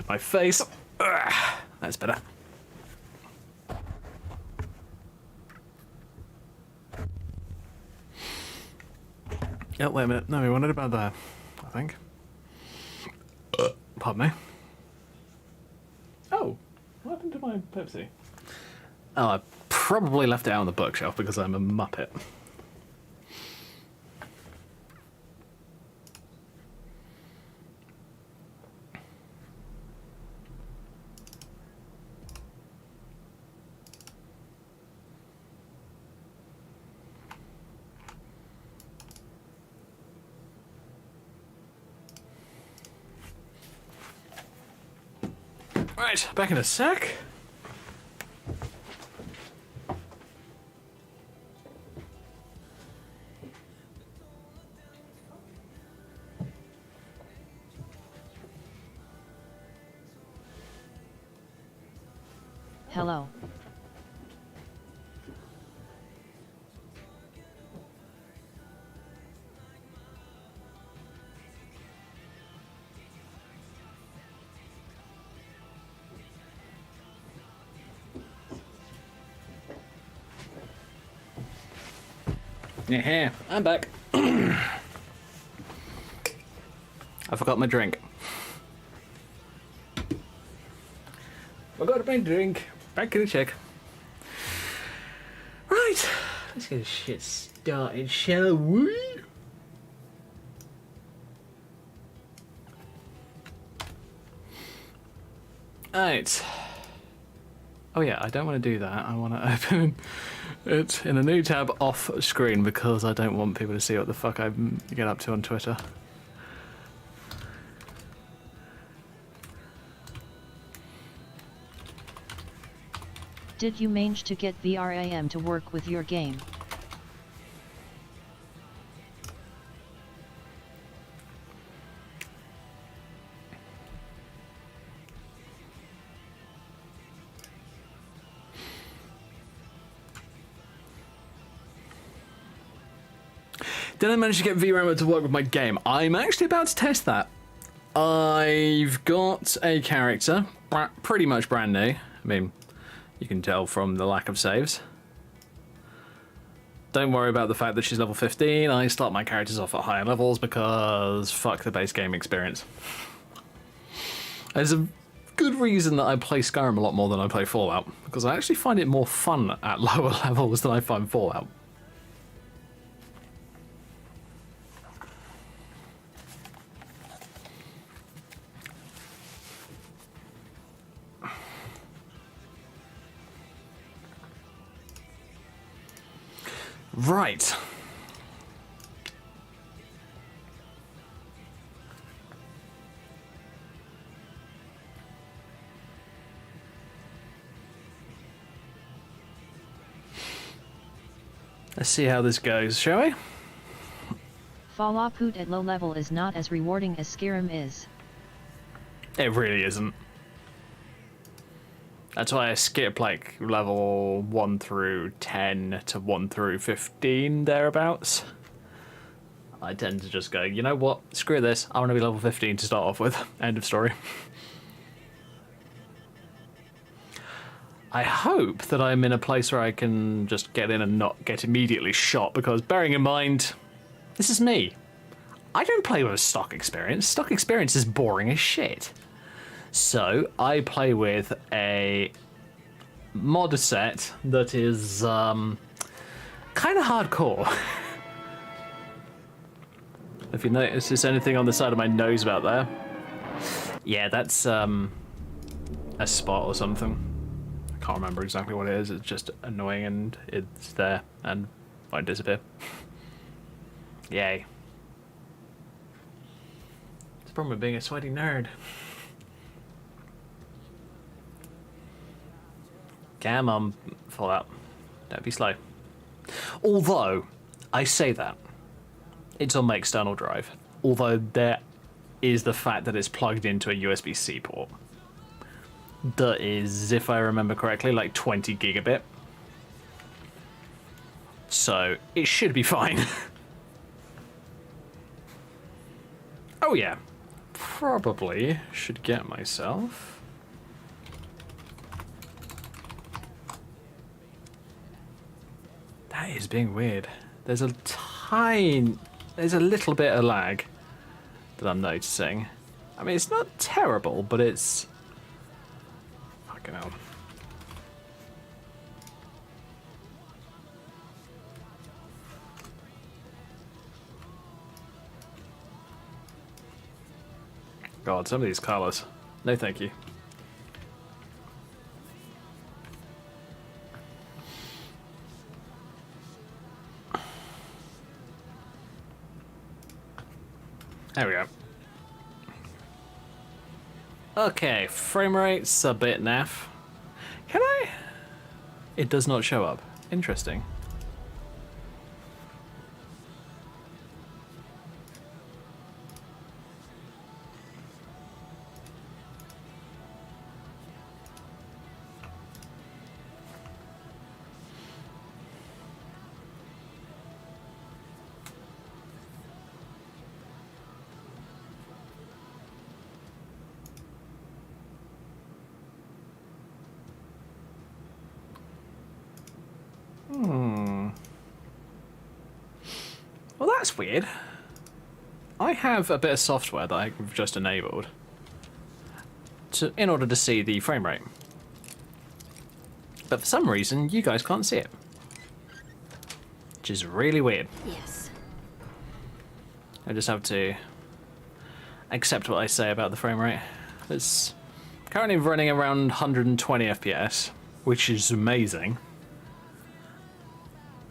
my face. Ugh, that's better. Oh, wait a minute. No, we wanted about there, I think. Pardon me. Oh, what happened to my Pepsi? Oh, I probably left it out on the bookshelf because I'm a muppet. Right, back in a sec. Hello. Yeah, I'm back. I forgot my drink. Forgot my drink. Back in the check. Right, let's get this shit started, shall we? Right. Oh yeah, I don't want to do that. I want to open it in a new tab off screen because I don't want people to see what the fuck I get up to on Twitter. Did you manage to get VRAM to work with your game? Did I manage to get VRAM to work with my game? I'm actually about to test that. I've got a character, pretty much brand new. I mean, you can tell from the lack of saves. Don't worry about the fact that she's level 15. I start my characters off at higher levels because fuck the base game experience. There's a good reason that I play Skyrim a lot more than I play Fallout, because I actually find it more fun at lower levels than I find Fallout. Right. Let's see how this goes, shall we? Fallout at low level is not as rewarding as Skyrim is. It really isn't. That's why I skip like level 1 through 10 to 1 through 15 thereabouts. I tend to just go, you know what, screw this, I want to be level 15 to start off with. End of story. I hope that I'm in a place where I can just get in and not get immediately shot, because bearing in mind, this is me. I don't play with a stock experience. Stock experience is boring as shit. So I play with a mod set that is kind of hardcore. If you notice there's anything on the side of my nose about there, yeah, that's a spot or something. I can't remember exactly what it is. It's just annoying and it's there and won't disappear. Yay. It's the problem with being a sweaty nerd. Come on, Fallout. Don't be slow. Although, I say that. It's on my external drive. Although there is the fact that it's plugged into a USB-C port. That is, if I remember correctly, like 20 gigabit. So, it should be fine. Oh yeah. probably should get myself... That is being weird. There's a little bit of lag that I'm noticing. I mean, it's not terrible, but it's... Fucking hell. God, some of these colours. No thank you. There we go. Okay, frame rate's a bit naff. Can I? It does not show up. Interesting. Well, that's weird. I have a bit of software that I've just enabled in order to see the frame rate. But for some reason, you guys can't see it. Which is really weird. Yes. I just have to accept what I say about the frame rate. It's currently running around 120 FPS, which is amazing.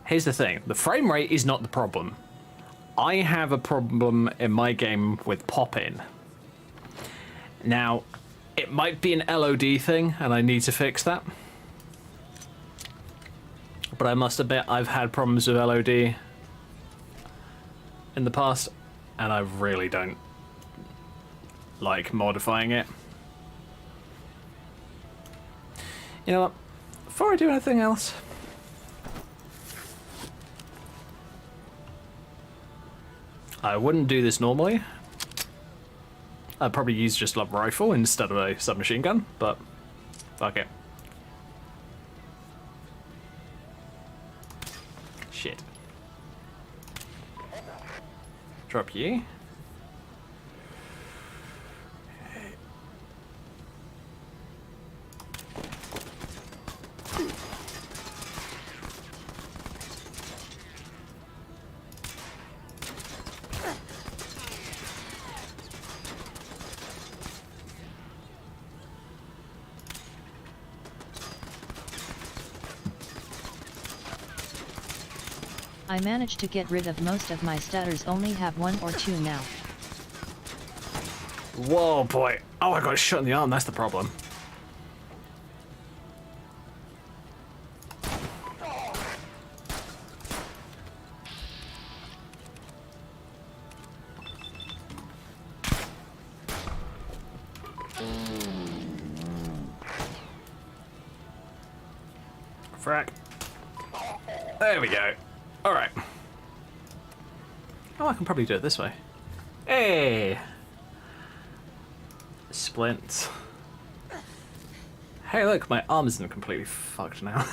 Here's the thing, the frame rate is not the problem. I have a problem in my game with pop-in. Now, it might be an LOD thing, and I need to fix that. But I must admit, I've had problems with LOD in the past, and I really don't like modifying it. You know what? Before I do anything else, I wouldn't do this normally. I'd probably use just a rifle instead of a submachine gun, but fuck it. Shit. Drop you. I managed to get rid of most of my statters, only have 1 or 2 now. Whoa, boy. Oh, I got shot in the arm, that's the problem. Frack. There we go. Alright. Oh, I can probably do it this way. Hey! Splint. Hey, look, my arm isn't completely fucked now.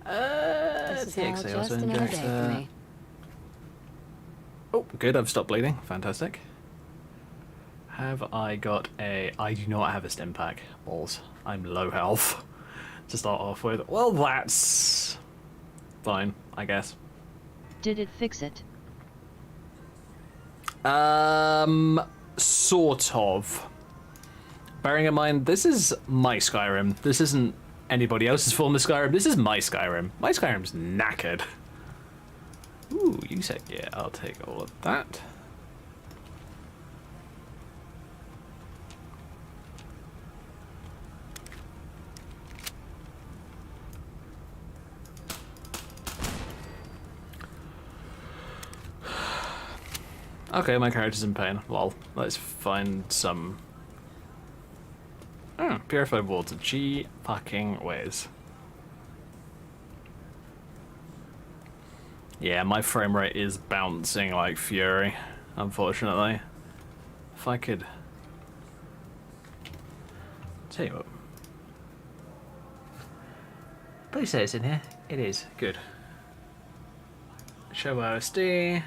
This is now TXA just also another injects, day for me. Oh, good, I've stopped bleeding. Fantastic. Have I got a... I do not have a stim pack. Balls. I'm low health to start off with. Well, that's... fine, I guess. Did it fix it? Sort of. Bearing in mind, this is my Skyrim. This isn't anybody else's form of Skyrim. This is my Skyrim. My Skyrim's knackered. Ooh, you said, yeah, I'll take all of that. Okay, my character's in pain. Lol. Let's find some... purified water. Gee fucking whiz. Yeah, my frame rate is bouncing like fury, unfortunately. If I could... Tell you what. Please say it's in here. It is. Good. Show OSD.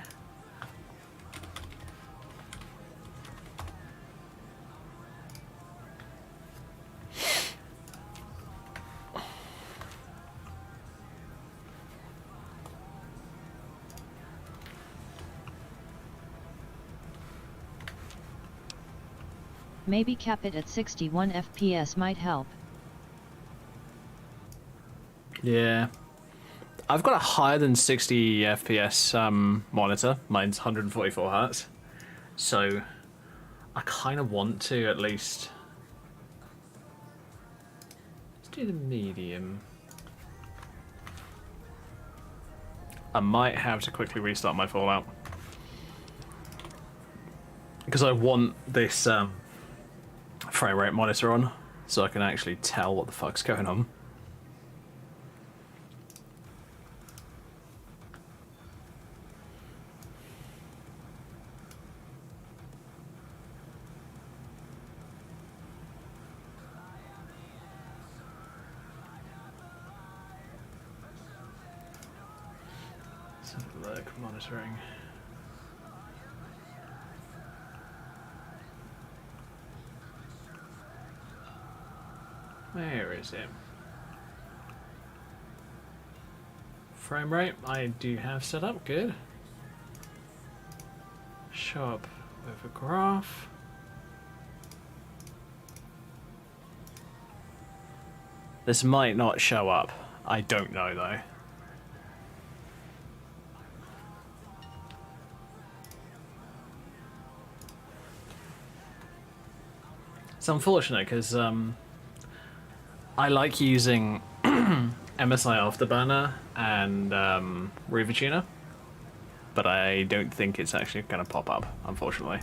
Maybe cap it at 61 FPS might help. Yeah. I've got a higher than 60 FPS monitor. Mine's 144 Hz. So I kind of want to at least... Let's do the medium. I might have to quickly restart my Fallout. Because I want this frame rate monitor on, so I can actually tell what the fuck's going on. Let's have a look, monitoring. Where is it? Frame rate, I do have set up, good. Show up with a graph. This might not show up. I don't know though. It's unfortunate because I like using MSI Afterburner and Rover Tuner, but I don't think it's actually going to pop up, unfortunately.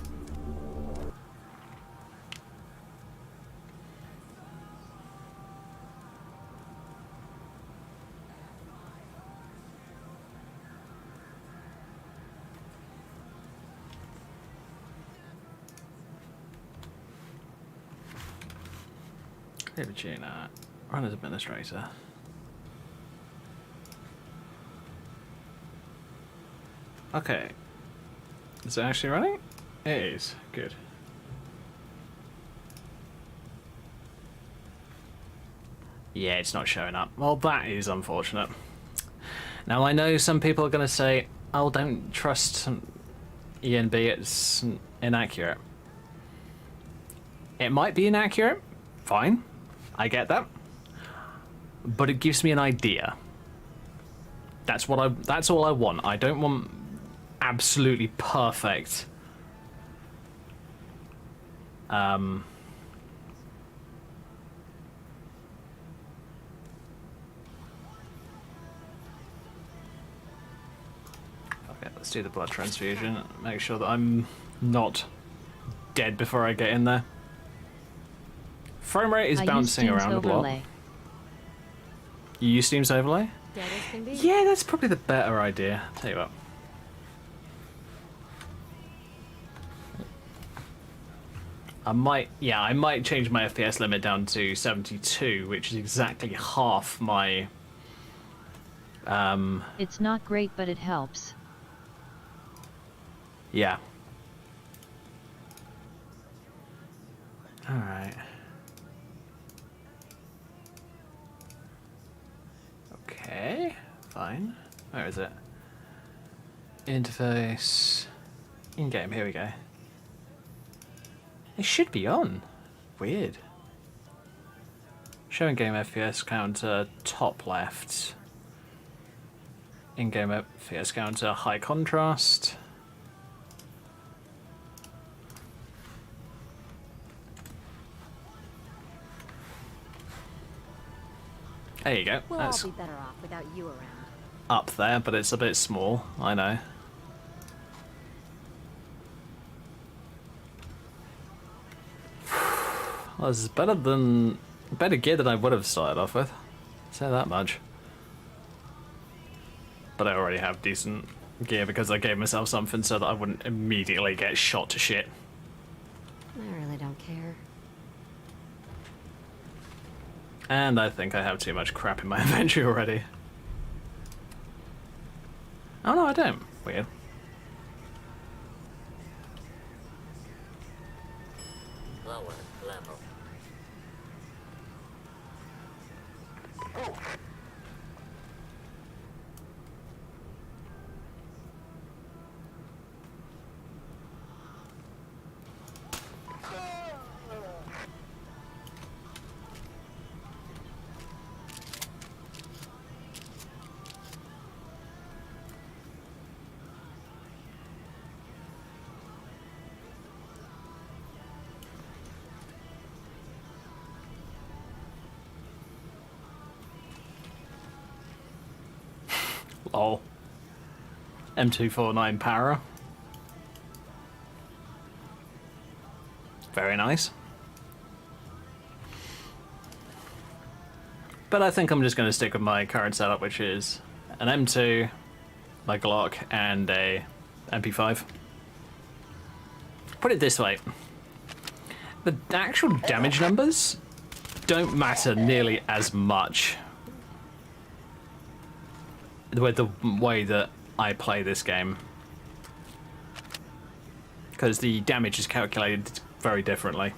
Rover Tuner, run as administrator. Okay. Is it actually running? It is. Good. Yeah, it's not showing up. Well, that is unfortunate. Now, I know some people are going to say, oh, don't trust ENB, it's inaccurate. It might be inaccurate. Fine. I get that. But it gives me an idea. That's all I want. I don't want absolutely perfect okay, let's do the blood transfusion. Make sure that I'm not dead before I get in there. Frame rate is bouncing around a lot. You use Steam's overlay? Dead as can be. Yeah, that's probably the better idea. Tell you what. I might change my FPS limit down to 72, which is exactly half my... It's not great, but it helps. Yeah. Alright. Okay, fine. Where is it? Interface. In-game, here we go. It should be on. Weird. Showing game FPS counter, top left. In-game FPS counter, high contrast. There you go. We'll That's all be better off without you around. up there, but it's a bit small. I know. Well, this is better gear than I would have started off with. Say that much. But I already have decent gear because I gave myself something so that I wouldn't immediately get shot to shit. I don't care. And I think I have too much crap in my inventory already. Oh no, I don't. Weird. Lower level. Lol. M249 para. Very nice. But I think I'm just going to stick with my current setup, which is an M2, my Glock, and a MP5. Put it this way. The actual damage numbers don't matter nearly as much with the way that I play this game, because the damage is calculated very differently.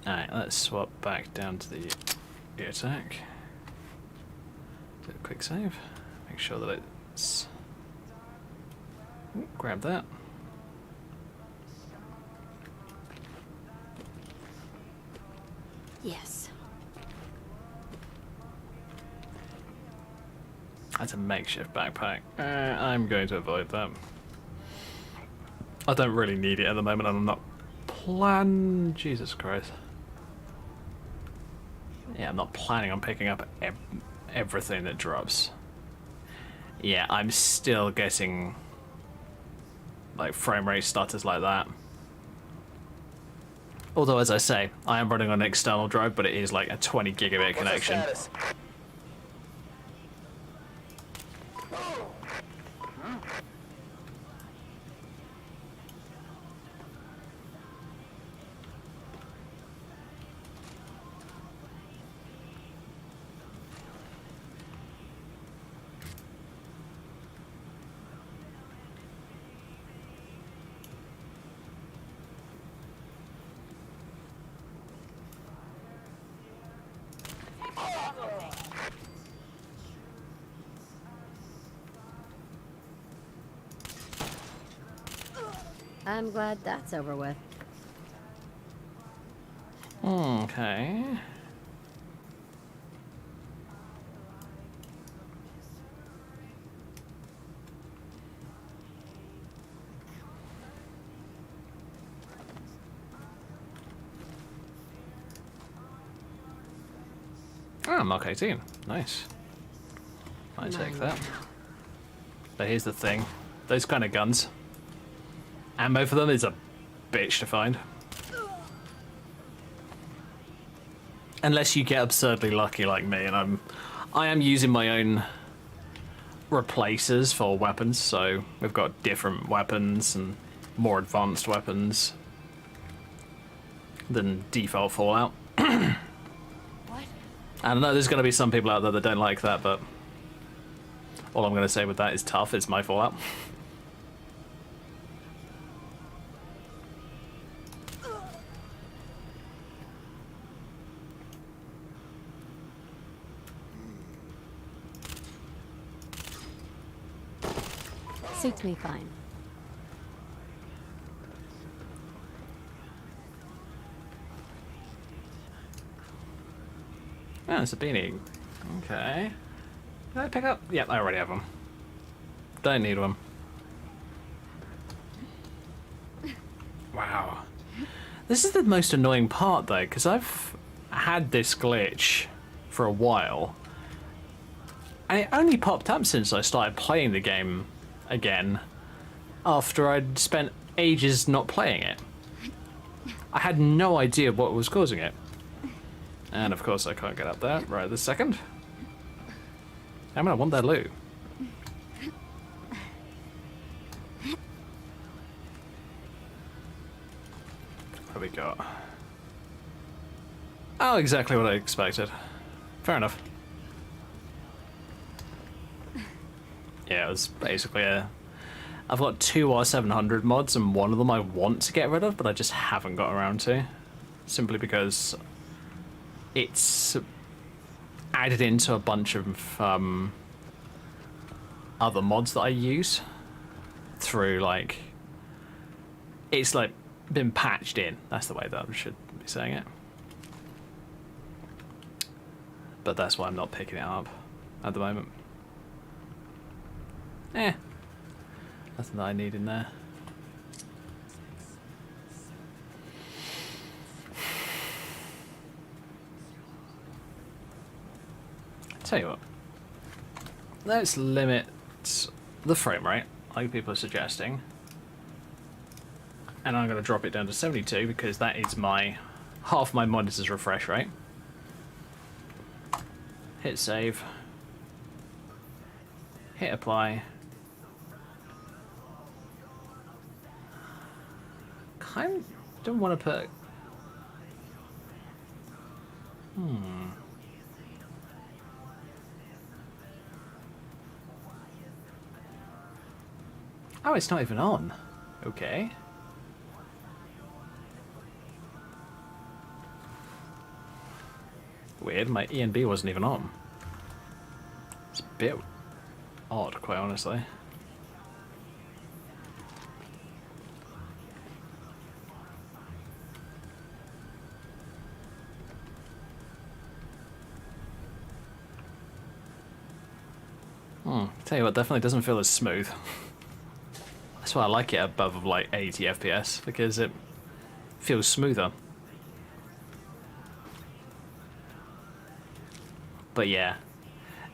Alright, let's swap back down to the attack. Do a quick save. Make sure that it's... Ooh, grab that. Yes. That's a makeshift backpack. I'm going to avoid that. I don't really need it at the moment, and I'm not Jesus Christ. Yeah, I'm not planning on picking up everything that drops. Yeah, I'm still getting like frame rate stutters like that. Although, as I say, I am running on an external drive, but it is like a 20 gigabit connection. I'm glad that's over with. Okay. Ah, Mark 18. Nice. I take that. But here's the thing. Those kind of guns, ammo for them is a bitch to find. Unless you get absurdly lucky like me, and I am using my own replacers for weapons, so we've got different weapons and more advanced weapons than default Fallout. What? I don't know, there's going to be some people out there that don't like that, but all I'm going to say with that is tough, it's my Fallout. Suits me fine. Oh, it's a beanie. Okay. Did I pick up? Yep, I already have them. Don't need them. Wow. This is the most annoying part, though, because I've had this glitch for a while. And it only popped up since I started playing the game again, after I'd spent ages not playing it. I had no idea what was causing it. And of course I can't get up there right this second. I mean, I want that loot. What have we got? Oh, exactly what I expected. Fair enough. Yeah, it was basically a... I've got 2 R700 mods, and one of them I want to get rid of, but I just haven't got around to. Simply because it's added into a bunch of other mods that I use through, like... It's, like, been patched in. That's the way that I should be saying it. But that's why I'm not picking it up at the moment. Nothing that I need in there. Tell you what. Let's limit the frame rate, like people are suggesting. And I'm going to drop it down to 72 because that is my half my monitor's refresh rate. Hit save. Hit apply. Kind of don't want to put... Oh, it's not even on. Okay. Weird, my ENB wasn't even on. It's a bit odd, quite honestly. Tell you what, definitely doesn't feel as smooth. That's why I like it above like 80 FPS, because it feels smoother. But yeah,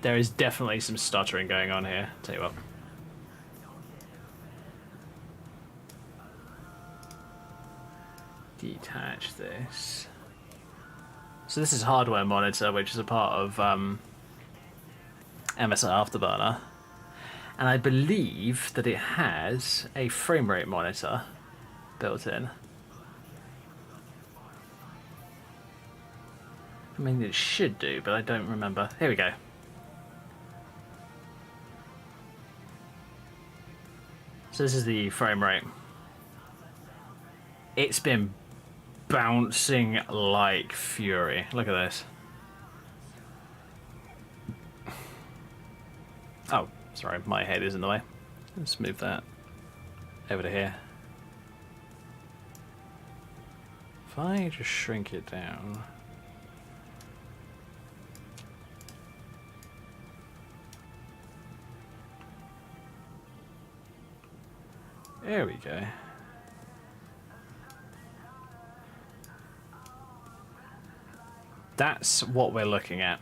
there is definitely some stuttering going on here. Tell you what. Detach this. So this is hardware monitor, which is a part of MSI Afterburner. And I believe that it has a frame rate monitor built in. I mean, it should do, but I don't remember. Here we go. So this is the frame rate. It's been bouncing like fury. Look at this. Oh, sorry, my head is in the way. Let's move that over to here. If I just shrink it down... There we go. That's what we're looking at.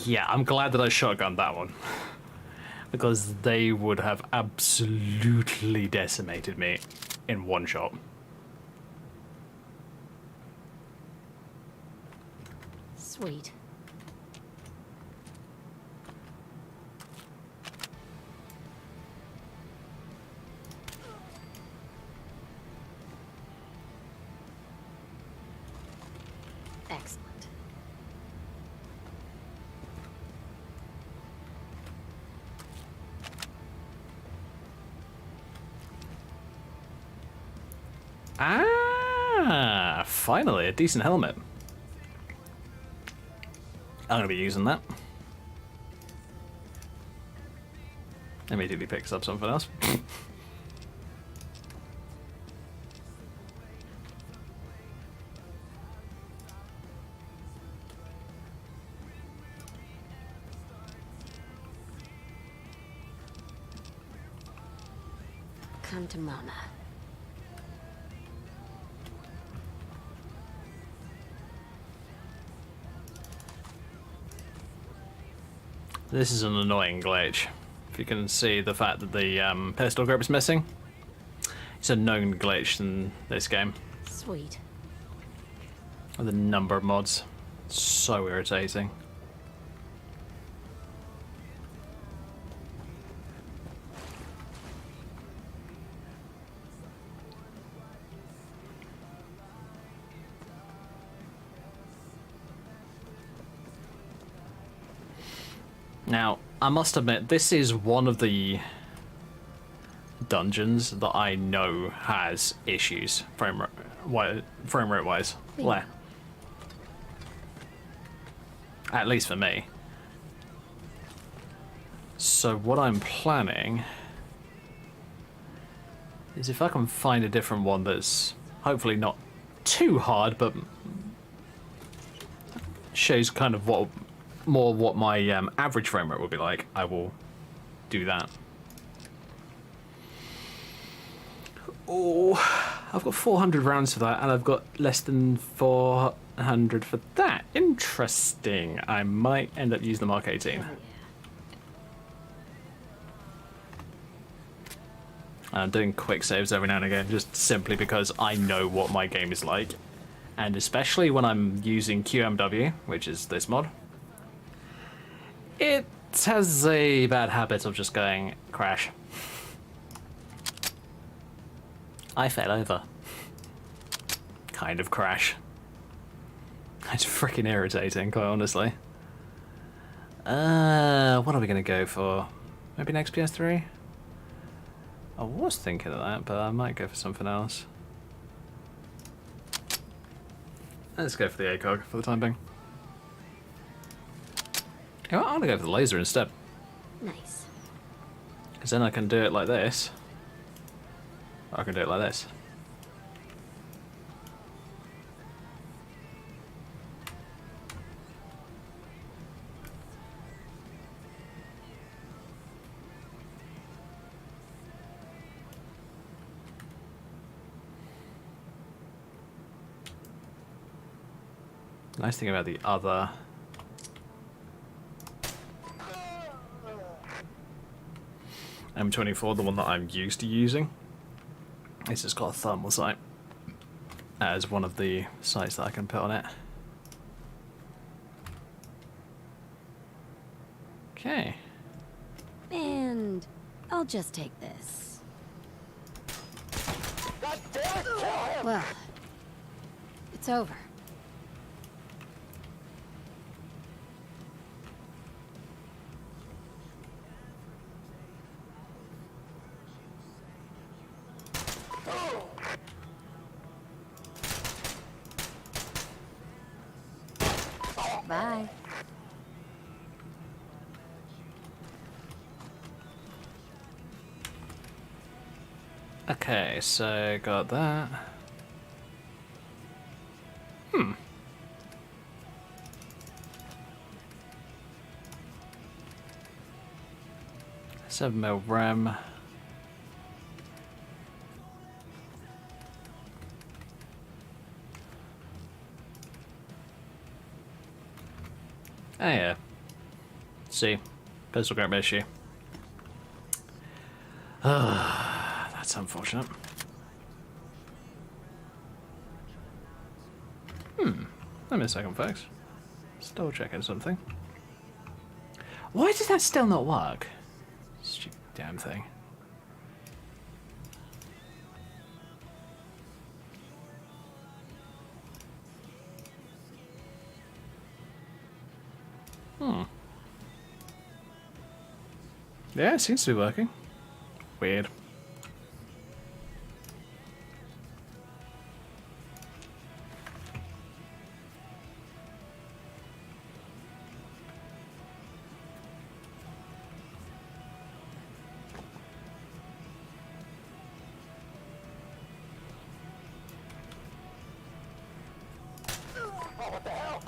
Yeah, I'm glad that I shotgunned that one. Because they would have absolutely decimated me in one shot. Sweet. Excellent. Ah, finally, a decent helmet. I'm gonna be using that. Immediately picks up something else. Come to mama. This is an annoying glitch. If you can see the fact that the pistol grip is missing. It's a known glitch in this game. Sweet. With a number of mods. So irritating. Now, I must admit, this is one of the dungeons that I know has issues frame rate wise. Yeah. At least for me. So what I'm planning is if I can find a different one that's hopefully not too hard, but shows kind of what my average frame rate will be like, I will do that. Oh, I've got 400 rounds for that, and I've got less than 400 for that. Interesting. I might end up using the Mark 18. I'm doing quick saves every now and again, just simply because I know what my game is like. And especially when I'm using QMW, which is this mod, it has a bad habit of just going crash. I fell over. Kind of crash. It's freaking irritating, quite honestly. What are we gonna go for? Maybe next PS3? I was thinking of that, but I might go for something else. Let's go for the ACOG for the time being. You know what, I'm gonna go for the laser instead. Nice. Because then I can do it like this. Or I can do it like this. Nice thing about the other M24, the one that I'm used to using, is it's got a thermal sight as one of the sights that I can put on it. Okay. And I'll just take this. Well, it's over. Bye. Okay, so got that. Hmm. 7mm RAM. Oh yeah. See, pistol grip issue. That's unfortunate. Let me a second, folks. Still checking something. Why does that still not work? Stupid damn thing. Yeah, it seems to be working. Weird. What the hell?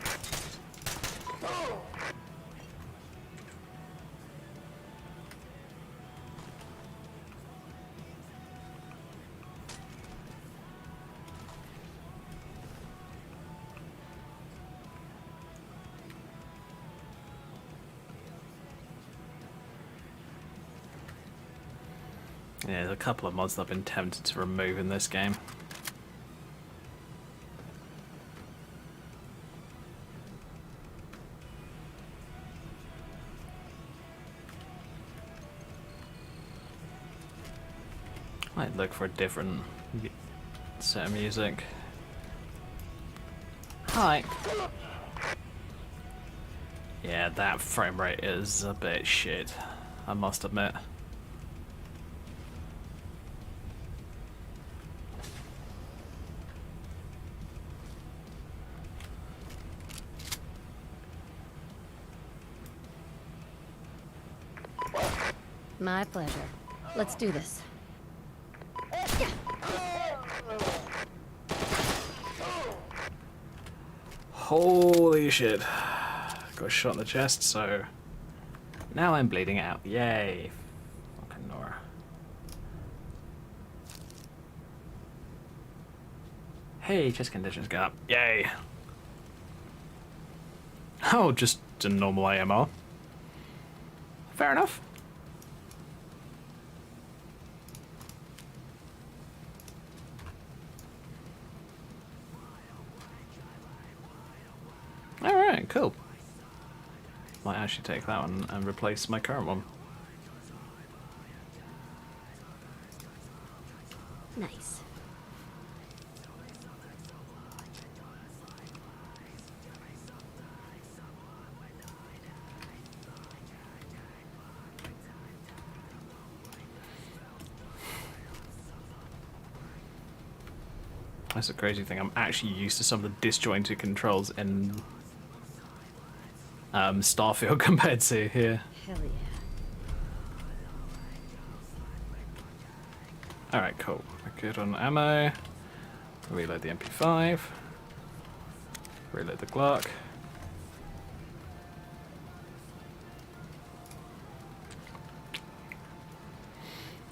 Yeah, there's a couple of mods that I've been tempted to remove in this game. Might look for a different set of music. Hi. Yeah, that frame rate is a bit shit, I must admit. My pleasure. Let's do this. Holy shit. Got shot in the chest, so now I'm bleeding out. Yay. Fucking Nora. Hey, chest conditions go up. Yay. Oh, just a normal AMR. Fair enough. Alright, cool. Might actually take that one and replace my current one. Nice. That's the crazy thing. I'm actually used to some of the disjointed controls in Starfield compared to here. Hell yeah. Alright, cool. We're good on ammo. Reload the MP5. Reload the Glock.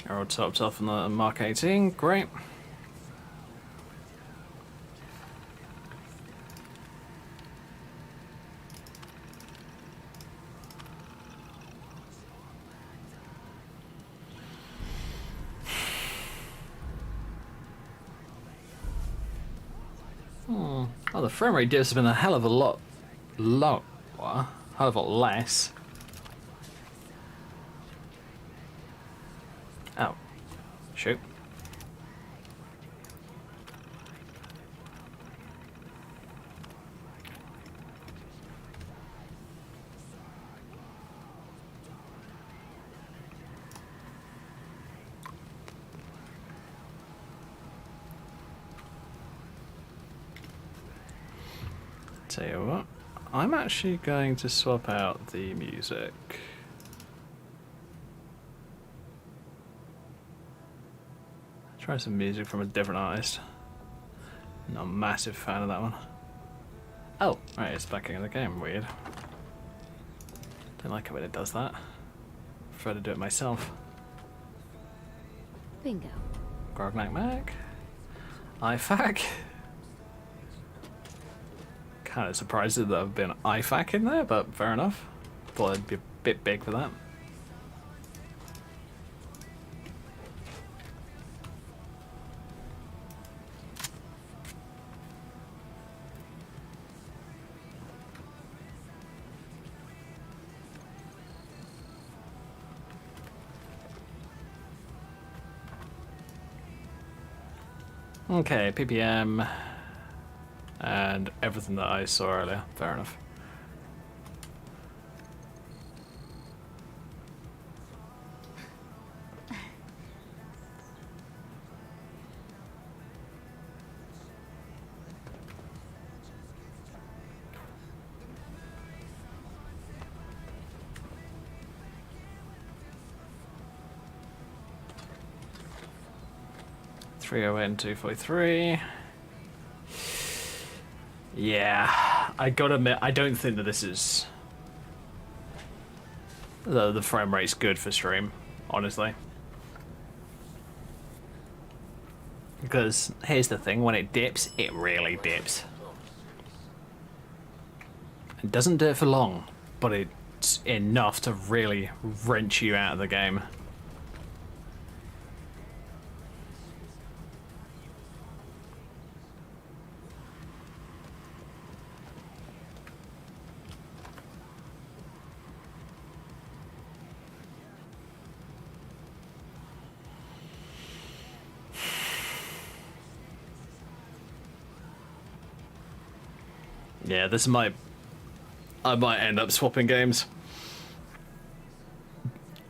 Are all topped off on the Mark 18. Great. Oh, the frame rate dips have been a hell of a lot lower, hell of a lot less. Oh, shoot. Tell you what, I'm actually going to swap out the music. Try some music from a different artist. Not a massive fan of that one. Oh, right, it's back in the game. Weird. Don't like it when it does that. Prefer to do it myself. Bingo. Grognak Mac. IFAC. Kind of surprised that there have been IFAC in there, but fair enough. Thought it'd be a bit big for that. Okay, PPM and everything that I saw earlier. Fair enough. .308 and 243. Yeah, I gotta admit, I don't think that this is the frame rate's good for stream, honestly. Because here's the thing, when it dips, it really dips. It doesn't do it for long, but it's enough to really wrench you out of the game. Yeah, this might... I might end up swapping games.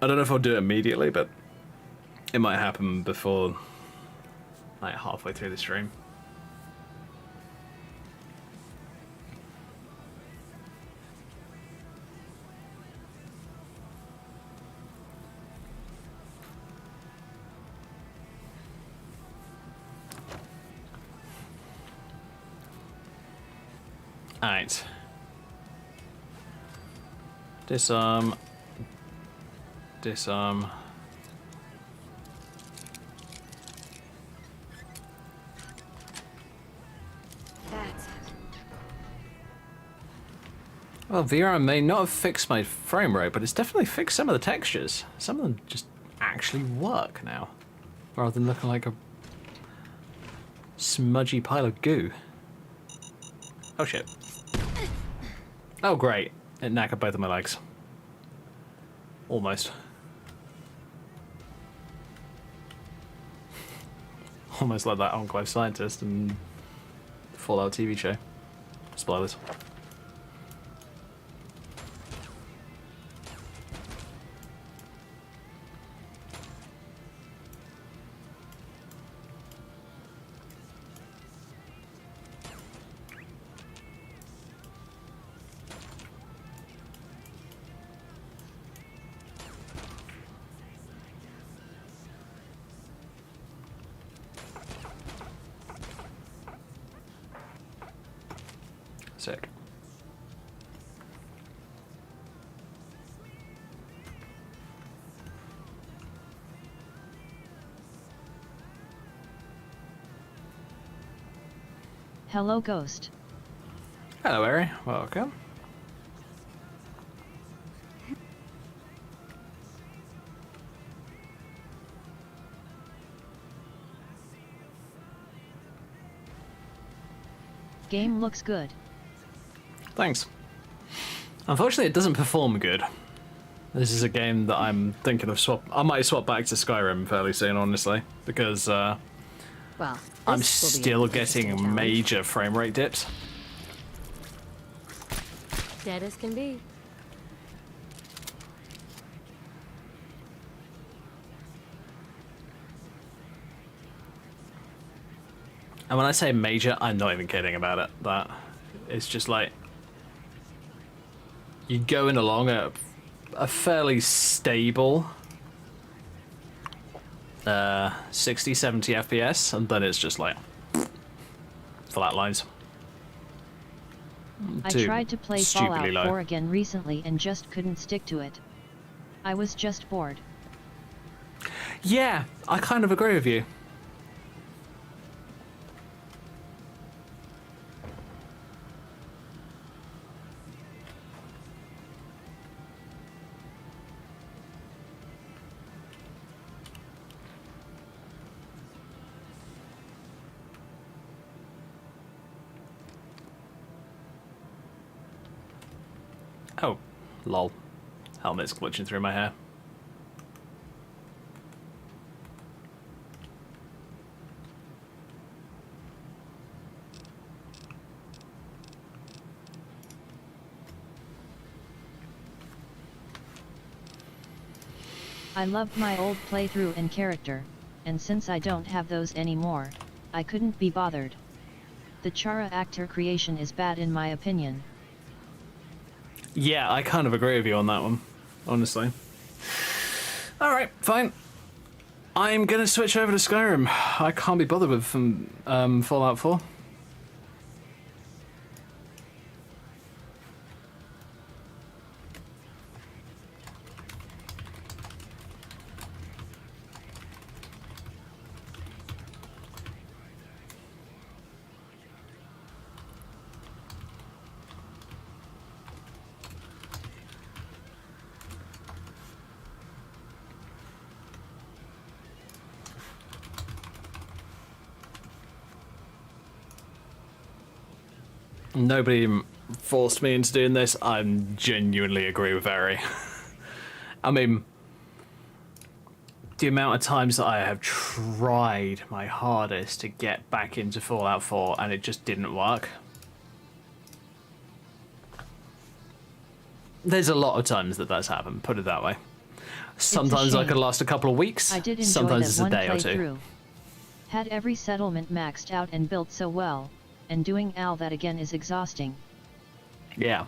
I don't know if I'll do it immediately, but it might happen before, like, halfway through the stream. Alright. Disarm. Disarm. That's it. Well, VR may not have fixed my frame rate, but it's definitely fixed some of the textures. Some of them just actually work now, rather than looking like a smudgy pile of goo. Oh shit. Oh great. It knackered both of my legs. Almost. Almost like that Enclave Scientist and Fallout TV show. Spoilers. Sick. Hello, Ghost. Hello, Ari. Welcome. Game looks good. Thanks. Unfortunately, it doesn't perform good. This is a game that I'm thinking of swap. I might swap back to Skyrim fairly soon, honestly, because Well, I'm this will be still an interesting getting challenge. major frame rate dips. Dead as can be. And when I say major, I'm not even kidding about it. That it's just like you're going along at a fairly stable 60, 70 FPS, and then it's just like flat lines. I Too tried to play stupidly Fallout low. 4 again recently and just couldn't stick to it. I was just bored. Yeah, I kind of agree with you. Oh, lol. Helmet's glitching through my hair. I loved my old playthrough and character, and since I don't have those anymore, I couldn't be bothered. The Chara actor creation is bad in my opinion. Yeah, I kind of agree with you on that one, honestly. Alright, fine. I'm gonna switch over to Skyrim. I can't be bothered with Fallout 4. Nobody forced me into doing this. I genuinely agree with Ari. I mean, the amount of times that I have tried my hardest to get back into Fallout 4 and it just didn't work. There's a lot of times that that's happened, put it that way. Sometimes I shame. could last a couple of weeks, I did enjoy sometimes that it's a one day or two. playthrough. Had every settlement maxed out and built so well, and doing all that again is exhausting. Yeah.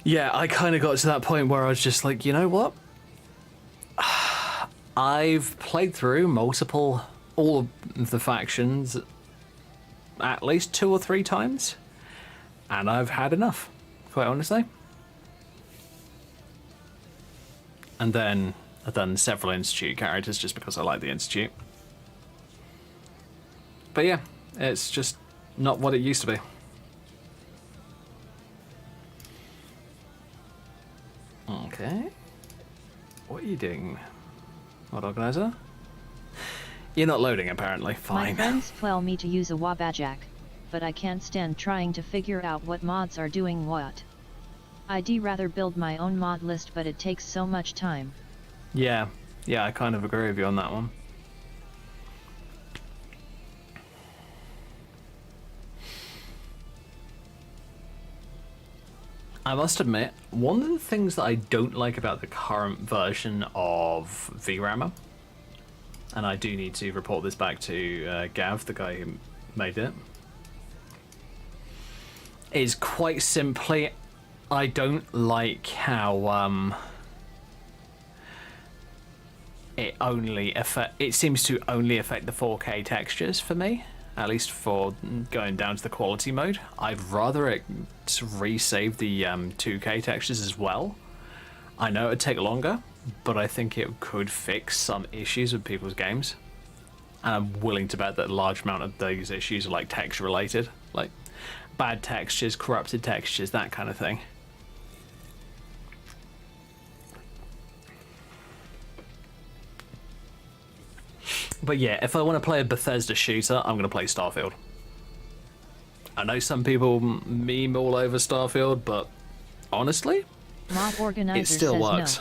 Yeah, I kind of got to that point where I was just like, you know what? I've played through all of the factions at least 2 or 3 times, and I've had enough, quite honestly. And then I've done several Institute characters just because I like the Institute. But yeah, it's just not what it used to be. Okay. What are you doing, Mod Organizer? You're not loading, apparently. My Fine. friends tell me to use a Wabajak, but I can't stand trying to figure out what mods are doing what. I'd rather build my own mod list, but it takes so much time. Yeah, I kind of agree with you on that one. I must admit, one of the things that I don't like about the current version of VRAMA, and I do need to report this back to Gav, the guy who made it, is quite simply, I don't like how it seems to only affect the 4K textures for me, at least for going down to the quality mode. I'd rather it resave the 2K textures as well. I know it'd take longer, but I think it could fix some issues with people's games. And I'm willing to bet that a large amount of those issues are like texture related, like bad textures, corrupted textures, that kind of thing. But yeah, if I want to play a Bethesda shooter, I'm going to play Starfield. I know some people meme all over Starfield, but honestly, Mod Organizer it still says works.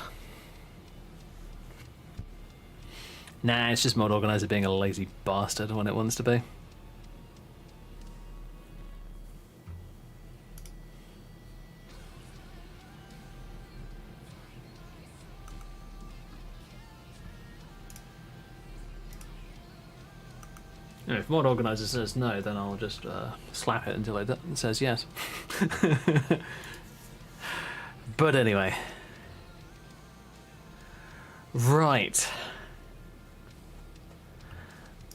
no. Nah, it's just Mod Organizer being a lazy bastard when it wants to be. If Mod Organizer says no, then I'll just slap it until it says yes. But anyway. Right.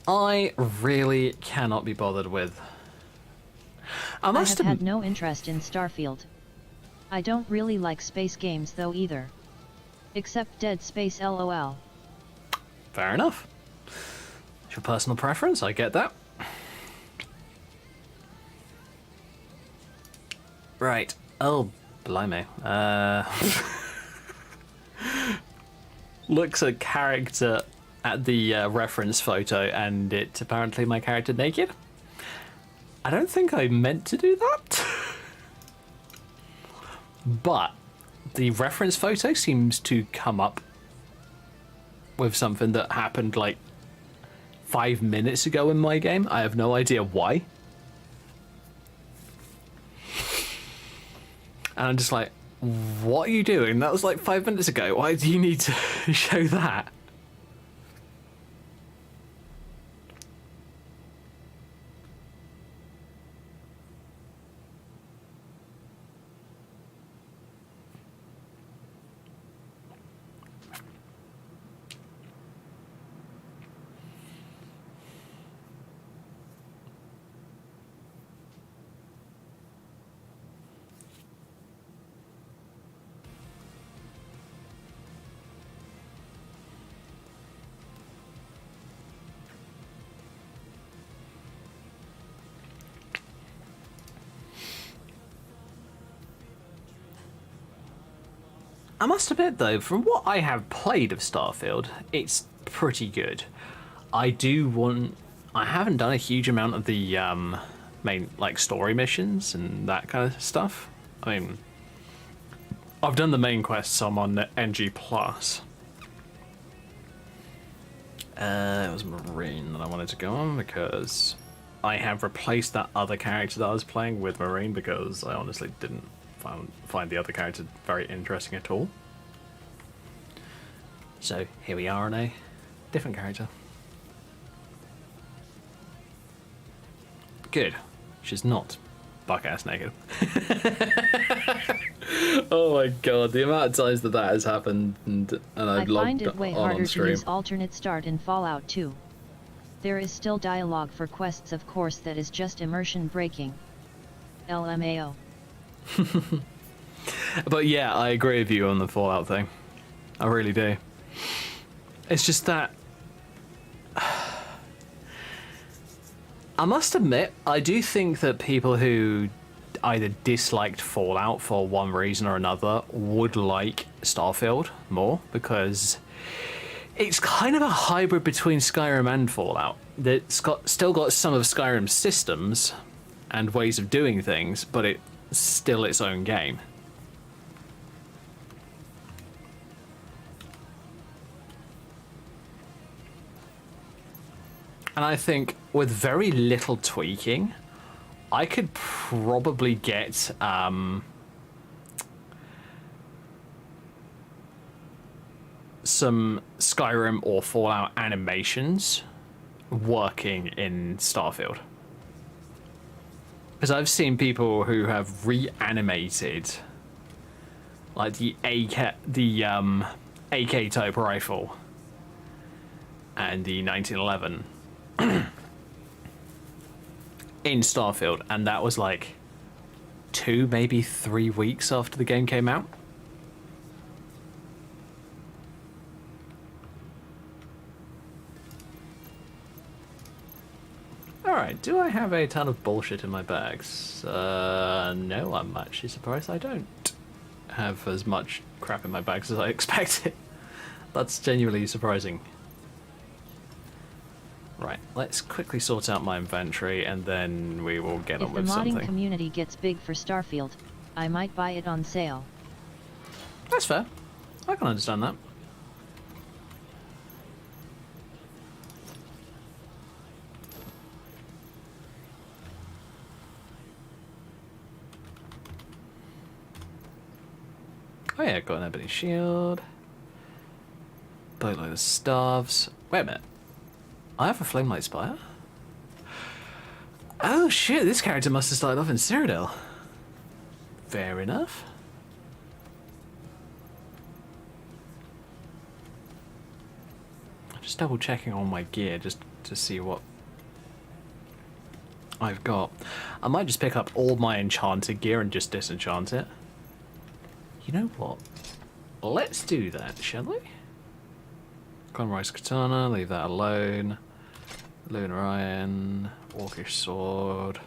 I really cannot be bothered with. I I must have have had no interest in Starfield. I don't really like space games though either. Except Dead Space LOL. Fair enough. It's your personal preference, I get that. Right. Oh, blimey. Looks at character at the reference photo, and it's apparently my character naked. I don't think I meant to do that. But the reference photo seems to come up with something that happened like 5 minutes ago in my game. I have no idea why. And I'm just like, what are you doing? That was like 5 minutes ago. Why do you need to show that? I must admit though, from what I have played of Starfield, it's pretty good. I haven't done a huge amount of the main like story missions and that kind of stuff. I mean, I've done the main quests. I'm on the NG Plus, It was Marine that I wanted to go on because I have replaced that other character that I was playing with Marine because I honestly didn't find the other character very interesting at all. So here we are on a different character. Good. She's not buck-ass naked. Oh my god, the amount of times that has happened and I've I find logged it way on harder to stream. use alternate start in Fallout 2. There is still dialogue for quests, of course, that is just immersion breaking. LMAO. But yeah, I agree with you on the Fallout thing. I really do. It's just that... I must admit, I do think that people who either disliked Fallout for one reason or another would like Starfield more, because it's kind of a hybrid between Skyrim and Fallout. It's still got some of Skyrim's systems and ways of doing things, but it's still its own game. And I think with very little tweaking, I could probably get some Skyrim or Fallout animations working in Starfield. Because I've seen people who have reanimated like the AK type rifle and the 1911 in Starfield, and that was like 2, maybe 3 weeks after the game came out. Alright, do I have a ton of bullshit in my bags? No, I'm actually surprised I don't have as much crap in my bags as I expected. That's genuinely surprising. Right, let's quickly sort out my inventory and then we will get on with something. If the modding community gets big for Starfield, I might buy it on sale. That's fair. I can understand that. Oh yeah, got an ebony shield. Boatload of staves. Wait a minute. I have a flamelight spire? Oh shit, this character must have started off in Cyrodiil. Fair enough. I'm just double checking on my gear just to see what I've got. I might just pick up all my enchanted gear and just disenchant it. You know what? Let's do that, shall we? Conroy's Katana, leave that alone. Lunar Iron, Orcish Sword,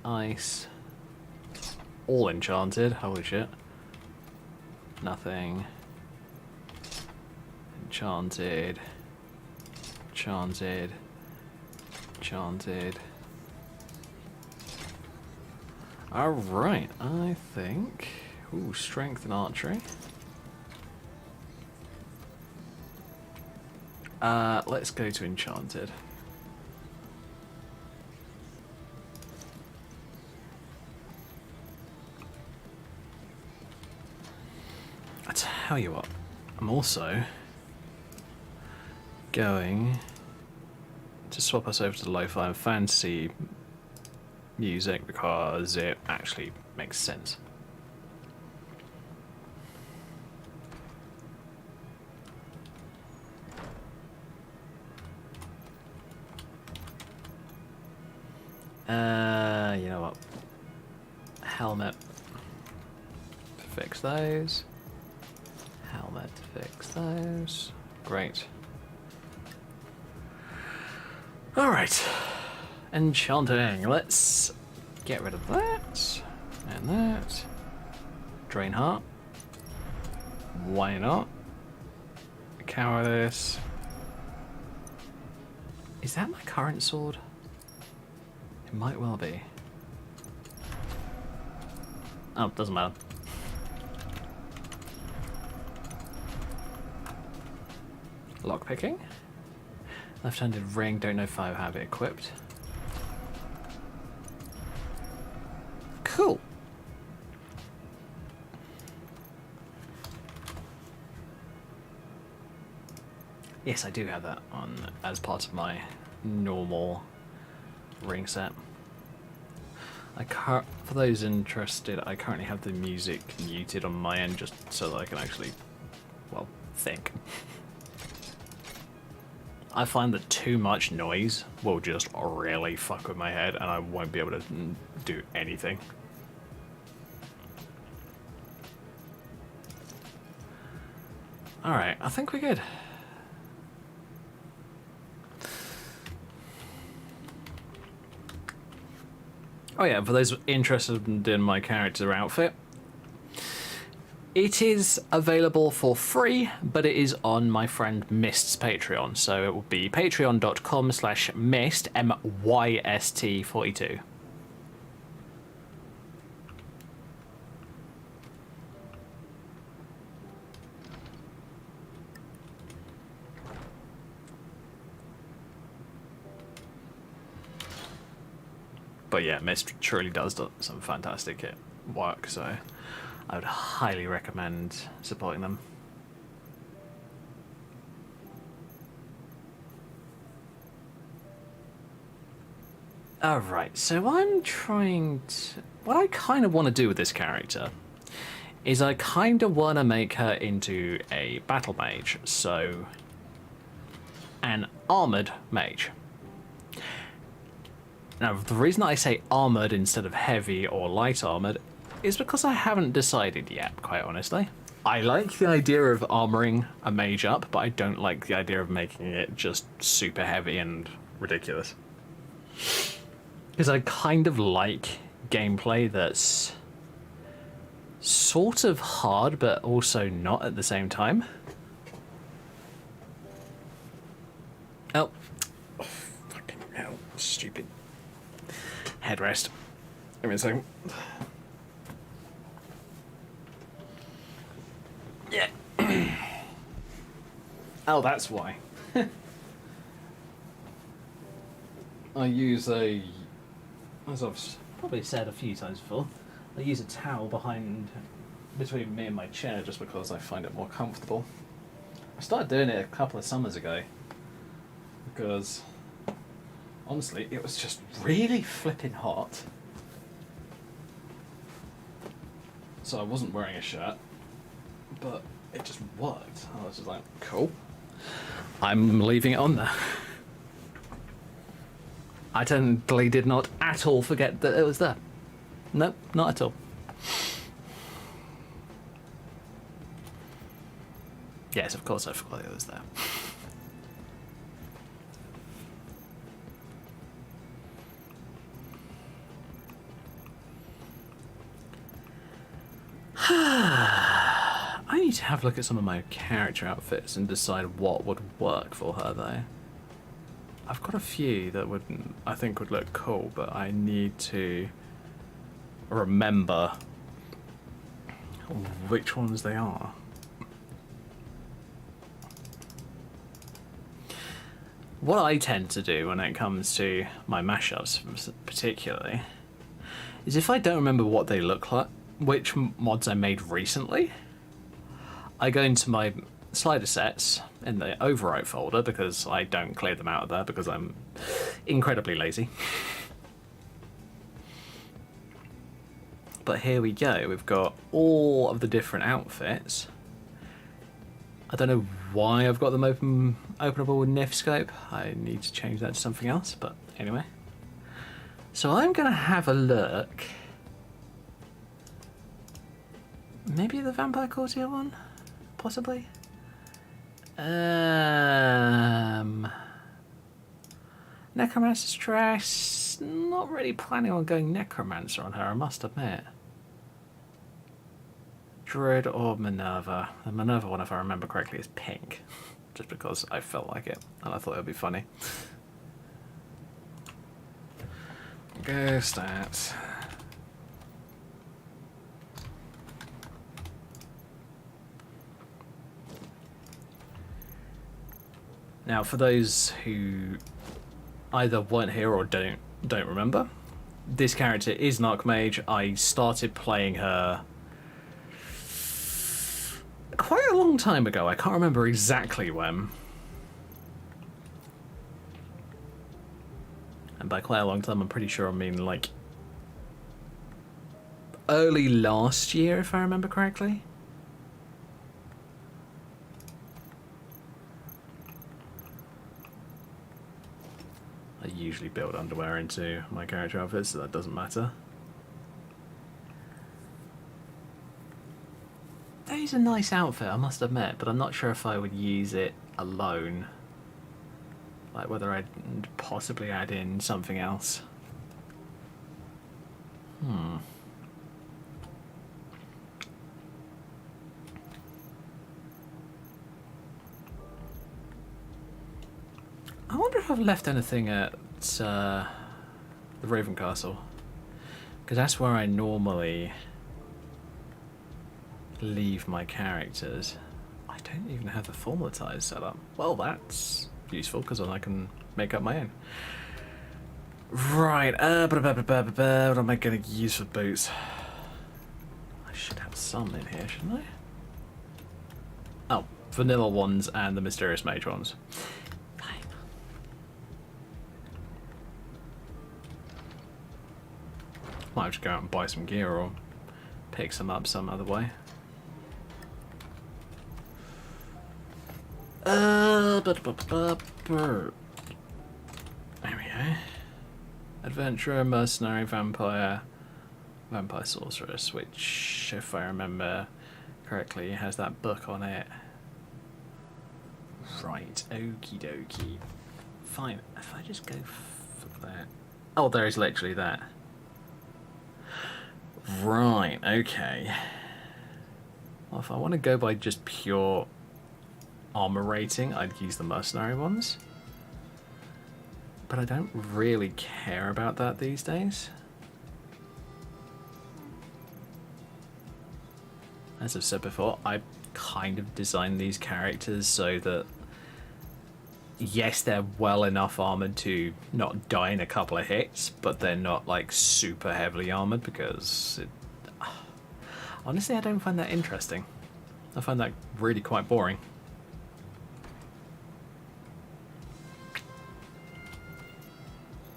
Ice. All enchanted, holy shit. Nothing. Enchanted. Enchanted. Enchanted. Alright, I think... Ooh, strength and archery. Let's go to enchanted. I tell you what, I'm also going to swap us over to lo-fi and fantasy music because it actually makes sense. You know what? Helmet. Fix those. Helmet. Fix those. Great. Alright. Enchanting. Let's get rid of that. And that. Drain heart. Why not? Cowardice. Is that my current sword? It might well be. Oh, doesn't matter. lockpicking. Left-handed ring, don't know if I have it equipped. Cool. Yes, I do have that on as part of my normal ring set. For those interested, I currently have the music muted on my end just so that I can actually, well, think. I find that too much noise will just really fuck with my head and I won't be able to do anything. Alright, I think we're good. Oh yeah, for those interested in my character outfit, it is available for free, but it is on my friend Mist's Patreon. So it will be patreon.com/Mist, MYST42. But yeah, Mist truly does some fantastic work, so I would highly recommend supporting them. Alright, so I'm trying to... What I kind of want to do with this character is I kind of want to make her into a battle mage, so an armoured mage. Now, the reason I say armoured instead of heavy or light armoured is because I haven't decided yet, quite honestly. I like the idea of armouring a mage up, but I don't like the idea of making it just super heavy and ridiculous. Because I kind of like gameplay that's sort of hard, but also not at the same time. Oh. Fucking hell. Stupid. Headrest. Give me a second. Yeah. Oh, that's why. I use a, as I've probably said a few times before, I use a towel between me and my chair just because I find it more comfortable. I started doing it a couple of summers ago because honestly, it was just really flipping hot. So I wasn't wearing a shirt, but it just worked. I was just like, cool. I'm leaving it on there. I totally did not at all forget that it was there. Nope, not at all. Yes, of course I forgot it was there. I need to have a look at some of my character outfits and decide what would work for her, though. I've got a few that I think would look cool, but I need to remember which ones they are. What I tend to do when it comes to my mashups, particularly, is if I don't remember what they look like, which mods I made recently, I go into my slider sets in the overwrite folder because I don't clear them out of there because I'm incredibly lazy. But here we go, we've got all of the different outfits. I don't know why I've got them openable with NIF scope. I need to change that to something else, but anyway. So I'm gonna have a look. Maybe the Vampire Courtier one? Possibly? Necromancer's dress. Not really planning on going Necromancer on her, I must admit. Druid or Minerva. The Minerva one, if I remember correctly, is pink. Just because I felt like it, and I thought it would be funny. Go stats. Now, for those who either weren't here or don't remember, this character is an Archmage. I started playing her quite a long time ago. I can't remember exactly when. And by quite a long time, I'm pretty sure I mean like early last year, if I remember correctly. I usually build underwear into my character outfits, so that doesn't matter. That is a nice outfit, I must admit, but I'm not sure if I would use it alone. Like whether I'd possibly add in something else. I wonder if I've left anything at the Raven Castle, because that's where I normally leave my characters. I don't even have the formatize set up. Well, that's useful because then I can make up my own. Right, what am I going to use for boots? I should have some in here, shouldn't I? Oh, vanilla ones and the mysterious mage ones. Fine. Might just go out and buy some gear or pick some up some other way. There we go. Adventurer, mercenary, vampire, vampire sorceress, which, if I remember correctly, has that book on it. Right, okie dokie. Fine, if I just go for that. Oh, there is literally that. Right, okay. Well, if I want to go by just pure armor rating, I'd use the mercenary ones. But I don't really care about that these days. As I've said before, I kind of designed these characters so that, yes, they're well enough armored to not die in a couple of hits, but they're not like super heavily armored because honestly, I don't find that interesting. I find that really quite boring.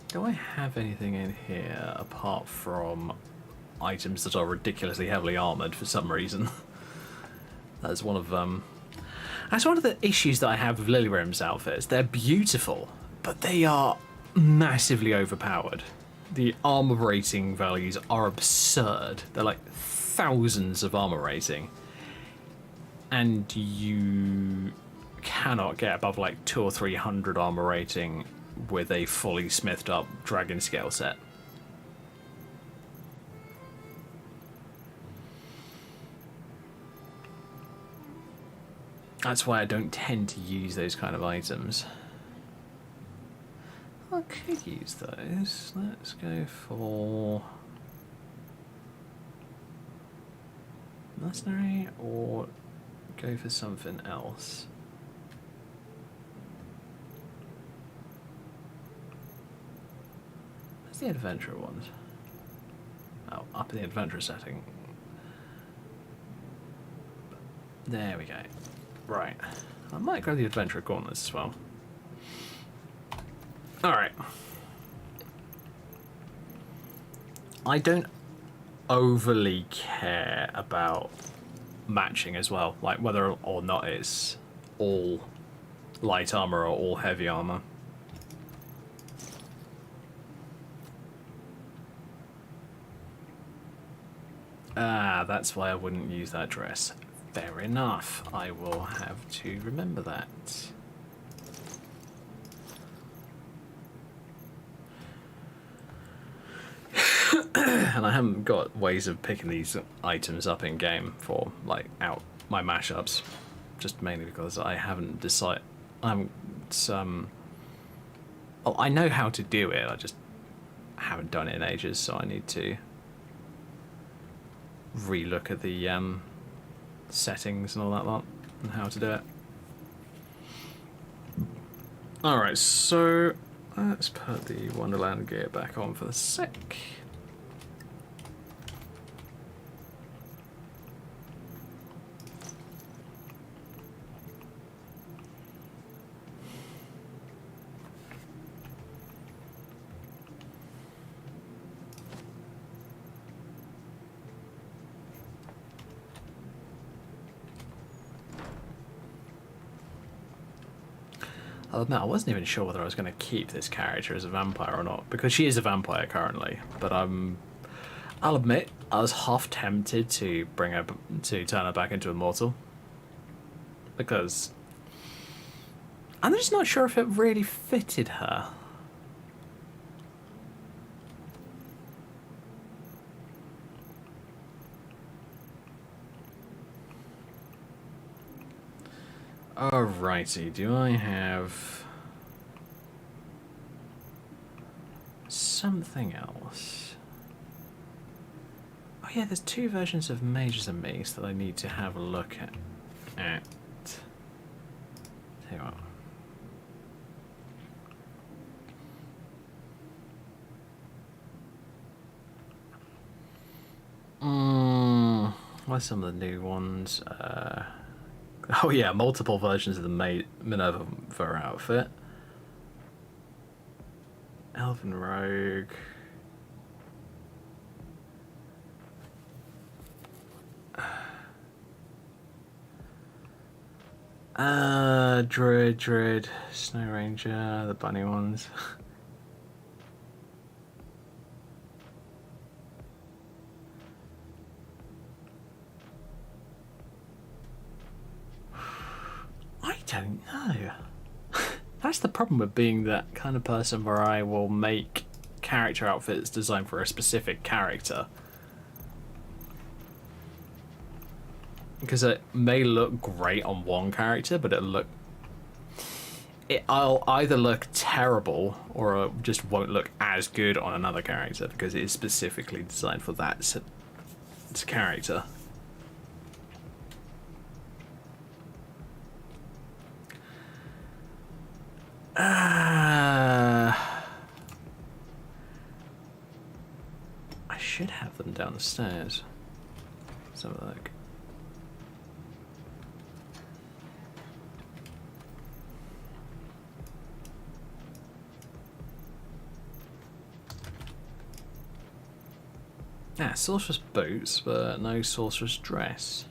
Do I have anything in here apart from items that are ridiculously heavily armored for some reason? That's one of that's one of the issues that I have with Lilyrim's outfits. They're beautiful, but they are massively overpowered. The armor rating values are absurd. They're like thousands of armor rating, and you cannot get above like 200 or 300 armor rating with a fully smithed up dragon scale set. That's why I don't tend to use those kind of items. I could use those. Let's go for mercenary or go for something else. Where's the adventurer ones? Oh, up in the adventurer setting. There we go. Right. I might grab the adventurer gauntlets as well. Alright. I don't overly care about matching as well, like whether or not it's all light armor or all heavy armor. Ah, that's why I wouldn't use that dress. Fair enough. I will have to remember that. And I haven't got ways of picking these items up in game for like out my mashups, just mainly because I haven't decided. Oh, I know how to do it. I just haven't done it in ages, so I need to relook at the settings and all that lot and how to do it. Alright, so let's put the Wonderland gear back on for the sec. I'll admit, I wasn't even sure whether I was going to keep this character as a vampire or not, because she is a vampire currently. But I'll admit, I was half tempted to turn her back into a mortal, because I'm just not sure if it really fitted her. Alrighty, do I have something else? Oh yeah, there's two versions of Mages and Mace that I need to have a look at. Tell you what. What's some of the new ones? Oh yeah, multiple versions of the Minerva outfit. Elven Rogue. Druid, Snow Ranger, the bunny ones. I don't know. That's the problem with being that kind of person where I will make character outfits designed for a specific character. Because it may look great on one character, but I'll either look terrible or it just won't look as good on another character because it is specifically designed for that character. I should have them downstairs. Let's have a look. Sorceress boots, but no sorceress dress.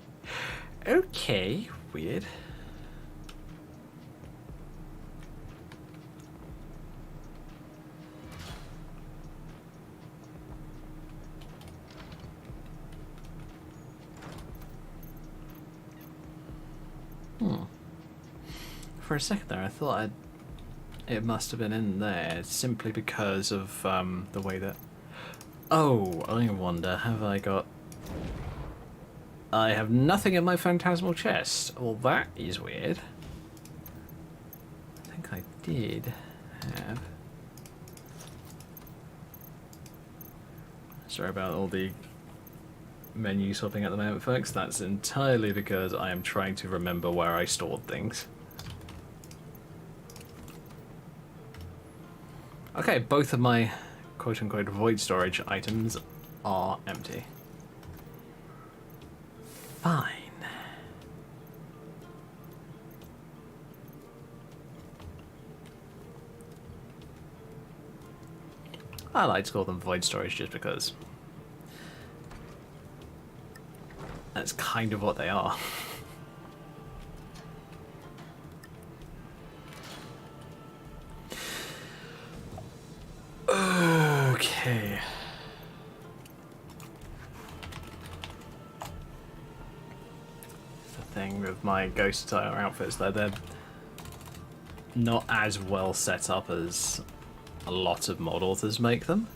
Okay, weird. For a second there, I thought it must have been in there simply because of the way that. Oh, I wonder, have I got. I have nothing in my phantasmal chest. Well, that is weird. I think I did have. Sorry about all the menu swapping at the moment, folks. That's entirely because I am trying to remember where I stored things. Okay, both of my quote-unquote void storage items are empty. Fine. I like to call them void storage just because that's kind of what they are. Okay. The thing with my ghost attire outfits, though, they're not as well set up as a lot of mod authors make them.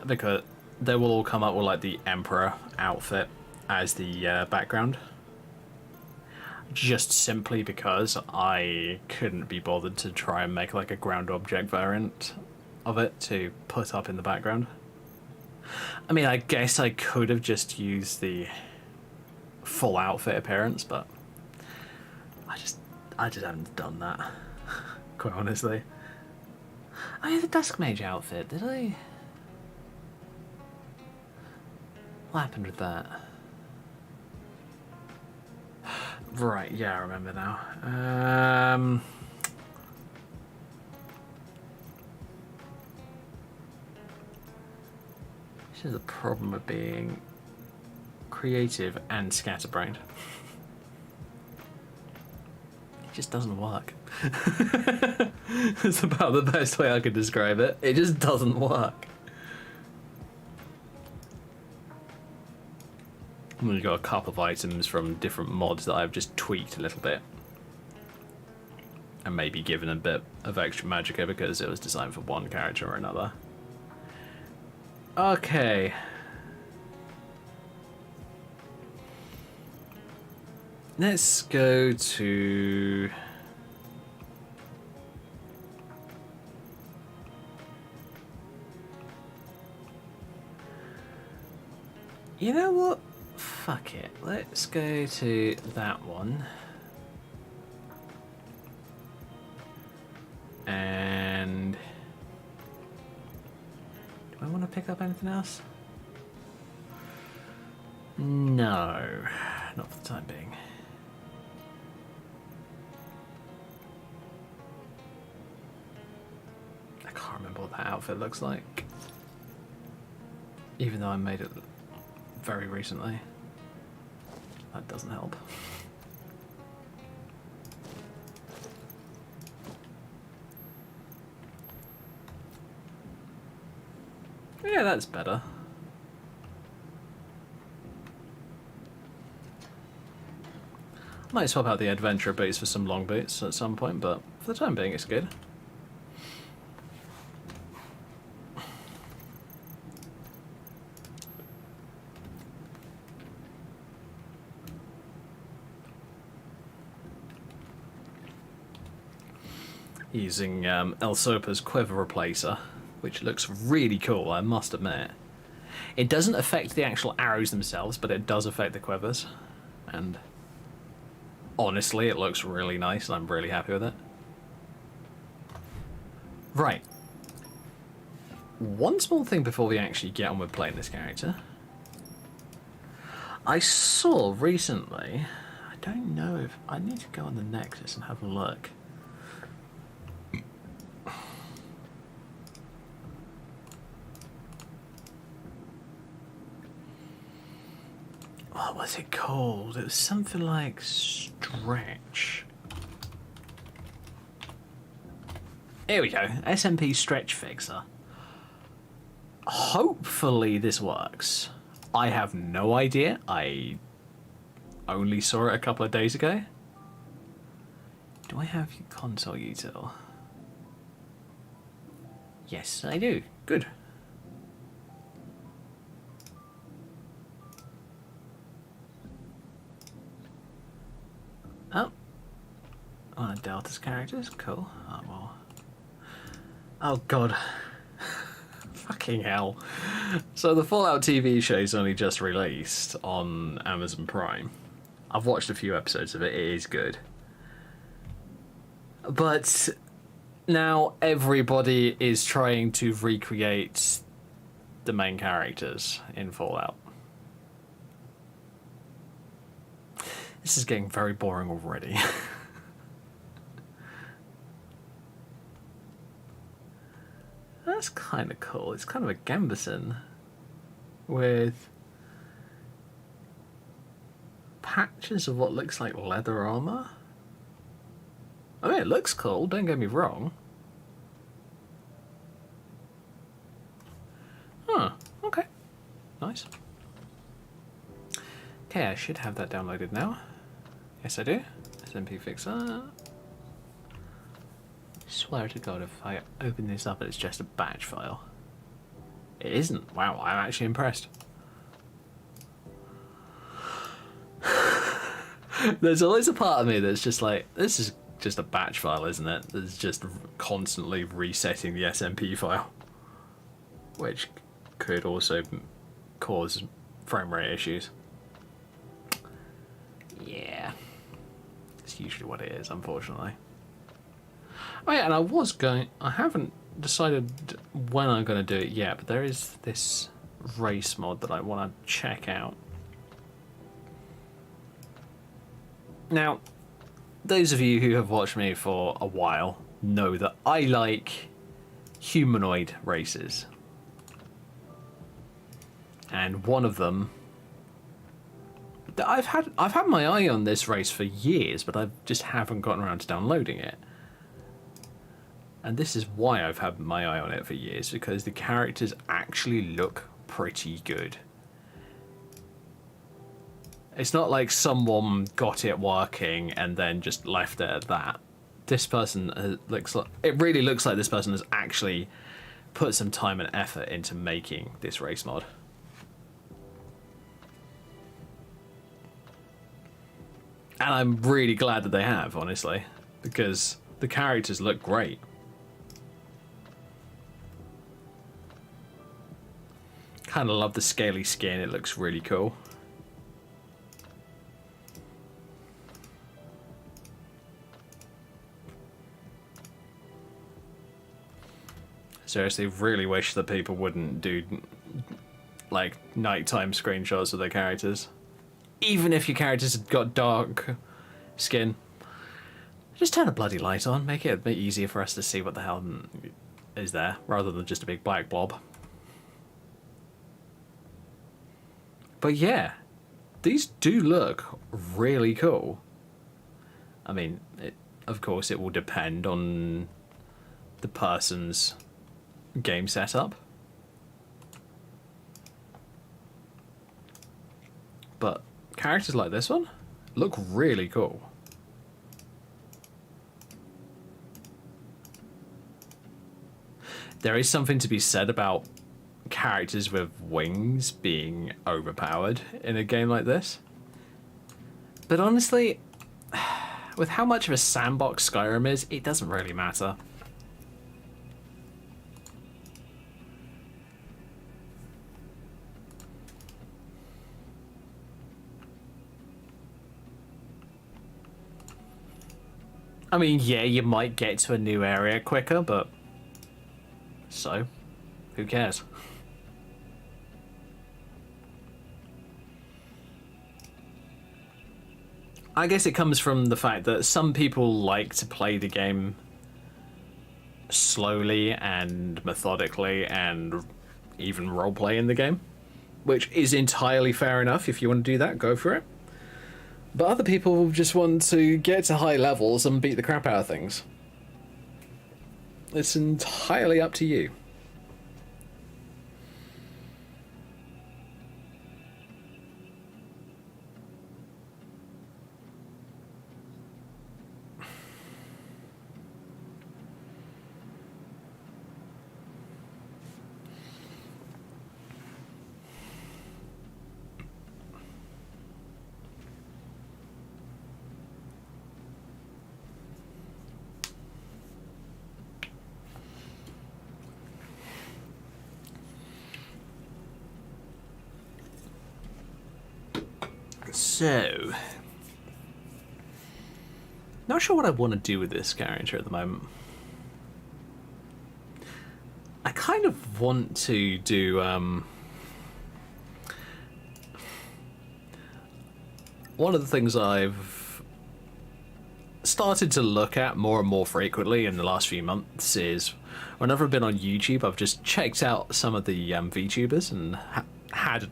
Because they will all come up with like the Emperor outfit as the background. Just simply because I couldn't be bothered to try and make like a ground object variant of it to put up in the background. I mean, I guess I could have just used the full outfit appearance, but I just haven't done that, quite honestly. Oh yeah, the Dusk Mage outfit, did I? What happened with that? Right, yeah, I remember now. This is the problem of being creative and scatterbrained. It just doesn't work. It's about the best way I could describe it. It just doesn't work. We've got a couple of items from different mods that I've just tweaked a little bit. And maybe given a bit of extra magicka because it was designed for one character or another. Okay. Let's go to... You know what? Fuck it. Let's go to that one. And... do I want to pick up anything else? No. Not for the time being. I can't remember what that outfit looks like. Even though I made it very recently. That doesn't help. Yeah, that's better. Might swap out the adventure boots for some long boots at some point, but for the time being it's good. Using Elsopa's quiver replacer, which looks really cool, I must admit. It doesn't affect the actual arrows themselves, but it does affect the quivers. And honestly, it looks really nice, and I'm really happy with it. Right. One small thing before we actually get on with playing this character. I saw recently... I don't know if... I need to go on the Nexus and have a look. What was it called? It was something like Stretch. Here we go. SMP Stretch Fixer. Hopefully this works. I have no idea. I only saw it a couple of days ago. Do I have console util? Yes, I do. Good. Oh. One of Delta's characters? Cool. Oh, well. Oh, God. Fucking hell. So the Fallout TV show's only just released on Amazon Prime. I've watched a few episodes of it. It is good. But now everybody is trying to recreate the main characters in Fallout. This is getting very boring already. That's kind of cool. It's kind of a gambeson with patches of what looks like leather armor. I mean, it looks cool, don't get me wrong. Huh, okay. Nice. Okay, I should have that downloaded now. Yes, I do. SMP Fixer. Swear to God, if I open this up, it's just a batch file. It isn't. Wow, I'm actually impressed. There's always a part of me that's just like, this is just a batch file, isn't it? That's just constantly resetting the SMP file. Which could also cause frame rate issues. Yeah. That's usually what it is, unfortunately. Oh yeah, and I haven't decided when I'm going to do it yet, but there is this race mod that I want to check out. Now, those of you who have watched me for a while know that I like humanoid races. And one of them, I've had my eye on this race for years, but I just haven't gotten around to downloading it. And this is why I've had my eye on it for years, because the characters actually look pretty good. It's not like someone got it working and then just left it at that. This person looks like, it really looks like this person has actually put some time and effort into making this race mod. And I'm really glad that they have, honestly, because the characters look great. Kind of love the scaly skin, it looks really cool. Seriously, really wish that people wouldn't do like nighttime screenshots of their characters. Even if your characters have got dark skin, just turn a bloody light on, make it a bit easier for us to see what the hell is there, rather than just a big black blob. But yeah, these do look really cool. I mean, of course it will depend on the person's game setup. But characters like this one look really cool. There is something to be said about characters with wings being overpowered in a game like this. But honestly, with how much of a sandbox Skyrim is, it doesn't really matter. I mean, yeah, you might get to a new area quicker, but so, who cares? I guess it comes from the fact that some people like to play the game slowly and methodically and even roleplay in the game, which is entirely fair enough. If you want to do that, go for it. But other people just want to get to high levels and beat the crap out of things. It's entirely up to you. So, not sure what I want to do with this character at the moment. I kind of want to do one of the things I've started to look at more and more frequently in the last few months is whenever I've been on YouTube, I've just checked out some of the VTubers and had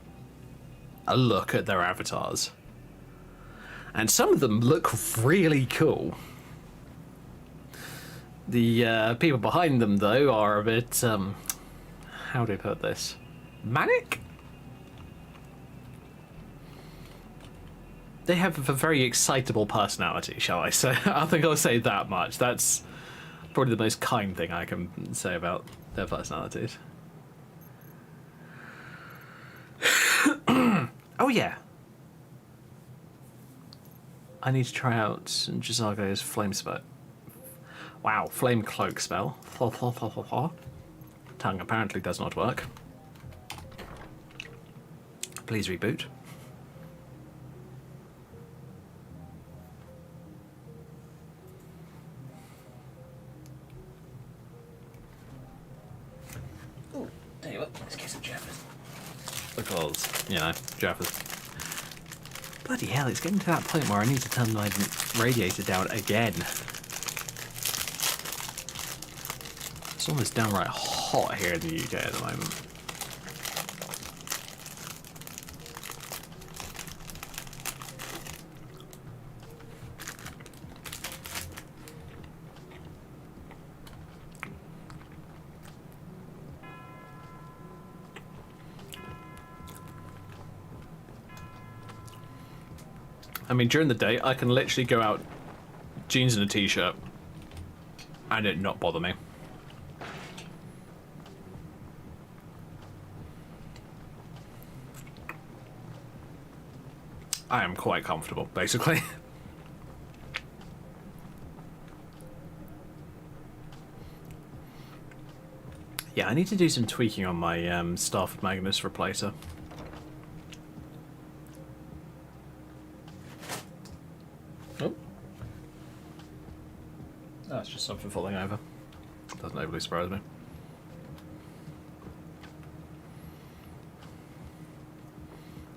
a look at their avatars. And some of them look really cool. The people behind them, though, are a bit, how do I put this? Manic? They have a very excitable personality, shall I say. I think I'll say that much. That's probably the most kind thing I can say about their personalities. Oh, yeah. I need to try out Jazago's flame spell. Wow, flame cloak spell. Tongue apparently does not work. Please reboot. because, you know, Jeffers. Bloody hell, it's getting to that point where I need to turn my radiator down again. It's almost downright hot here in the UK at the moment. I mean, during the day, I can literally go out jeans and a t-shirt and it not bother me. I am quite comfortable, basically. Yeah, I need to do some tweaking on my Stafford Magnus replacer. Oh. That's just something falling over. Doesn't overly surprise me.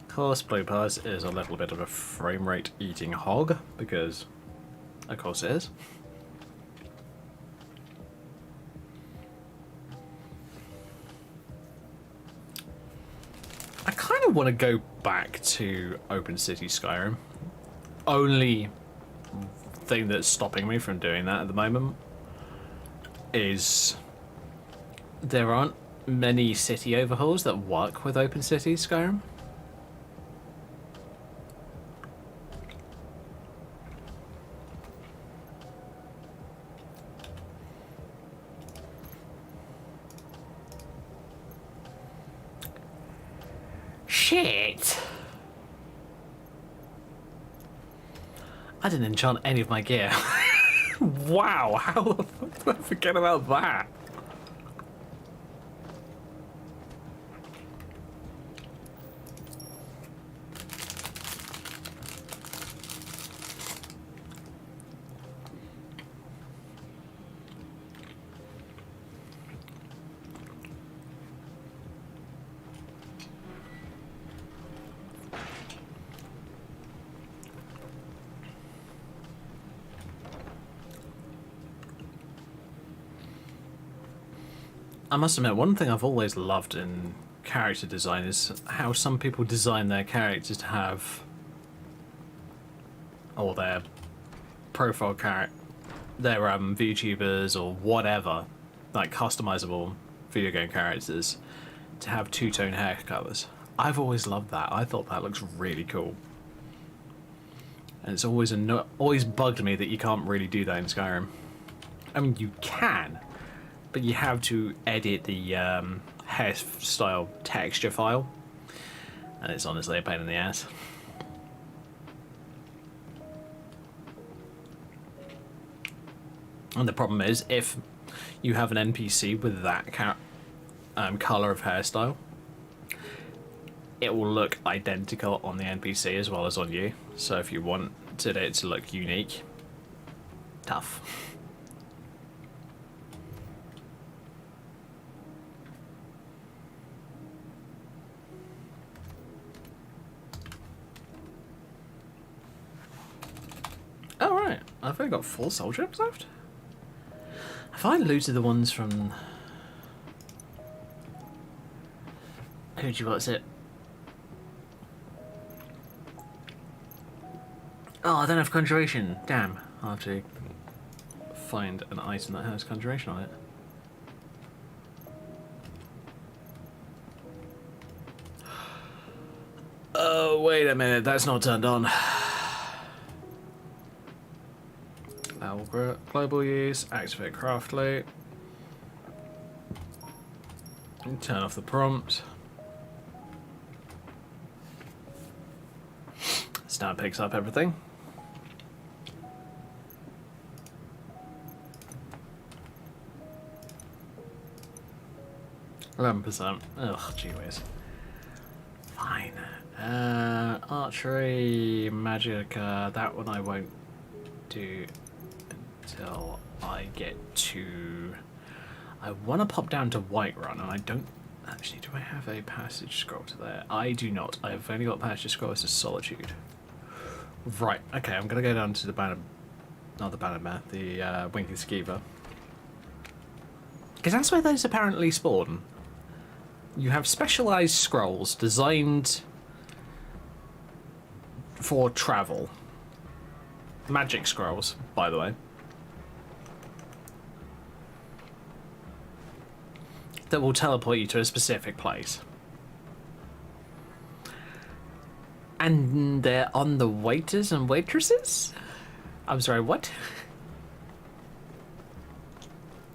Of course, Blue Pies is a little bit of a frame rate eating hog, because of course it is. I kind of want to go back to Open City Skyrim. Only thing that's stopping me from doing that at the moment is there aren't many city overhauls that work with Open City Skyrim. Shit! I didn't enchant any of my gear. Wow, how the fuck did I forget about that? I must admit, one thing I've always loved in character design is how some people design their characters to have, or their profile character, their VTubers or whatever, like customizable video game characters, to have two-tone hair colours. I've always loved that. I thought that looks really cool. And it's always always bugged me that you can't really do that in Skyrim. I mean, you can, but you have to edit the hairstyle texture file, and it's honestly a pain in the ass. And the problem is, if you have an NPC with that colour of hairstyle, it will look identical on the NPC as well as on you. So if you wanted it to look unique, tough. Oh right, I've only got 4 soul gems left. Have I looted the ones from... what's it? Oh, I don't have conjuration. Damn, I'll have to find an item that has conjuration on it. Oh, wait a minute, that's not turned on. Global use, activate craft loot. Turn off the prompt. This now picks up everything. 11%. Ugh, gee whiz. Fine. Archery, Magicka, that one I won't do until I get to... I want to pop down to Whiterun, and I don't Actually, do I have a passage scroll to there? I do not. I've only got passage scrolls to Solitude. Right, okay, I'm gonna go down to the Banner... Not the Bannerman, the Winking Skeever. Because that's where those apparently spawn. You have specialised scrolls designed for travel. Magic scrolls, by the way. That will teleport you to a specific place. And they're on the waiters and waitresses? I'm sorry, what?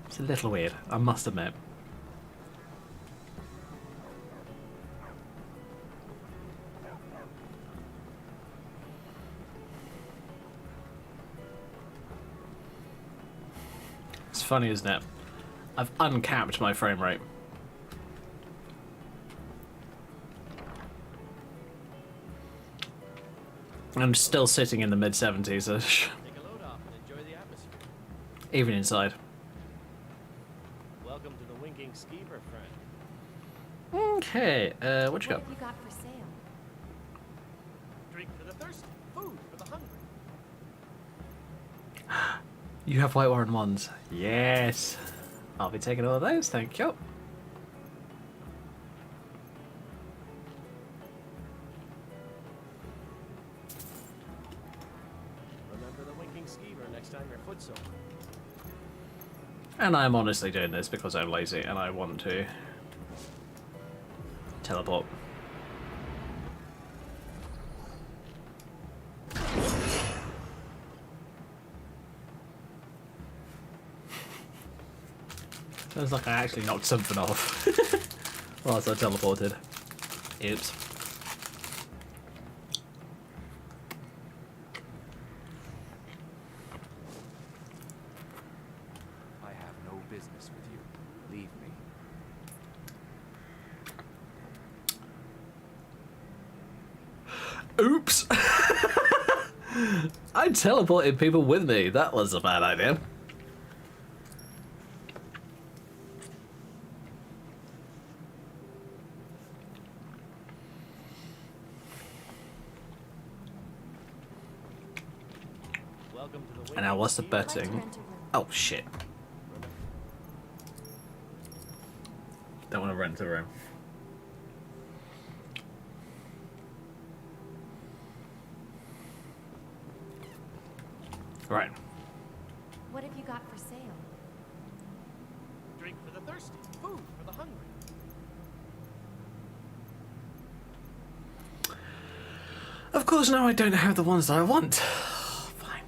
It's a little weird, I must admit. It's funny, isn't it? I've uncapped my frame rate. I'm still sitting in the mid-70s-ish. Take a load off and enjoy the atmosphere. Even inside. Welcome to the Winking Skeever, friend. Okay, what you got? What have you got for sale? Drink for the thirsty, food for the hungry. You have white Warren ones. Yes. I'll be taking all of those, thank you. Remember the Winking Skeever next time your foot's sore. And I'm honestly doing this because I'm lazy and I want to teleport. Sounds like I actually knocked something off whilst I teleported. Oops. I have no business with you. Leave me. Oops! I teleported people with me. That was a bad idea. Welcome to the Winking And now what's the Skeever. I'd like to betting? rent a room. Oh shit. Don't want to rent a room. Right. What have you got for sale? Drink for the thirsty, food for the hungry. Of course, now I don't have the ones that I want. Fine.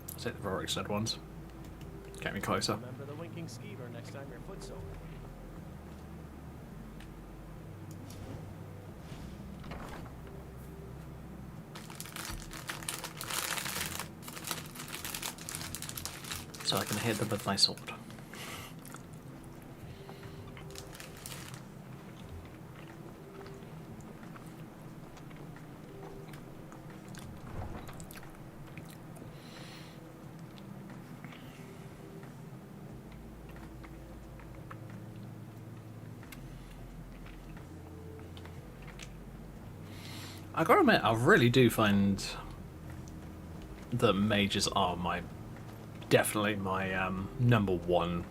I'll take the Rorik said ones. Get me closer. Remember the Winking Skeever next time your foot's sore. So I can hit them with my sword. I gotta admit, I really do find that mages are definitely my number one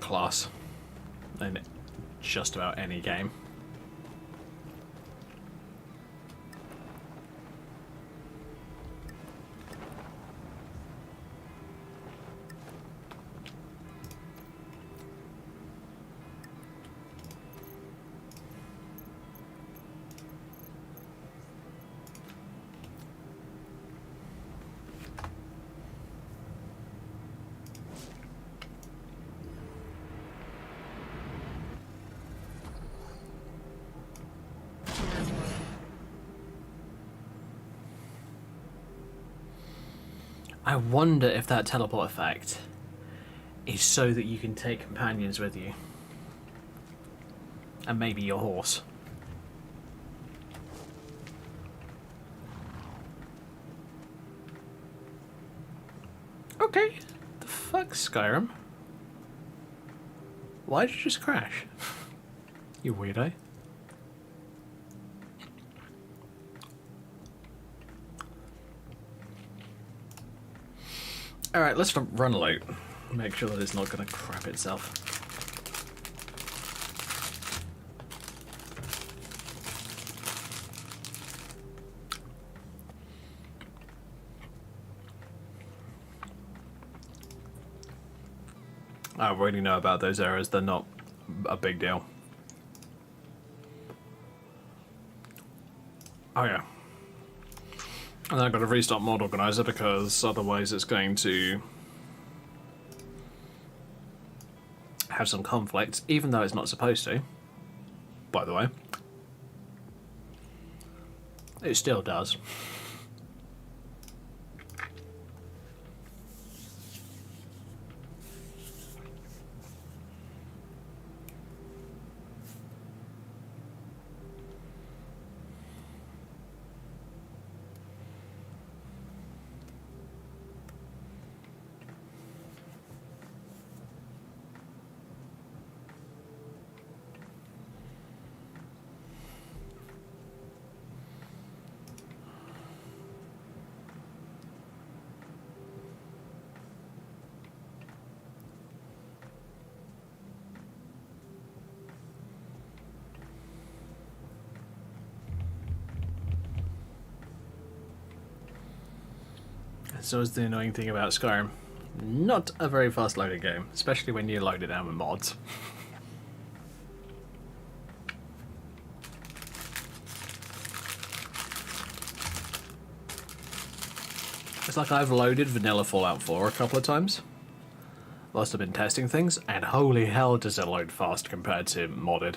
class in just about any game. I wonder if that teleport effect is so that you can take companions with you. And maybe your horse. Okay. The fuck, Skyrim? Why did you just crash? You weirdo. Alright, let's run loot. Make sure that it's not going to crap itself. I already know about those errors, they're not a big deal. Oh yeah. And then I've got to restart Mod Organizer because otherwise it's going to have some conflict, even though it's not supposed to, by the way. It still does. That's always the annoying thing about Skyrim. Not a very fast loading game, especially when you load it down with mods. It's like I've loaded vanilla Fallout 4 a couple of times whilst I've been testing things, and holy hell does it load fast compared to modded.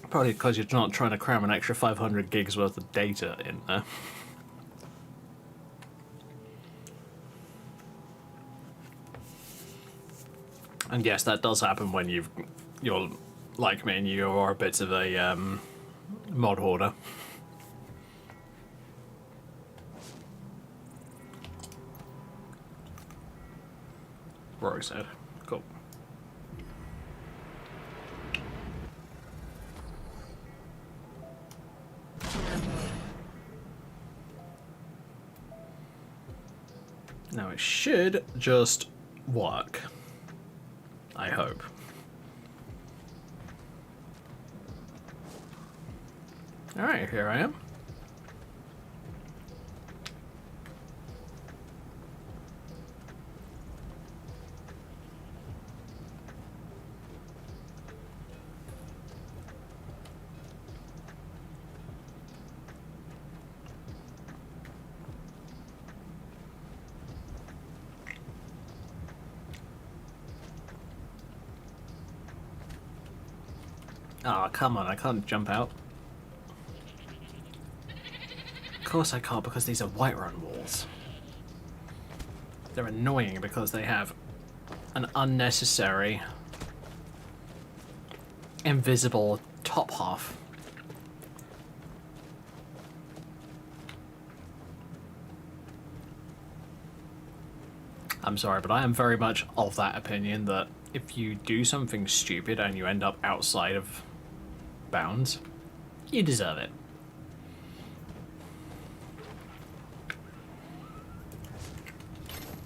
Probably because you're not trying to cram an extra 500 gigs worth of data in there. And yes, that does happen when you're like me and you are a bit of a mod hoarder. Rory said. Cool. Now it should just work. I hope. Alright, here I am. Oh, come on, I can't jump out. Of course I can't, because these are Whiterun walls. They're annoying because they have an unnecessary invisible top half. I'm sorry, but I am very much of that opinion that if you do something stupid and you end up outside of bounds, you deserve it.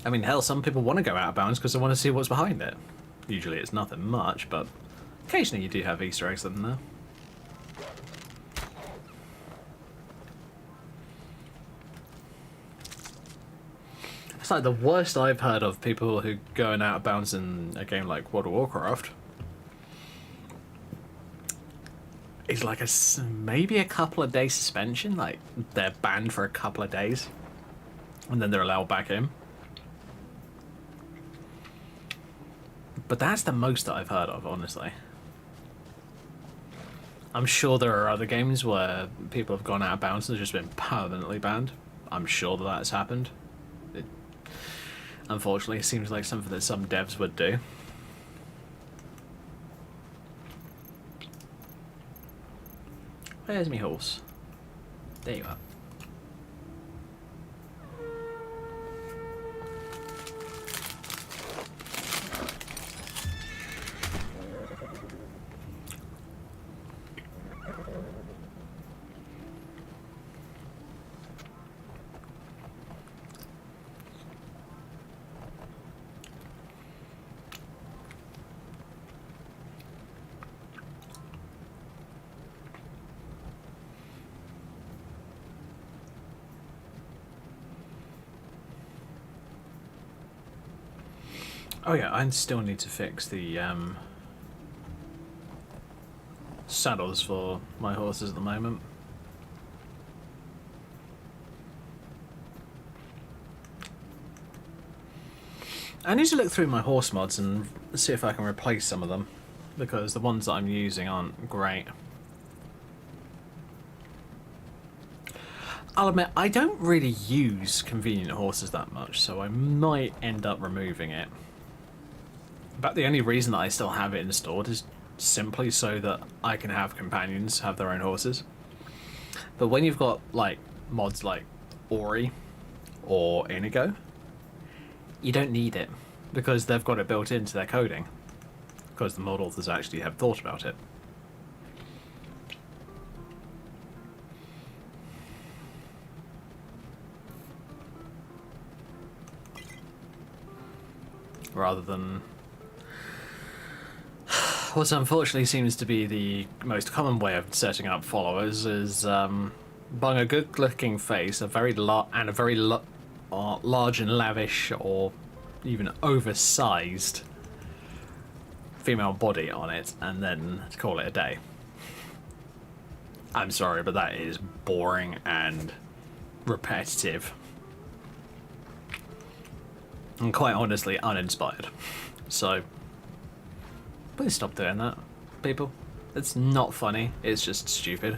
I mean, hell, some people want to go out of bounds because they want to see what's behind it. Usually it's nothing much, but occasionally you do have Easter eggs in there. It's like the worst I've heard of people who going out of bounds in a game like World of Warcraft is like maybe a couple of days suspension, like they're banned for a couple of days and then they're allowed back in. But that's the most that I've heard of, honestly. I'm sure there are other games where people have gone out of bounds and they've just been permanently banned. I'm sure that that's happened. Unfortunately, it seems like something that some devs would do. Where's my horse? There you are. Oh yeah, I still need to fix the saddles for my horses at the moment. I need to look through my horse mods and see if I can replace some of them, because the ones that I'm using aren't great. I'll admit, I don't really use convenient horses that much, so I might end up removing it. But the only reason that I still have it installed is simply so that I can have companions have their own horses. But when you've got like mods like Ori or Inigo, you don't need it because they've got it built into their coding, because the mod authors actually have thought about it. Rather than what unfortunately seems to be the most common way of setting up followers is buying a good-looking face, a very large and lavish or even oversized female body on it, and then call it a day. I'm sorry, but that is boring and repetitive. And quite honestly, uninspired. So, please stop doing that, people. It's not funny, it's just stupid.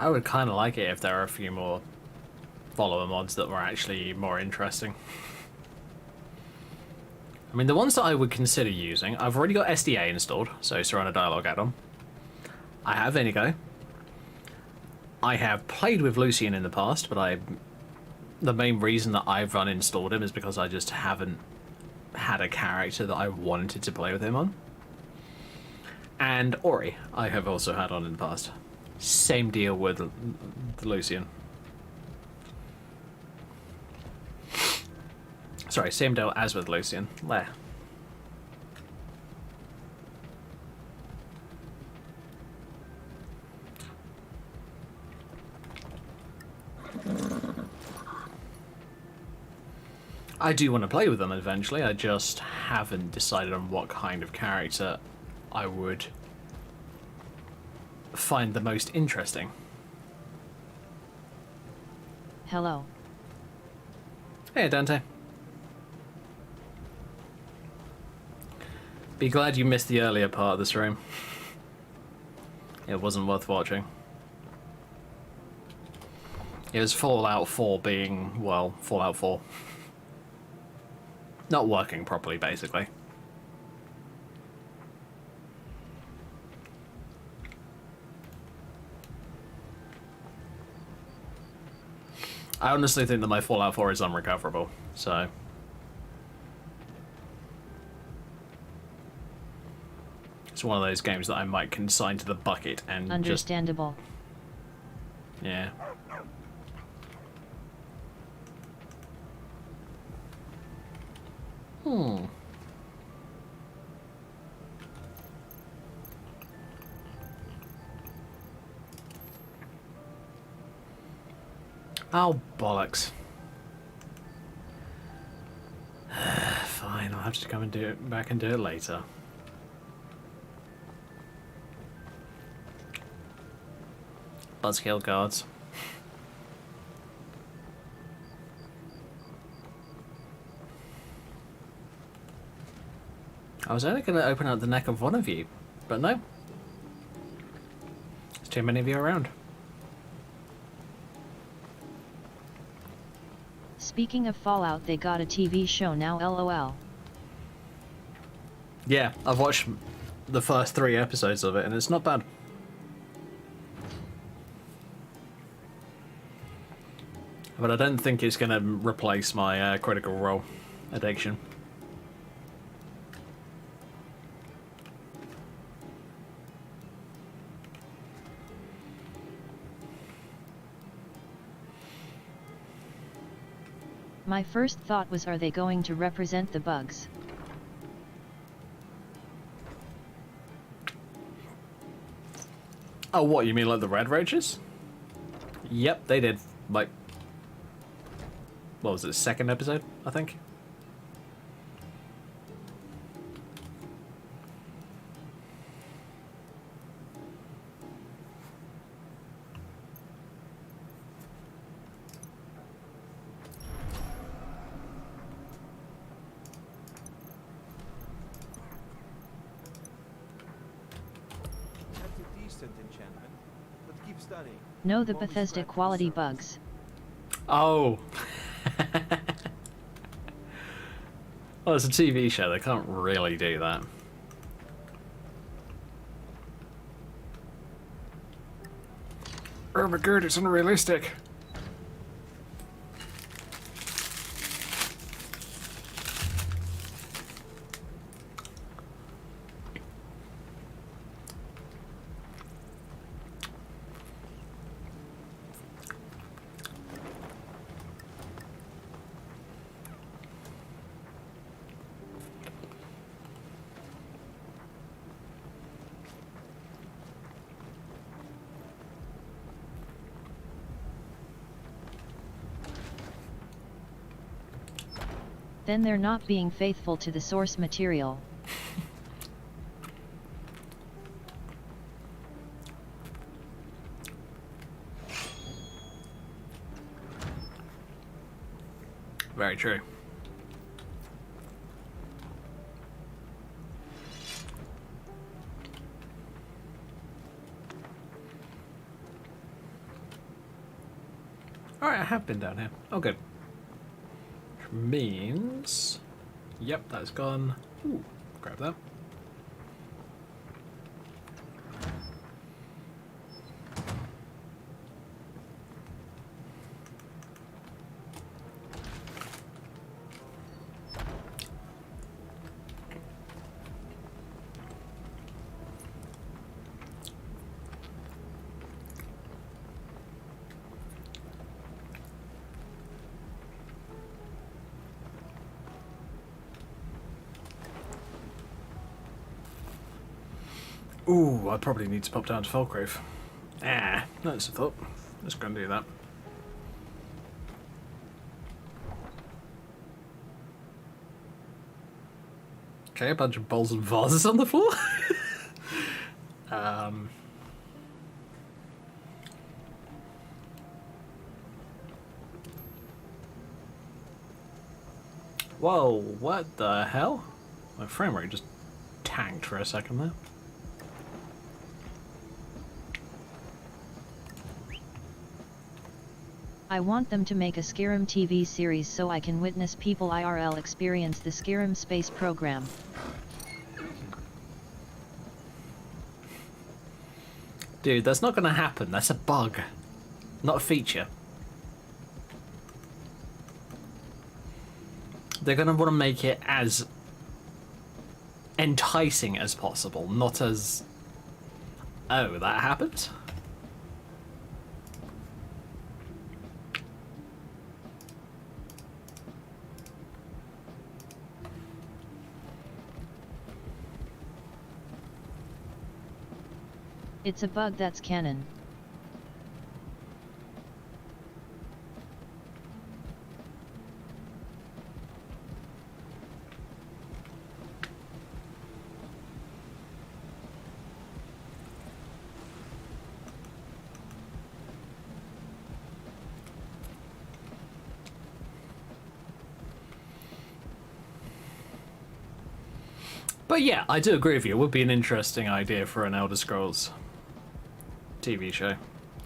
I would kind of like it if there were a few more follower mods that were actually more interesting. I mean, the ones that I would consider using, I've already got SDA installed, so Serrano Dialogue add-on. I have Inigo. I have played with Lucian in the past, but the main reason that I've uninstalled him is because I just haven't had a character that I wanted to play with him on. And Ori, I have also had on in the past. Same deal with Lucian. Sorry, same deal as with Lucian. There. I do want to play with them eventually, I just haven't decided on what kind of character I would find the most interesting. Hello. Hey, Dante. Be glad you missed the earlier part of this room. It wasn't worth watching. It was Fallout 4 being, well, Fallout 4. Not working properly, basically. I honestly think that my Fallout 4 is unrecoverable, so... It's one of those games that I might consign to the bucket and Understandable. just... Yeah. Oh, bollocks. Fine, I'll have to come and do it back and do it later. Buzzkill guards. I was only going to open up the neck of one of you, but no. There's too many of you around. Speaking of Fallout, they got a TV show now, lol. Yeah, I've watched the first 3 episodes of it, and it's not bad. But I don't think it's going to replace my Critical Role addiction. My first thought was, are they going to represent the bugs? Oh, what, you mean like the Red Roaches? Yep, they did, like... What was it, 2nd episode, I think? That's a decent enchantment, but keep studying. No, the Always Bethesda scratching the quality surface. bugs. Oh! Well, it's a TV show, they can't really do that. Oh my god, it's unrealistic. Then they're not being faithful to the source material. Very true. Alright, I have been down here. Oh, good. Which means... Yep, that's gone. Ooh, grab that. Ooh, I probably need to pop down to Falkgrave. Ah, that's a thought. Let's go and do that. Okay, a bunch of bowls and vases on the floor. Whoa, what the hell? My frame rate just tanked for a second there. I want them to make a Skyrim TV series so I can witness people IRL experience the Skyrim space program. Dude, that's not gonna happen. That's a bug, not a feature. They're gonna want to make it as enticing as possible, not as, oh, that happened? It's a bug that's canon. But yeah, I do agree with you. It would be an interesting idea for an Elder Scrolls TV show.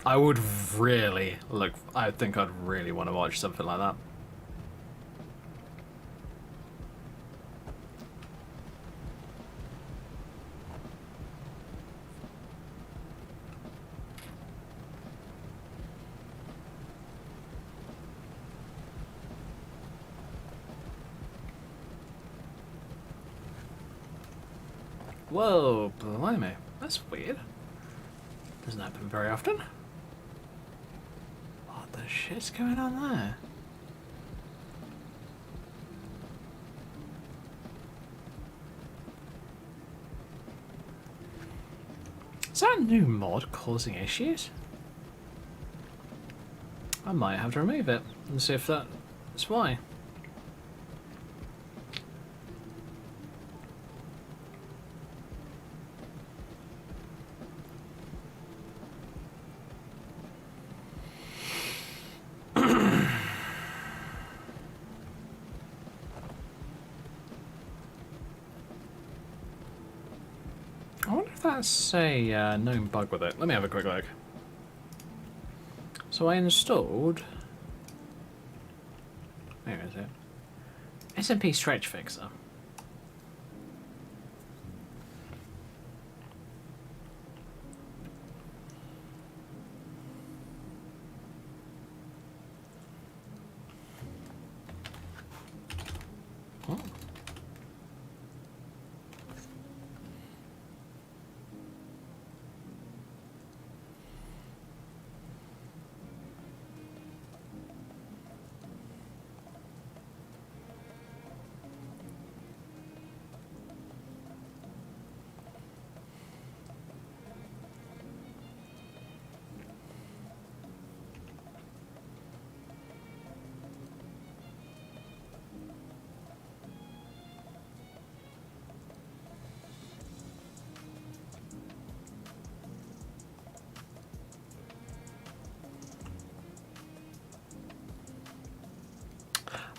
I would really look. I think I'd really want to watch something like that. Whoa, blimey. That's weird. Doesn't happen very often. What the shit's going on there? Is that a new mod causing issues? I might have to remove it and see if that's why. I wonder if that's a known bug with it. Let me have a quick look. So I installed... Where is it? SMP Stretch Fixer. Oh.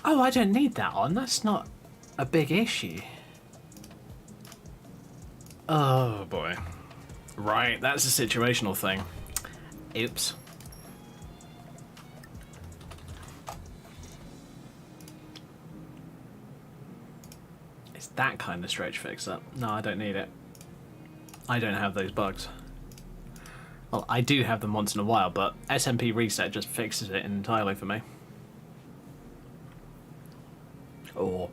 Oh, I don't need that on. That's not a big issue. Oh, boy. Right, that's a situational thing. Oops. It's that kind of stretch fix-up. No, I don't need it. I don't have those bugs. Well, I do have them once in a while, but SMP Reset just fixes it entirely for me. Or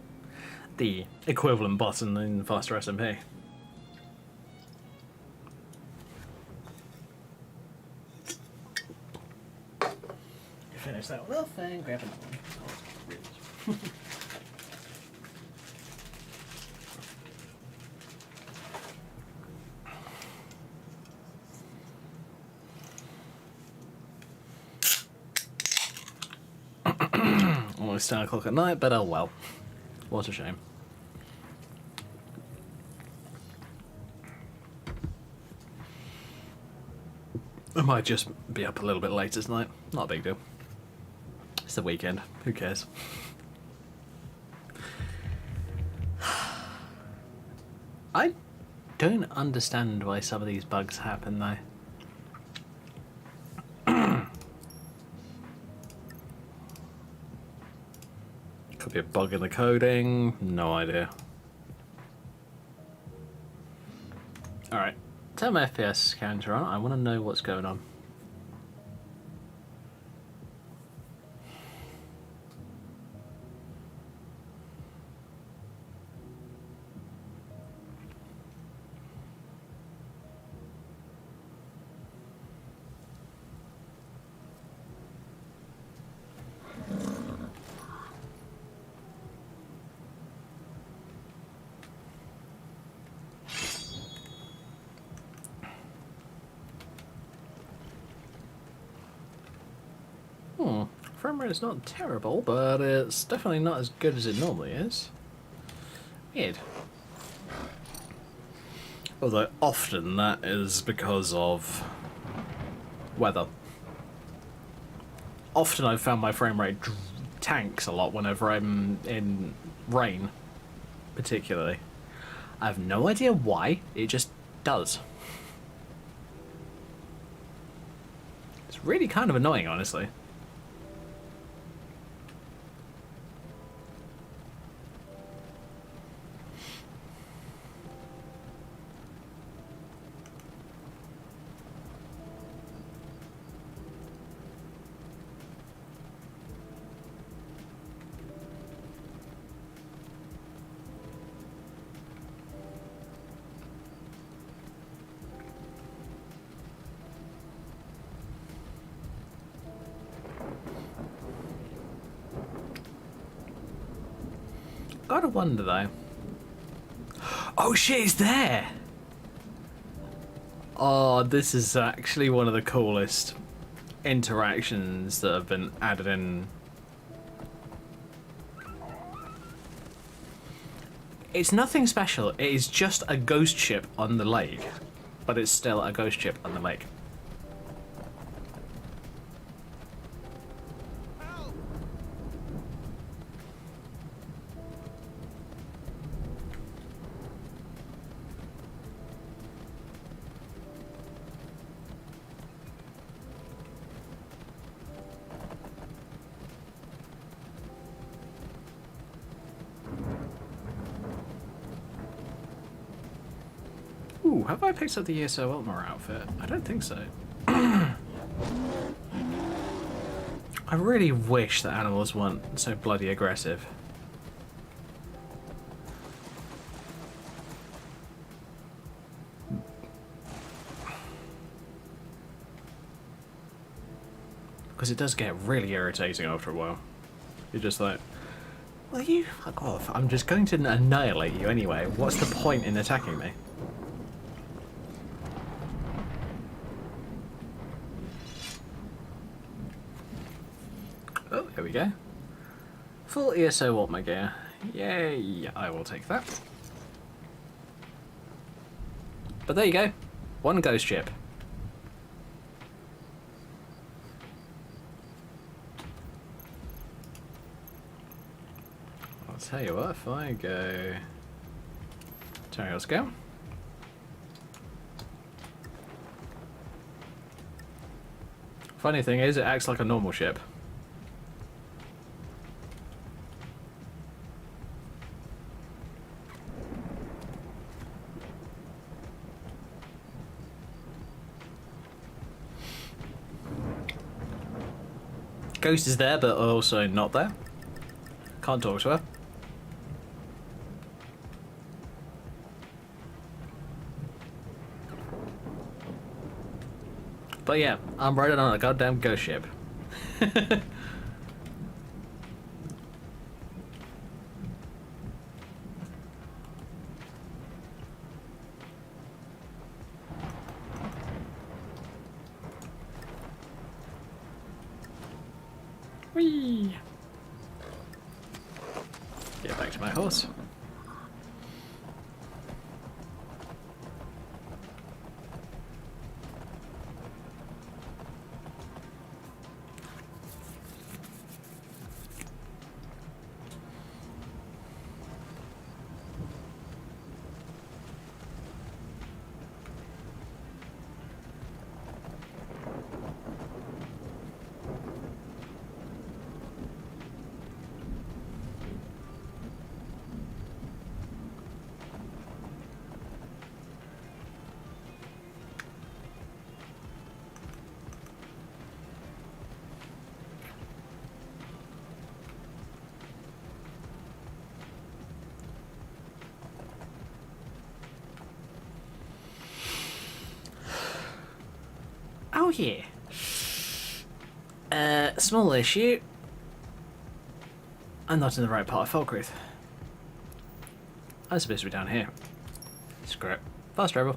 the equivalent button in faster SMP. Finish that one off and grab another one. Almost 10 o'clock at night, but oh well. What a shame. I might just be up a little bit later tonight. Not a big deal. It's the weekend. Who cares? I don't understand why some of these bugs happen though. Could be a bug in the coding. No idea. Alright. Turn my FPS counter on. I want to know what's going on. Frame rate is not terrible, but it's definitely not as good as it normally is. Weird. Although often that is because of weather. Often I've found my frame rate tanks a lot whenever I'm in rain, particularly. I have no idea why, it just does. It's really kind of annoying, honestly. Gotta wonder though. Oh shit, it's there! Oh, this is actually one of the coolest interactions that have been added in. It's nothing special, it is just a ghost ship on the lake. But it's still a ghost ship on the lake. Ooh, have I picked up the ESO Ultima outfit? I don't think so. I really wish that animals weren't so bloody aggressive. Because it does get really irritating after a while. You're just like, well, you fuck off. I'm just going to annihilate you anyway. What's the point in attacking me? Oh, there we go. Full ESO Ultima gear. Yay, I will take that. But there you go. One ghost ship. I'll tell you what, if I go... Terminal scale. Funny thing is, it acts like a normal ship. Ghost is there, but also not there. Can't talk to her. But yeah, I'm riding on a goddamn ghost ship. Whee! Get back to my horse. Oh yeah. Small issue. I'm not in the right part of Falkreath. I'm supposed to be down here. Screw it. Fast travel.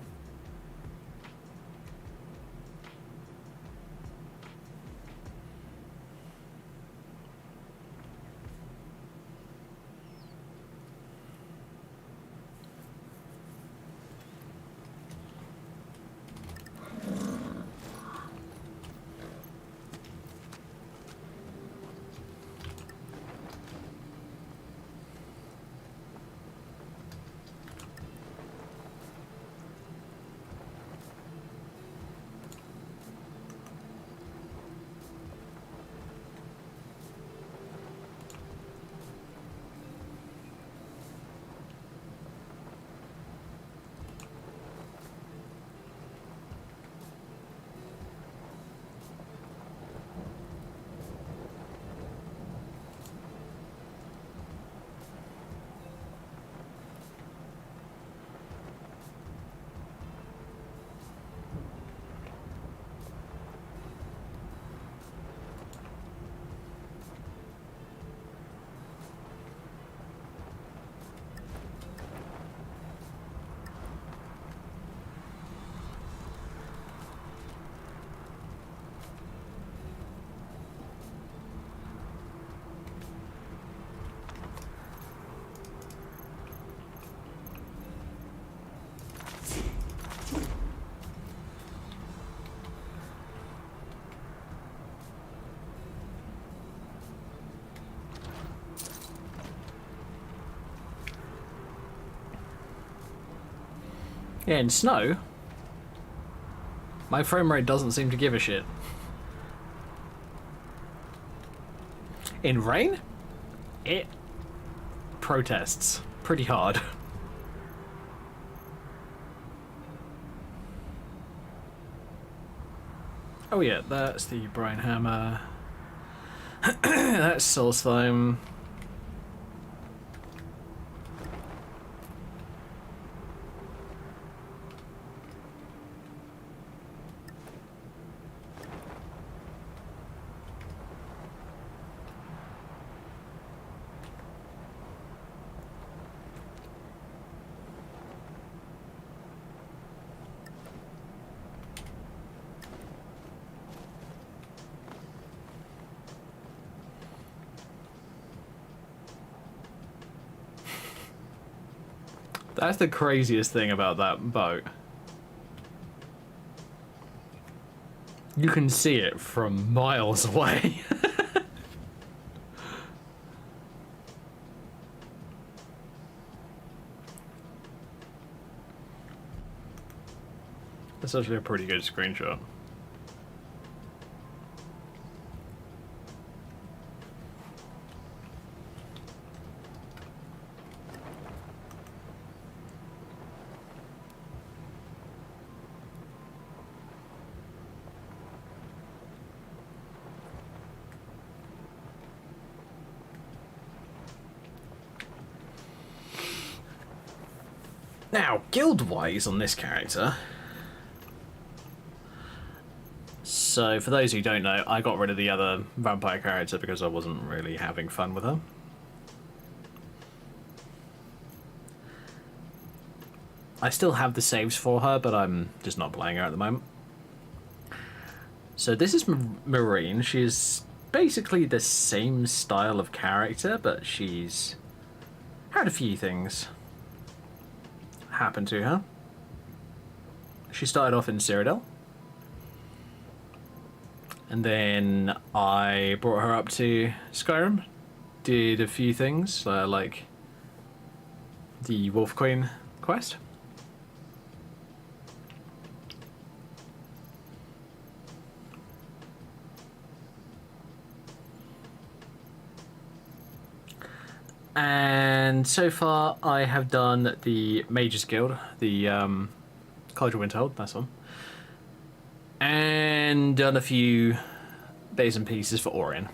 Yeah, in snow, my frame rate doesn't seem to give a shit. In rain, it protests pretty hard. Oh yeah, that's the Brian Hammer. That's Soul Slime. That's the craziest thing about that boat. You can see it from miles away. That's actually a pretty good screenshot. Now, guild-wise on this character. So, for those who don't know, I got rid of the other vampire character because I wasn't really having fun with her. I still have the saves for her, but I'm just not playing her at the moment. So this is Marine. She's basically the same style of character, but she's had a few things happen to her. She started off in Cyrodiil, and then I brought her up to Skyrim, did a few things like the Wolf Queen quest. And so far I have done the Mages Guild, the College of Winterhold, that's one. And done a few bits and pieces for Orion.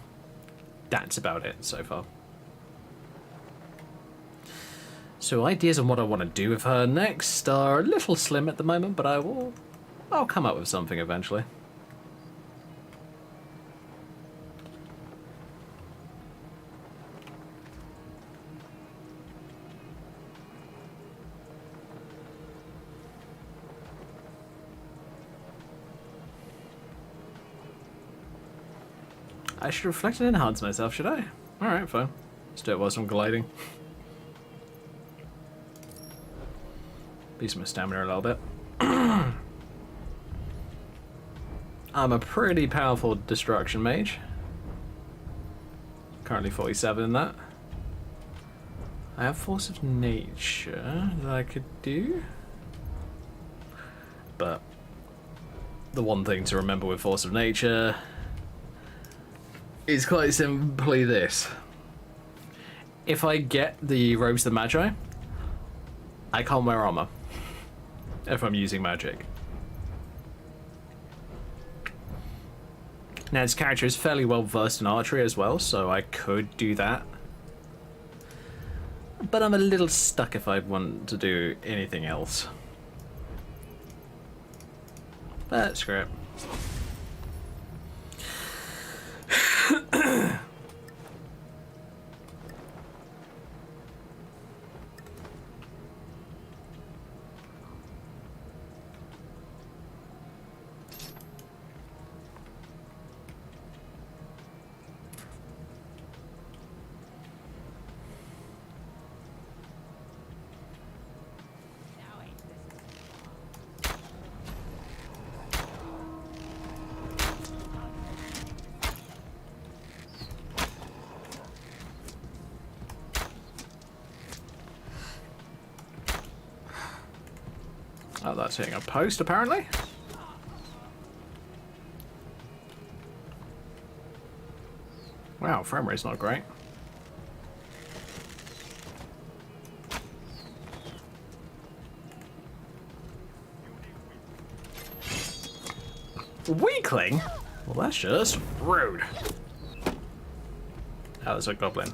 That's about it so far. So ideas on what I want to do with her next are a little slim at the moment, but I'll come up with something eventually. I should reflect and enhance myself, should I? Alright, fine. Let's do it whilst I'm gliding. Boost my stamina a little bit. I'm a pretty powerful destruction mage. Currently 47 in that. I have Force of Nature that I could do. But the one thing to remember with Force of Nature is quite simply this. If I get the Robes of the Magi, I can't wear armor if I'm using magic. Now this character is fairly well versed in archery as well, so I could do that. But I'm a little stuck if I want to do anything else. But screw it. Oh, that's hitting a post, apparently. Wow, frame rate's not great. Weakling? Well, that's just rude. Oh, there's a goblin.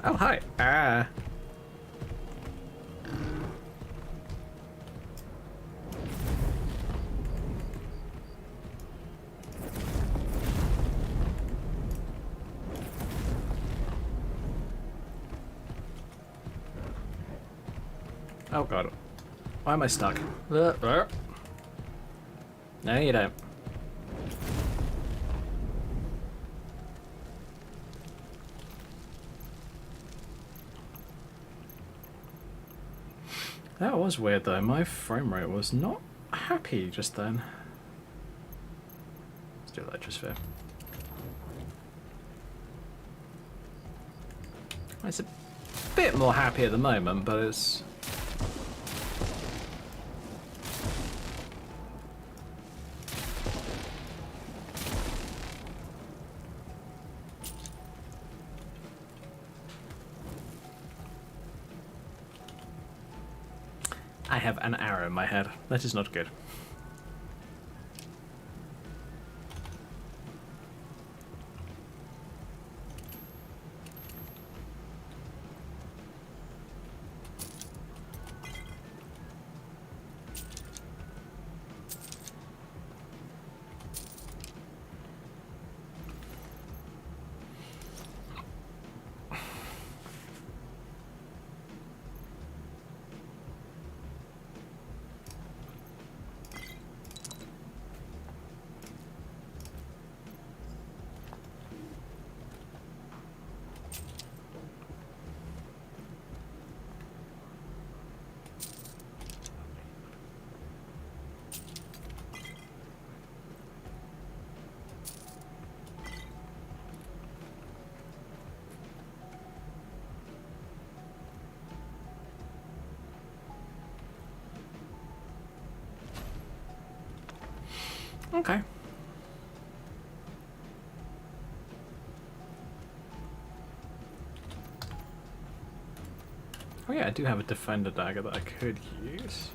Oh, hi. Ah. Oh god. Why am I stuck? No, you don't. That was weird though. My frame rate was not happy just then. Let's do Electrosphere. It's a bit more happy at the moment, but it's... I have an arrow in my head. That is not good. Okay. Oh yeah, I do have a defender dagger that I could use.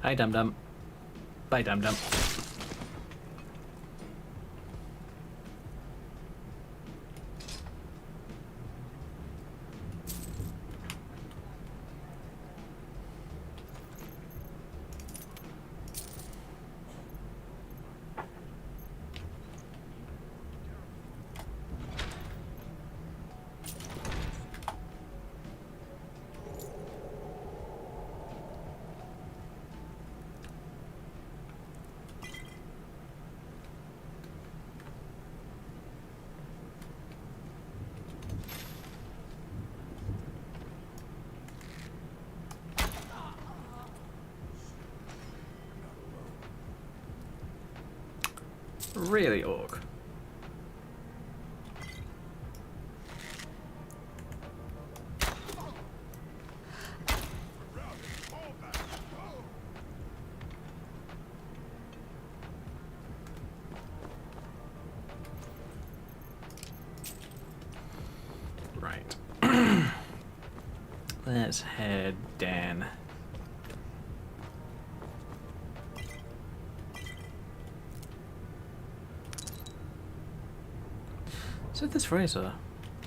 Hi, Dum Dum. Bye, Dum Dum. Really, Orc? Right. Let's head down. So this razor,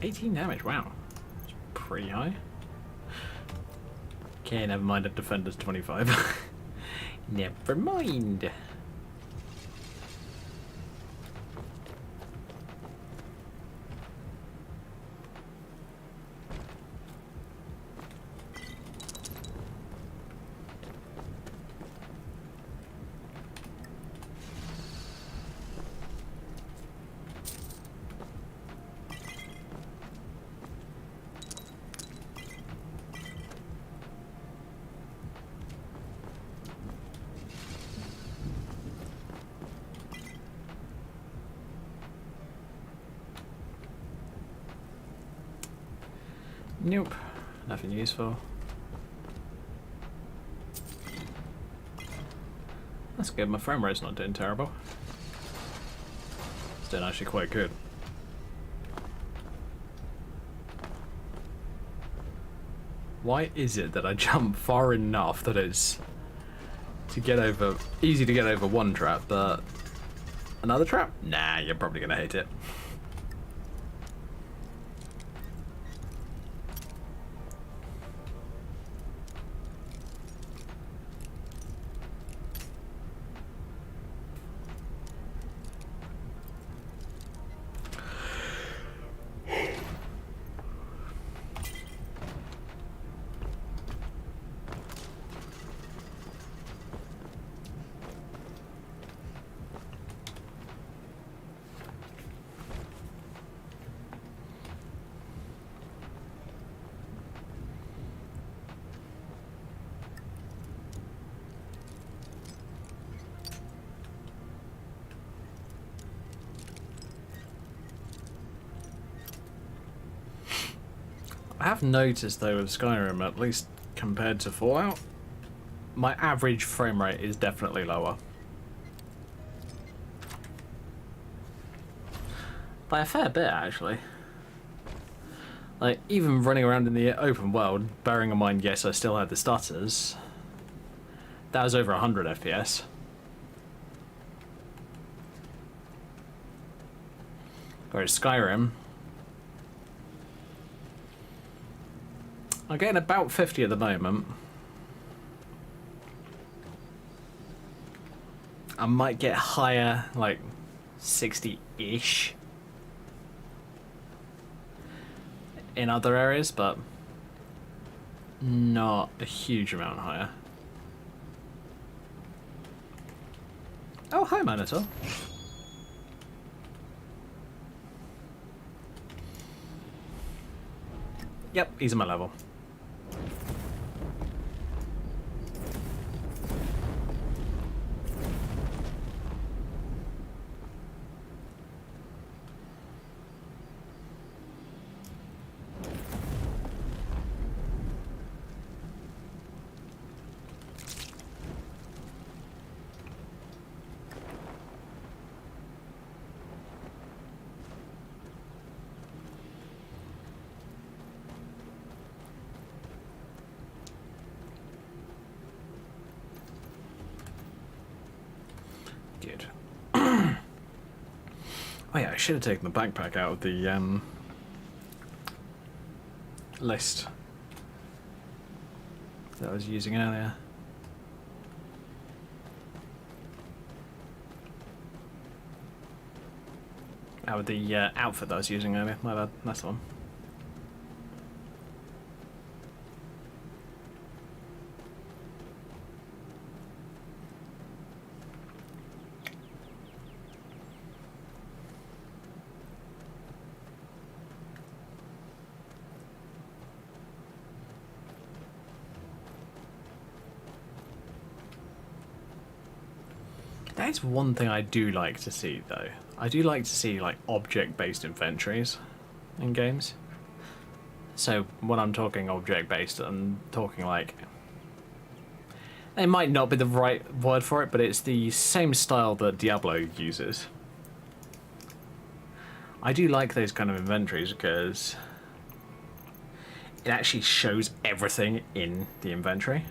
18 damage, wow. That's pretty high. Okay, never mind, a defender's 25. Never mind. Nope. Nothing useful. That's good, my frame rate's not doing terrible. It's doing actually quite good. Why is it that I jump far enough that it's easy to get over one trap, but another trap? Nah, you're probably gonna hit it. I have noticed though with Skyrim, at least compared to Fallout, my average frame rate is definitely lower. By a fair bit, actually. Like, even running around in the open world, bearing in mind, yes, I still had the stutters, that was over 100 FPS. Whereas Skyrim, I'm getting about 50 at the moment. I might get higher, like 60-ish in other areas, but not a huge amount higher. Oh, hi, Minotaur. Yep, he's at my level. Good. Oh yeah, I should have taken the backpack out of the list that I was using earlier. Out of the outfit that I was using earlier. My bad, that's the one. That is one thing I do like to see, though. I do like to see, like, object-based inventories in games. So, when I'm talking object-based, I'm talking, like... It might not be the right word for it, but it's the same style that Diablo uses. I do like those kind of inventories because it actually shows everything in the inventory.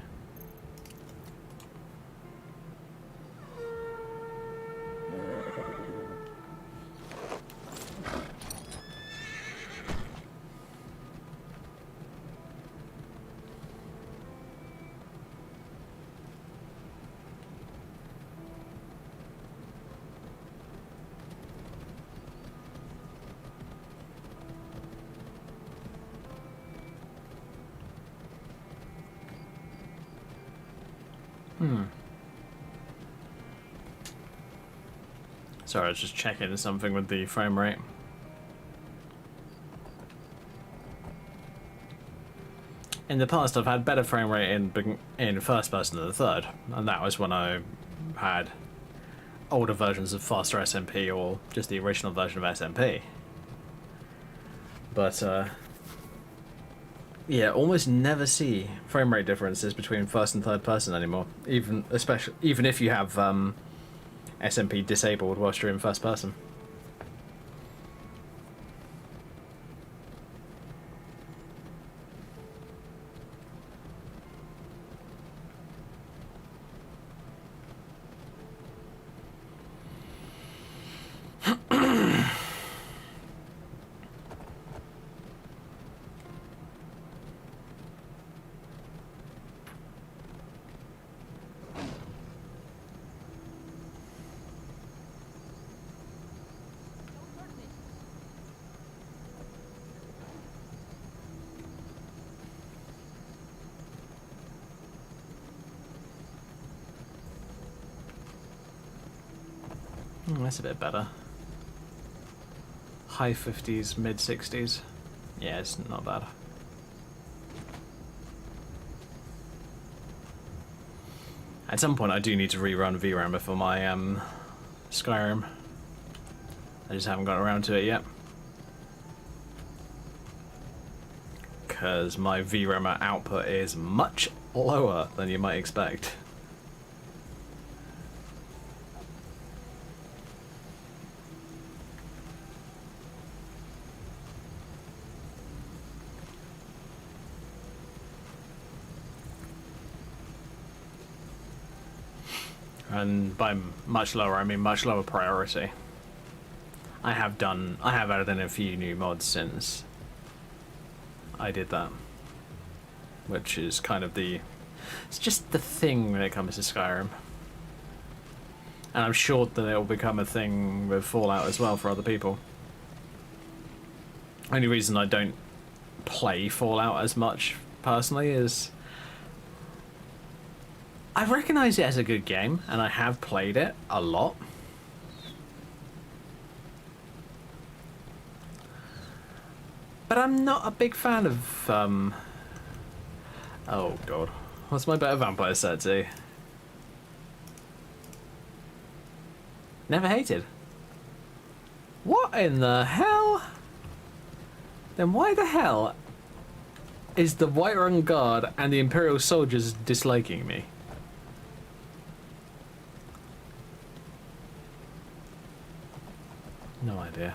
Sorry, I was just checking something with the frame rate. In the past, I've had better frame rate in first person than the third, and that was when I had older versions of faster SMP or just the original version of SMP. But yeah, almost never see frame rate differences between first and third person anymore. Even if you have SMP disabled whilst you're in first person. That's a bit better. High 50s, mid 60s. Yeah, it's not bad. At some point I do need to rerun VRAM before my Skyrim. I just haven't got around to it yet. Because my VRAM output is much lower than you might expect. And by much lower, I mean much lower priority. I have added in a few new mods since I did that. Which is kind of it's just the thing when it comes to Skyrim. And I'm sure that it will become a thing with Fallout as well for other people. Only reason I don't play Fallout as much personally is I recognise it as a good game, and I have played it a lot. But I'm not a big fan of, oh god. What's my better vampire set to? Never hated. What in the hell? Then why the hell is the Whiterun Guard and the Imperial soldiers disliking me? No idea.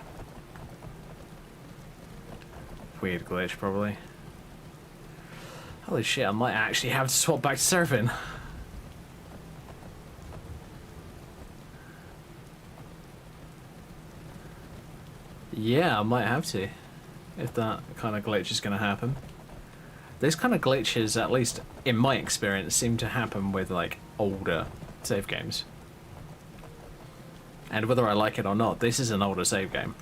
Weird glitch, probably. Holy shit, I might actually have to swap back to surfing. Yeah, I might have to. If that kind of glitch is going to happen. These kind of glitches, at least in my experience, seem to happen with, like, older save games. And whether I like it or not, this is an older save game.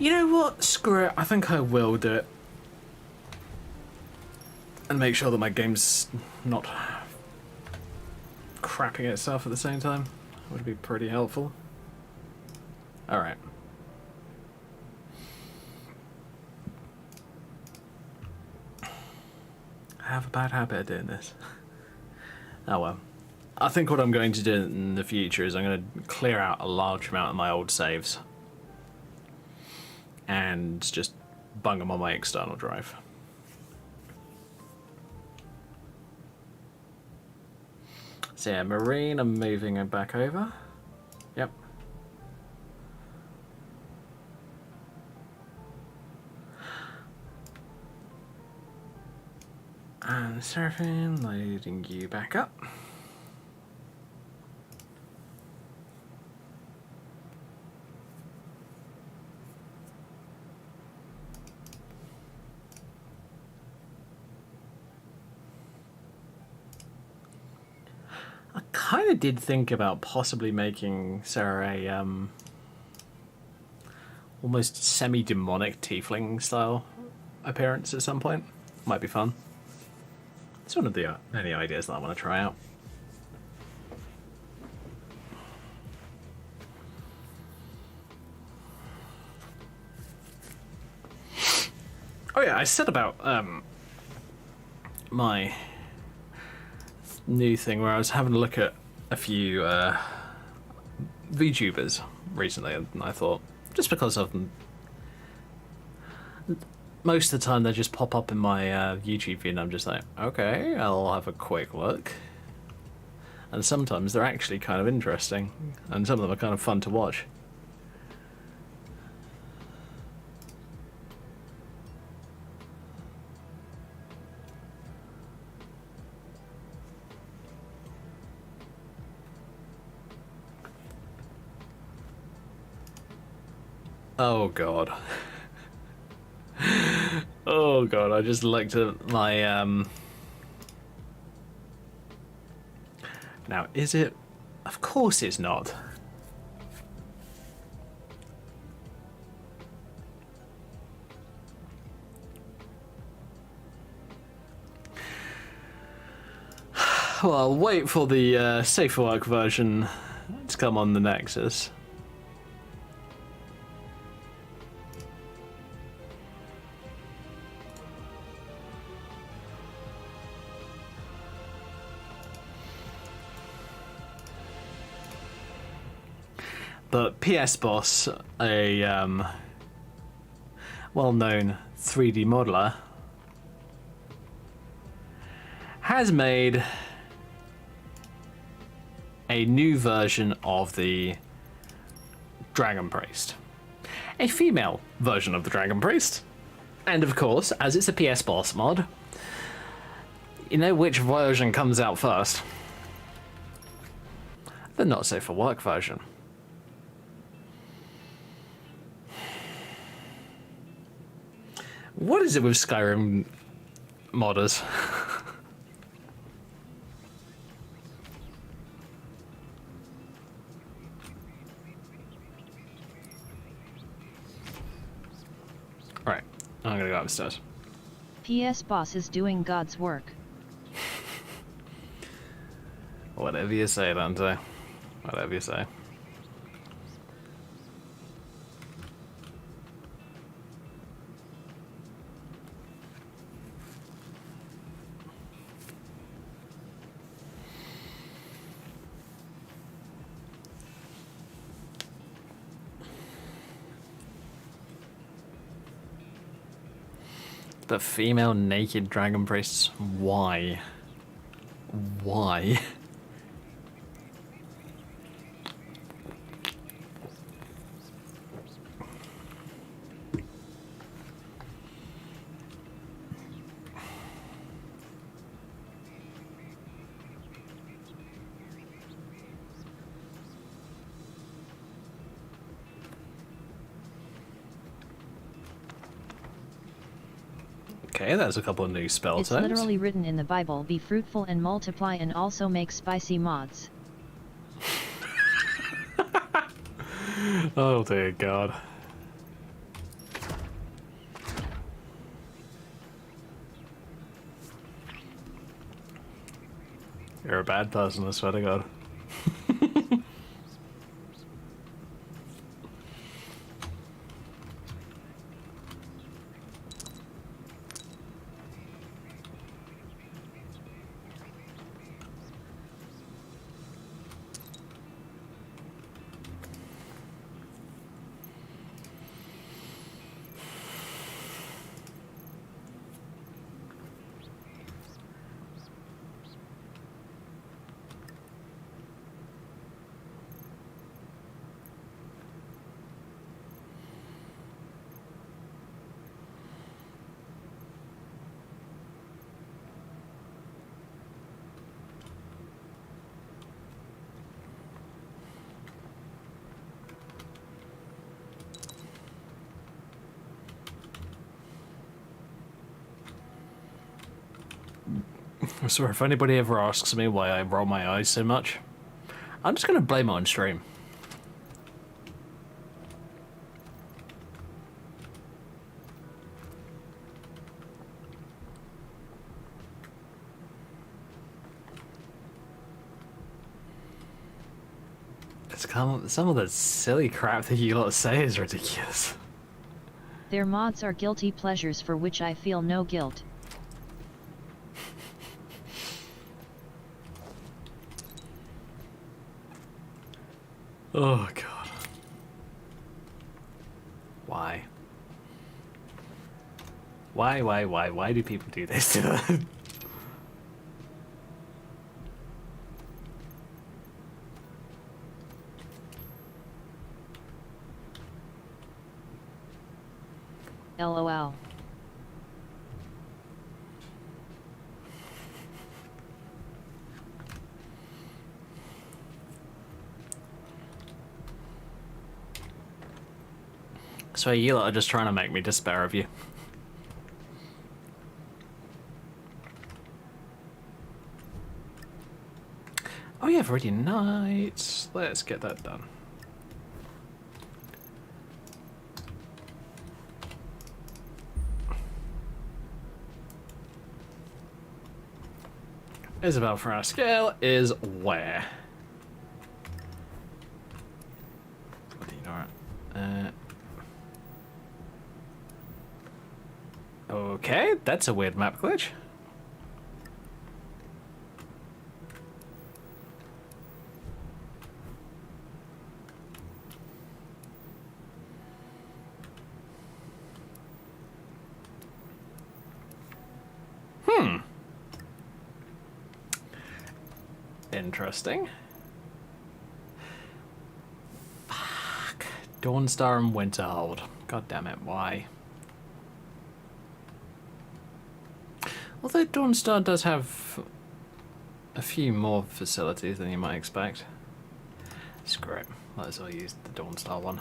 You know what? Screw it. I think I will do it. And make sure that my game's not crapping itself at the same time. Would be pretty helpful. Alright. I have a bad habit of doing this. Oh well. I think what I'm going to do in the future is I'm going to clear out a large amount of my old saves. And just bung them on my external drive. So yeah, Marine, I'm moving it back over. Yep. And surfing, loading you back up. I kind of did think about possibly making Sarah a almost semi-demonic tiefling style appearance at some point. Might be fun. It's one of the many ideas that I want to try out. Oh yeah, I said about my new thing where I was having a look at a few VTubers recently, and I thought, just because of them, most of the time they just pop up in my YouTube feed, and I'm just like, okay, I'll have a quick look. And sometimes they're actually kind of interesting, and some of them are kind of fun to watch. Oh god. Oh god, I just looked at my Now, is it? Of course it's not. Well, I'll wait for the safe for work version to come on the Nexus. But PS Boss, a well-known 3D modeler, has made a new version of the Dragon Priest. A female version of the Dragon Priest. And of course, as it's a PS Boss mod, you know which version comes out first? The not safe for work version. What is it with Skyrim modders? Alright, I'm gonna go upstairs. PS Boss is doing God's work. Whatever you say, Dante. Whatever you say. The female naked dragon priests. Why? Why? Okay, that's a couple of new spell It's terms. literally written in the Bible, be fruitful and multiply and also make spicy mods. Oh dear God. You're a bad person, I swear to God. I swear, if anybody ever asks me why I roll my eyes so much, I'm just gonna blame it on stream. Some of the silly crap that you lot say is ridiculous. Their mods are guilty pleasures for which I feel no guilt. Oh god. Why? Why do people do this to us? LOL. So you lot are just trying to make me despair of you. Oh yeah, Viridian Nights. Let's get that done. Isabel for our scale is where? What do you know? Okay, that's a weird map glitch. Interesting. Fuck. Dawnstar and Winterhold. God damn it, why? Although Dawnstar does have a few more facilities than you might expect. Screw it. Might as well use the Dawnstar one.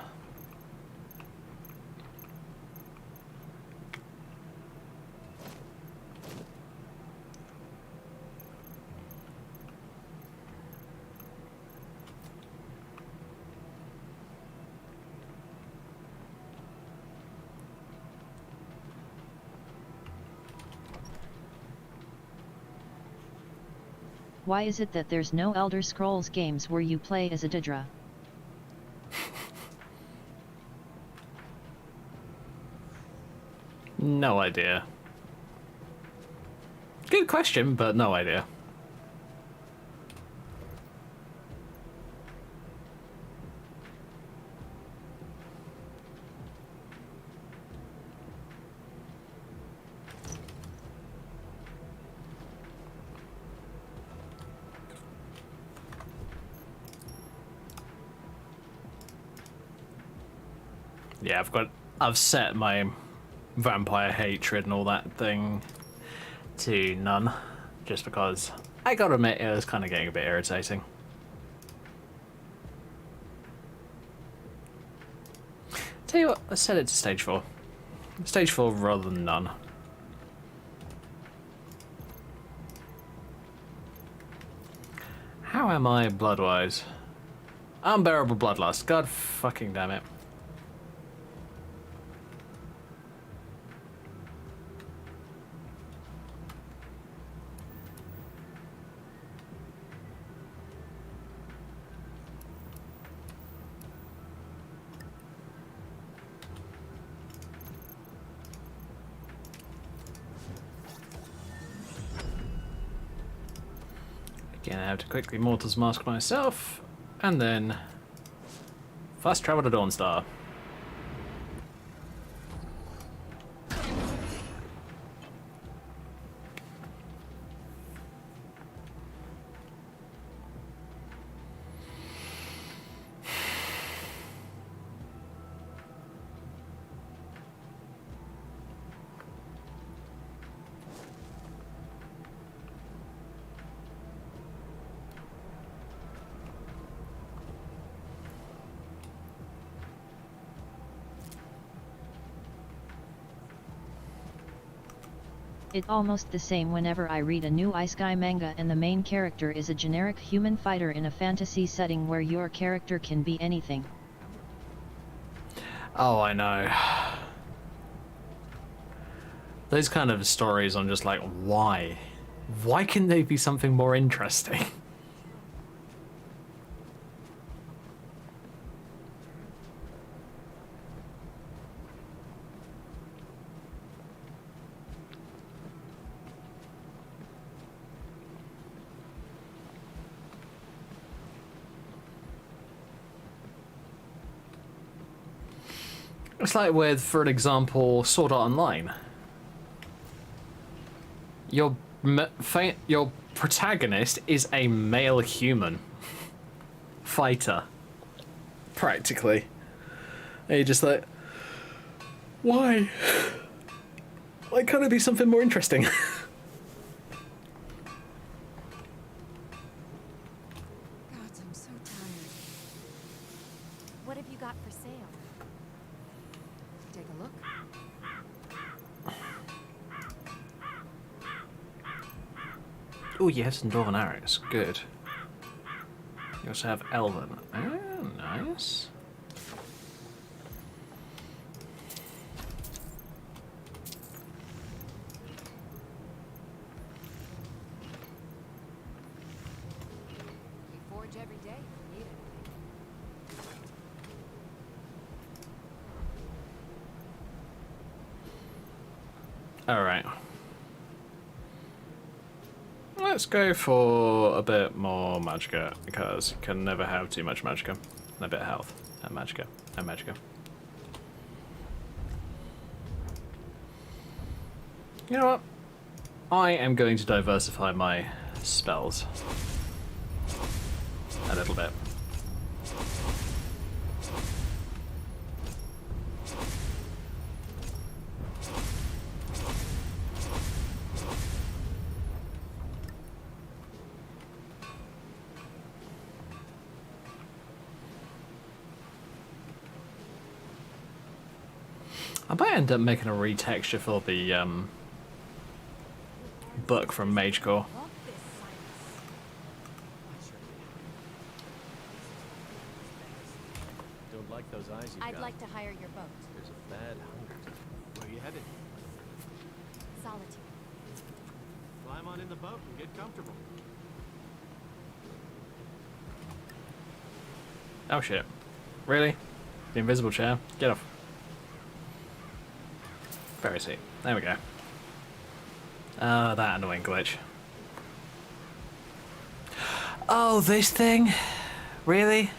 Why is it that there's no Elder Scrolls games where you play as a Daedra? No idea. Good question, but no idea. Yeah, I've set my vampire hatred and all that thing to none, just because I gotta admit it was kind of getting a bit irritating. Tell you what, let's set it to stage 4. Stage 4 rather than none. How am I blood-wise? Unbearable bloodlust. God fucking damn it. Again, I have to quickly Mortal's Mask myself, and then fast travel to Dawnstar. It's almost the same whenever I read a new Isekai manga and the main character is a generic human fighter in a fantasy setting where your character can be anything. Oh, I know. Those kind of stories, I'm just like, why? Why can they be something more interesting? It's like with, for an example, Sword Art Online. Your protagonist is a male human fighter, practically. And you're just like, why? Why can't it be something more interesting? God, I'm so tired. What have you got for sale? Take a look. Oh, you have some dwarven arrows. Good. You also have elven. Oh, nice. You forge every day if you need it. All right. Let's go for a bit more magicka, because you can never have too much magicka. And a bit of health. And magicka. And magicka. You know what? I am going to diversify my spells. A little bit. I might end up making a retexture for the book from Magecore. Love this silence. Don't like those eyes you I'd got. like to hire your boat. There's a bad hunger. Where are you headed? Solitude. Climb on in the boat and get comfortable. Oh shit. Really? The invisible chair? Get off. Very sweet. There we go. Oh, that annoying glitch. Oh, this thing? Really?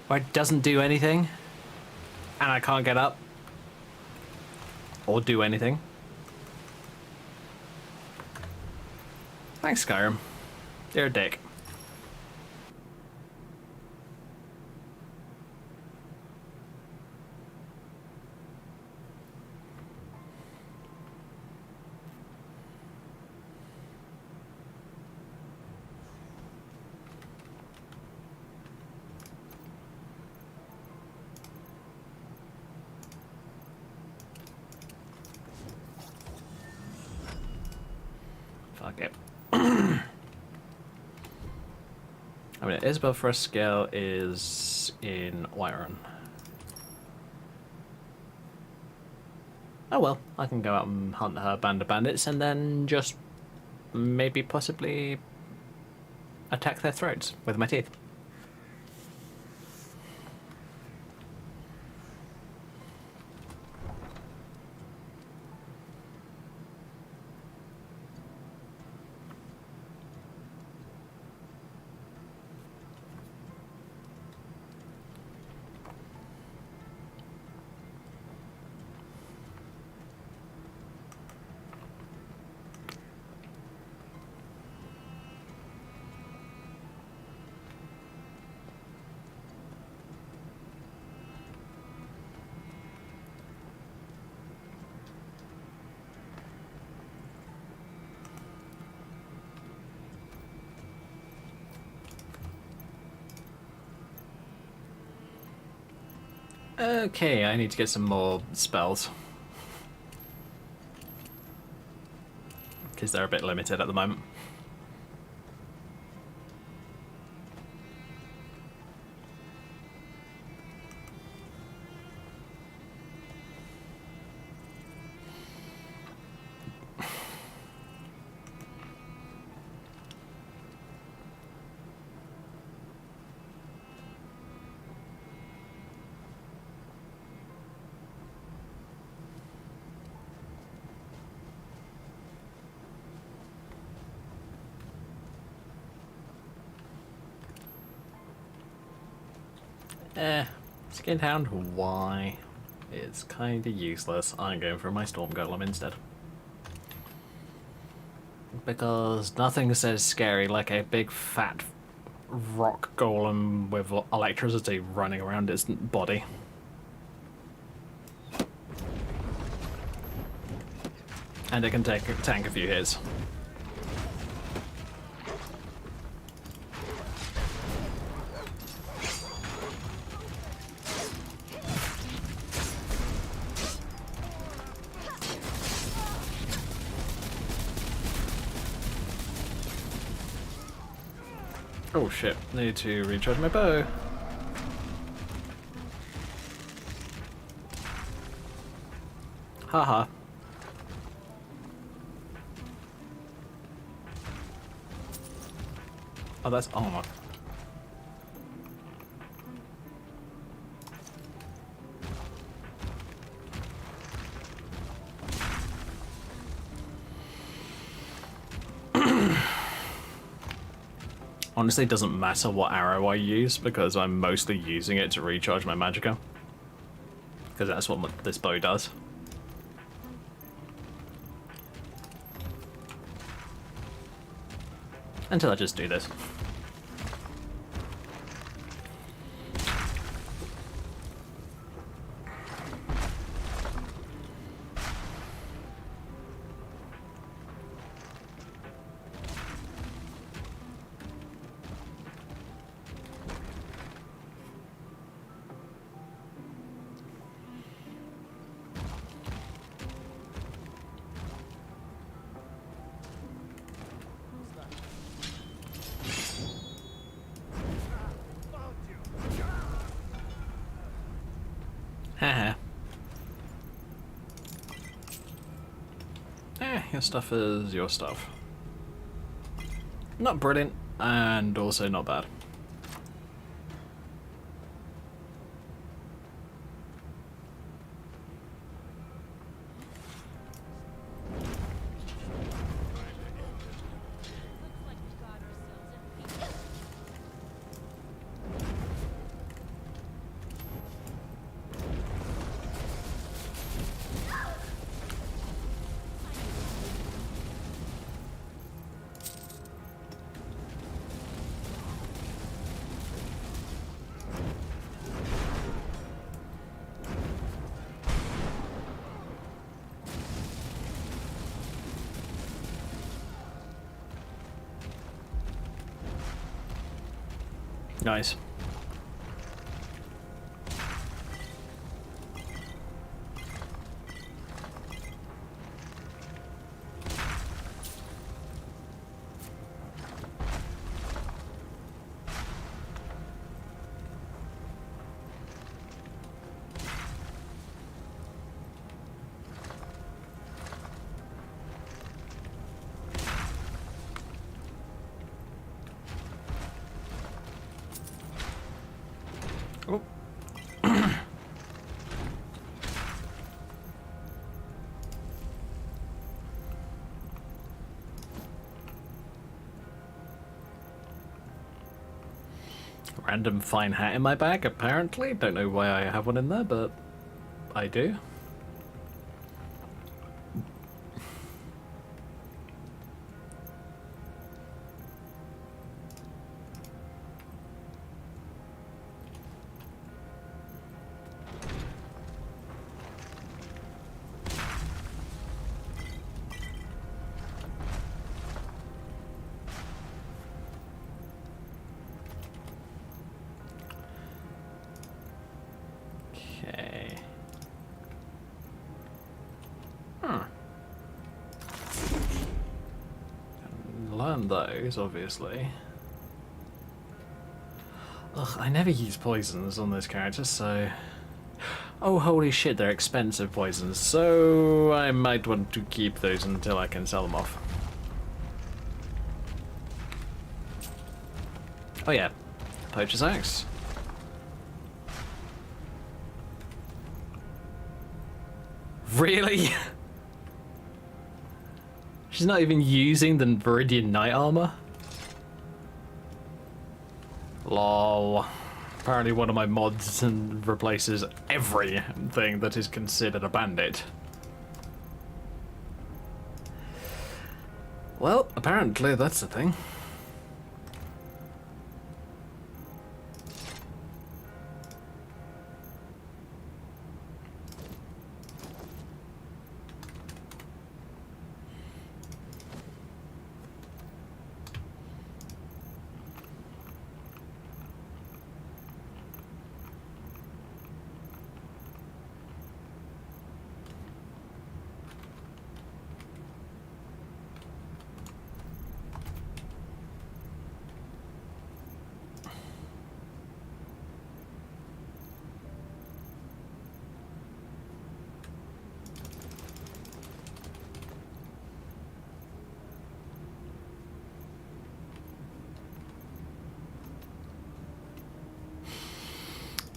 Where it doesn't do anything? And I can't get up? Or do anything? Thanks, Skyrim. You're a dick. Fuck it. I mean, Isabel first scale is in Whiterun. Oh well, I can go out and hunt her band of bandits and then just maybe possibly attack their throats with my teeth. Okay, I need to get some more spells. Because they're a bit limited at the moment. Skin Hound, why? It's kinda useless. I'm going for my Storm Golem instead. Because nothing says scary like a big fat rock golem with electricity running around its body. And it can tank a few hits. Oh shit, need to recharge my bow. Haha. Oh, that's armor. Honestly, it doesn't matter what arrow I use because I'm mostly using it to recharge my magicka. Because that's what this bow does. Until I just do this. Haha. Your stuff is your stuff. Not brilliant, and also not bad. Nice. Oh. Random fine hat in my bag, apparently. Don't know why I have one in there, but I do. Okay. Learn those, obviously. Ugh, I never use poisons on this character, so... Oh, holy shit, they're expensive poisons, so I might want to keep those until I can sell them off. Oh yeah, Poacher's Axe. Really? She's not even using the Viridian Knight armor? Lol. Apparently one of my mods replaces everything that is considered a bandit. Well, apparently that's the thing.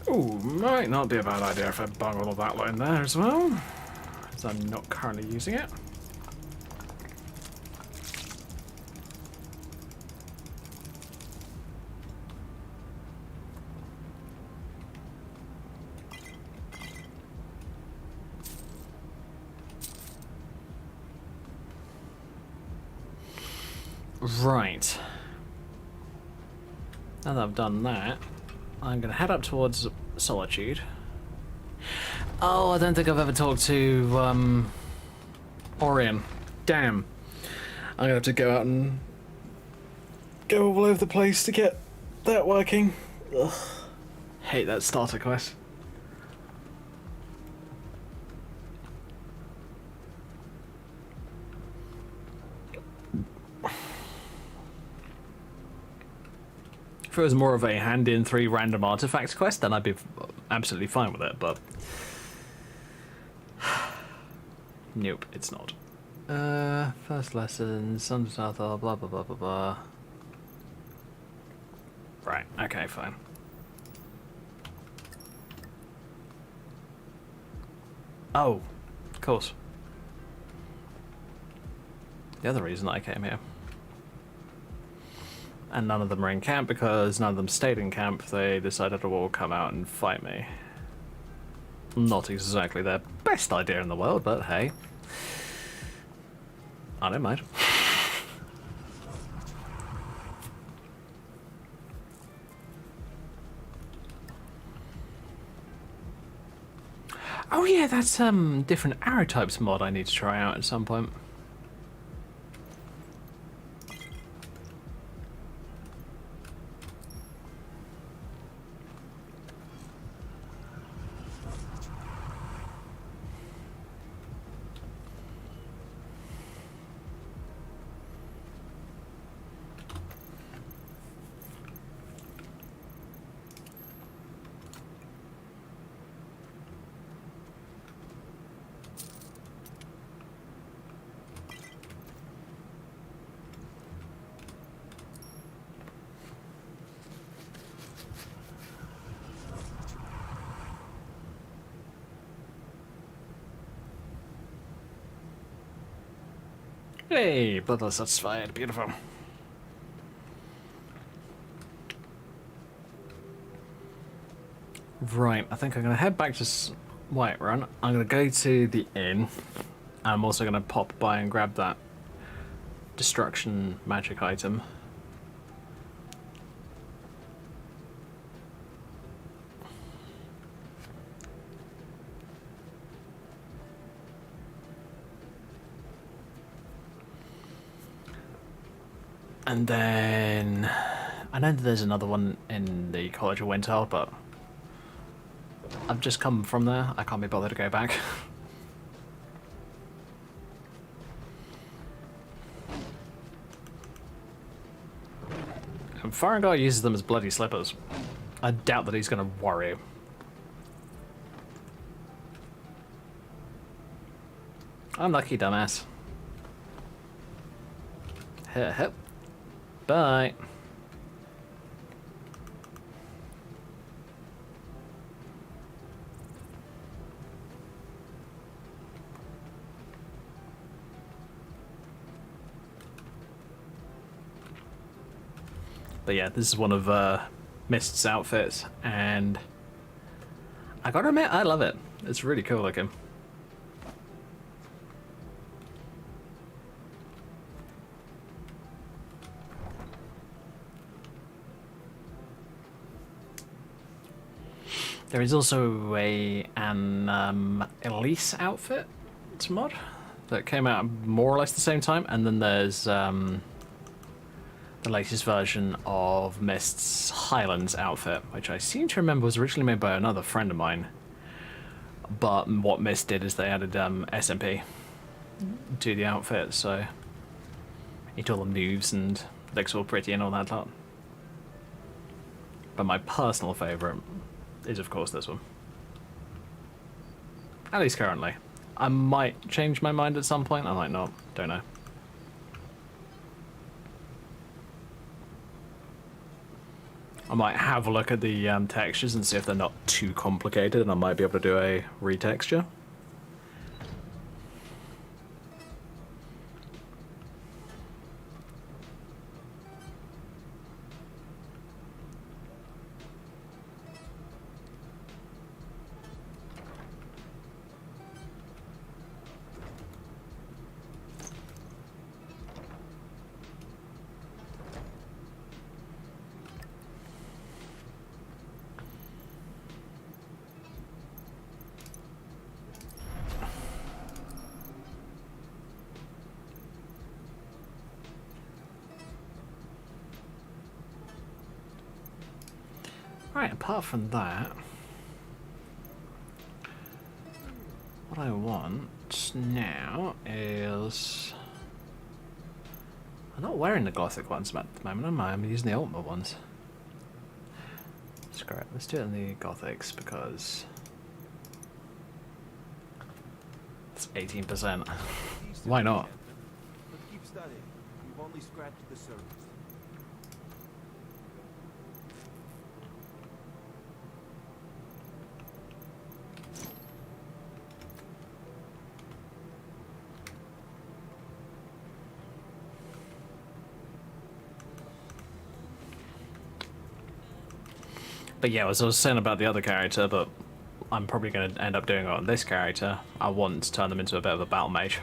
Ooh, might not be a bad idea if I bung all of that lot in there as well, as I'm not currently using it. Right. Now that I've done that, I'm going to head up towards Solitude. Oh, I don't think I've ever talked to Orion. Damn. I'm going to have to go out and go all over the place to get that working. Ugh. Hate that starter quest. If it was more of a hand in 3 random artifacts quest, then I'd be absolutely fine with it, but nope, it's not. First lesson, Sun South, blah blah blah blah blah. Right, okay, fine. Oh, of course. The other reason I came here. And none of them are in camp because none of them stayed in camp. They decided to all come out and fight me. Not exactly their best idea in the world, but hey. I don't mind. Oh yeah, that's different arrow types mod I need to try out at some point. Hey, bloodless satisfied, beautiful. Right, I think I'm going to head back to Whiterun. I'm going to go to the inn. I'm also going to pop by and grab that destruction magic item. And then I know that there's another one in the College of Winterhold, but I've just come from there. I can't be bothered to go back. And Farengar uses them as bloody slippers. I doubt that he's going to worry. Unlucky, dumbass. Hip, hip. Bye. But yeah, this is one of Mist's outfit, and I gotta admit, I love it. It's really cool looking. There is also an Elise outfit mod that came out more or less the same time, and then there's the latest version of Mist's Highlands outfit, which I seem to remember was originally made by another friend of mine. But what Mist did is they added SMP to the outfit, so it all the moves and looks all pretty and all that lot. But my personal favourite is of course this one. At least currently. I might change my mind at some point, I might not, don't know. I might have a look at the textures and see if they're not too complicated, and I might be able to do a retexture. Right, apart from that, what I want now is... I'm not wearing the Gothic ones at the moment, am I? I'm using the Ultimate ones. Screw it, let's do it in the Gothics because it's 18%. Why not? But keep studying. You've only scratched the surface. But yeah, as I was saying about the other character, but I'm probably going to end up doing it on this character, I want to turn them into a bit of a battle mage.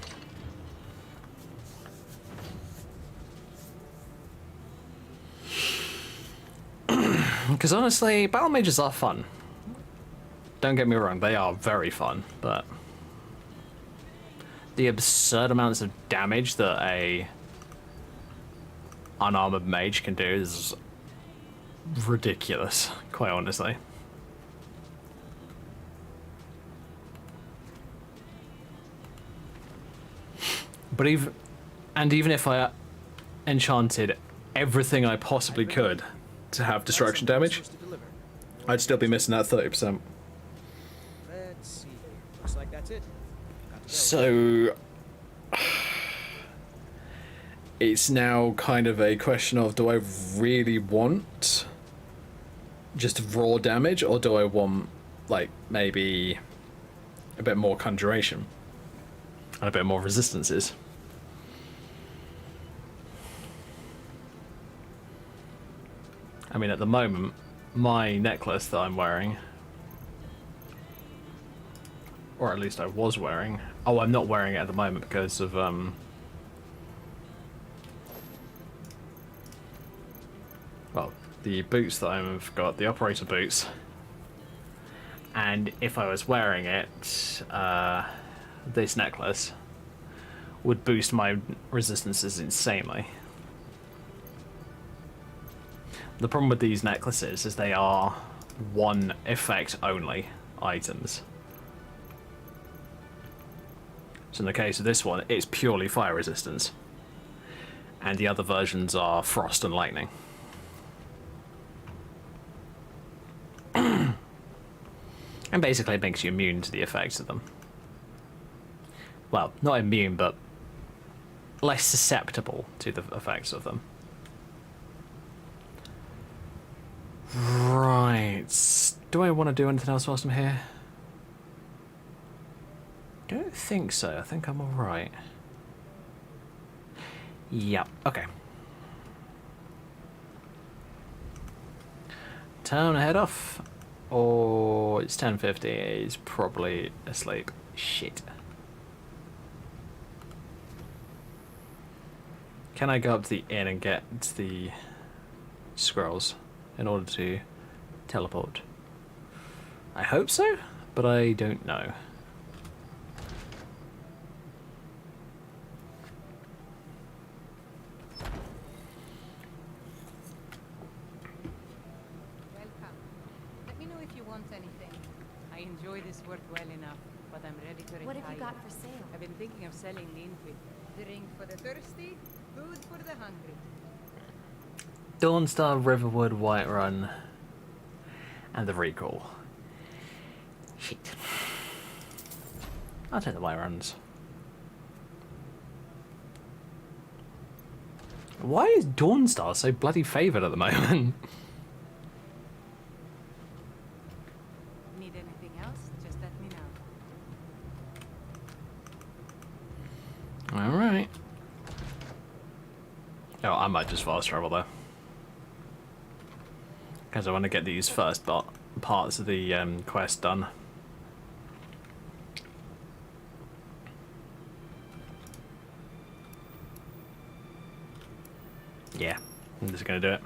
Because honestly, battle mages are fun. Don't get me wrong, they are very fun, but the absurd amounts of damage that a unarmored mage can do is ridiculous, quite honestly. But even if I enchanted everything I possibly could to have destruction damage, I'd still be missing that 30%. Let's see. Looks like that's it. So it's now kind of a question of, do I really want just raw damage, or do I want, like, maybe a bit more conjuration and a bit more resistances? I mean, at the moment, my necklace that I'm wearing, or at least I was wearing, oh, I'm not wearing it at the moment because of well, the boots that I've got, the operator boots, and if I was wearing it, this necklace would boost my resistances insanely. The problem with these necklaces is they are one effect only items. So in the case of this one, it's purely fire resistance, and the other versions are frost and lightning. And basically it makes you immune to the effects of them. Well, not immune, but less susceptible to the effects of them. Right. Do I want to do anything else whilst I'm here? Don't think so. I think I'm alright. Yep, okay. time to head off? Or it's 10:50. He's probably asleep. Shit. Can I go up to the inn and get the scrolls in order to teleport? I hope so, but I don't know. Welcome. Let me know if you want anything. I enjoy this work well enough, but I'm ready to retire. What have you got for sale? I've been thinking of selling the input. Drink for the thirsty, food for the hungry. Dawnstar, Riverwood, Whiterun, and the Recall. Shit. I'll take the Whiteruns. Why is Dawnstar so bloody favoured at the moment? Need anything else? Just let me know. Alright. Oh, I might just fast travel though. Because I want to get these first parts of the quest done. Yeah, I'm just going to do it.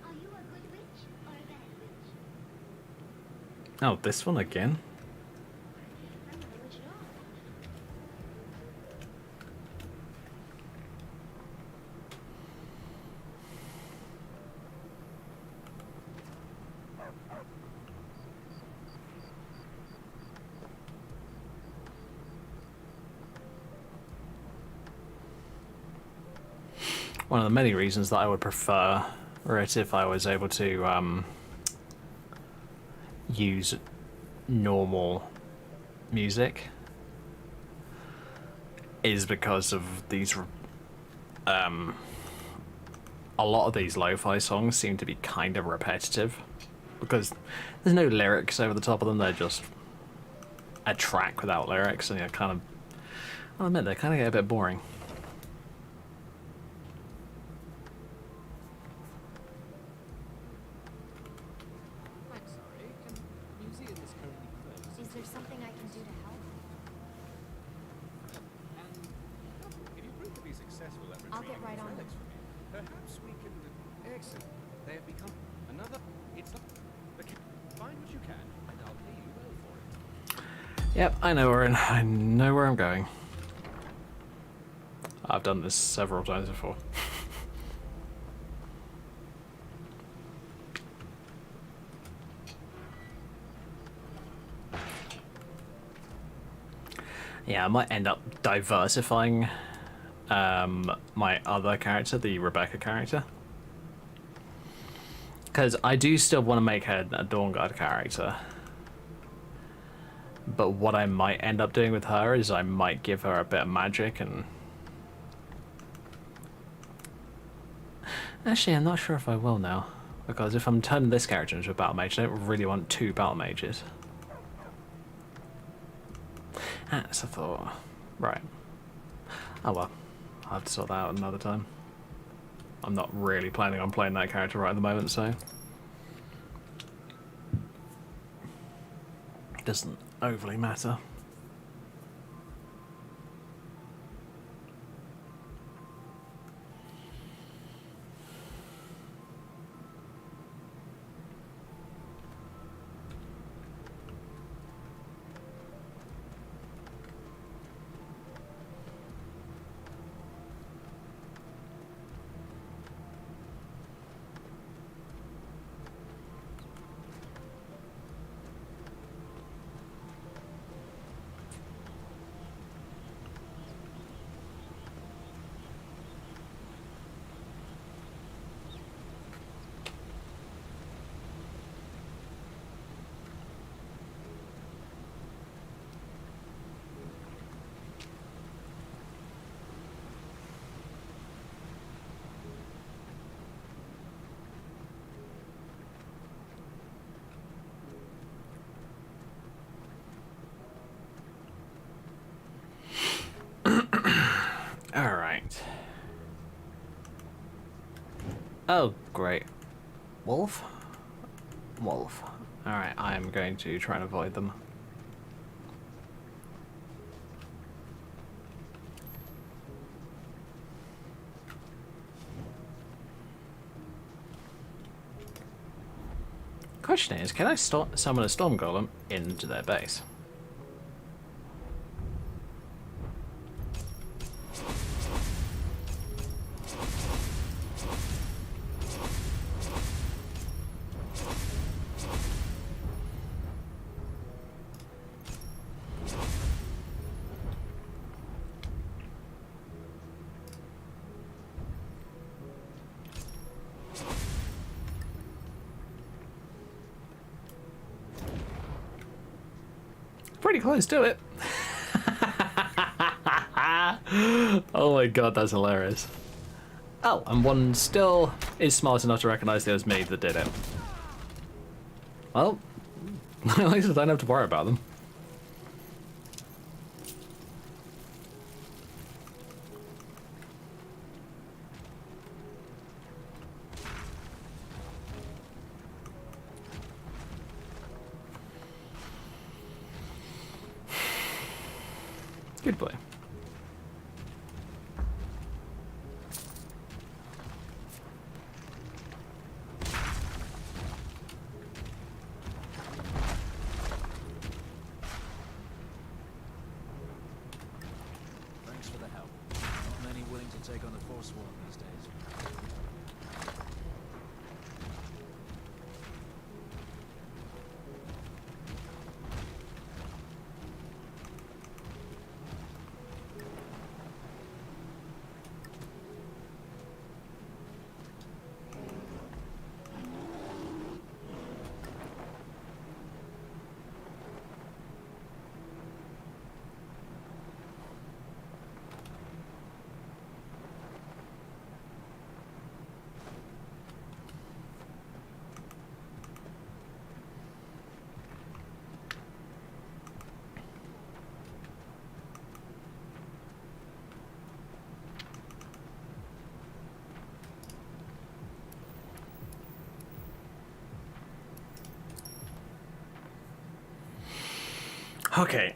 Are you a good witch or a bad witch? Oh, this one again? I'm not a witch at all. One of the many reasons that I would prefer it if I was able to use normal music is because of these a lot of these lo-fi songs seem to be kind of repetitive because there's no lyrics over the top of them. They're just a track without lyrics, and I'll admit they kind of get a bit boring. I'm sorry, the museum is currently closed. Is there something I can do to help? And if you prove to be successful at I'll get retrieving right these on relics from me, perhaps we can... Excellent. They have become another... It's not... Find what you can, and I'll pay you well for it. Yep, I know where I'm going. I've done this several times before. Yeah, I might end up diversifying my other character, the Rebecca character. Because I do still want to make her a Dawnguard character. But what I might end up doing with her is I might give her a bit of magic and... Actually, I'm not sure if I will now. Because if I'm turning this character into a battle mage, I don't really want two battle mages. That's a thought. Right. Oh well. I'll have to sort that out another time. I'm not really planning on playing that character right at the moment, so... It doesn't overly matter. Oh, great. Wolf? Wolf. Alright, I'm going to try and avoid them. Question is, can I summon a storm golem into their base? Pretty close to it. Oh my god, that's hilarious. Oh, and one still is smart enough to recognize it was me that did it. Well, at least I don't have to worry about them. Good boy. Thanks for the help. Not many willing to take on the Forsworn these days. Okay.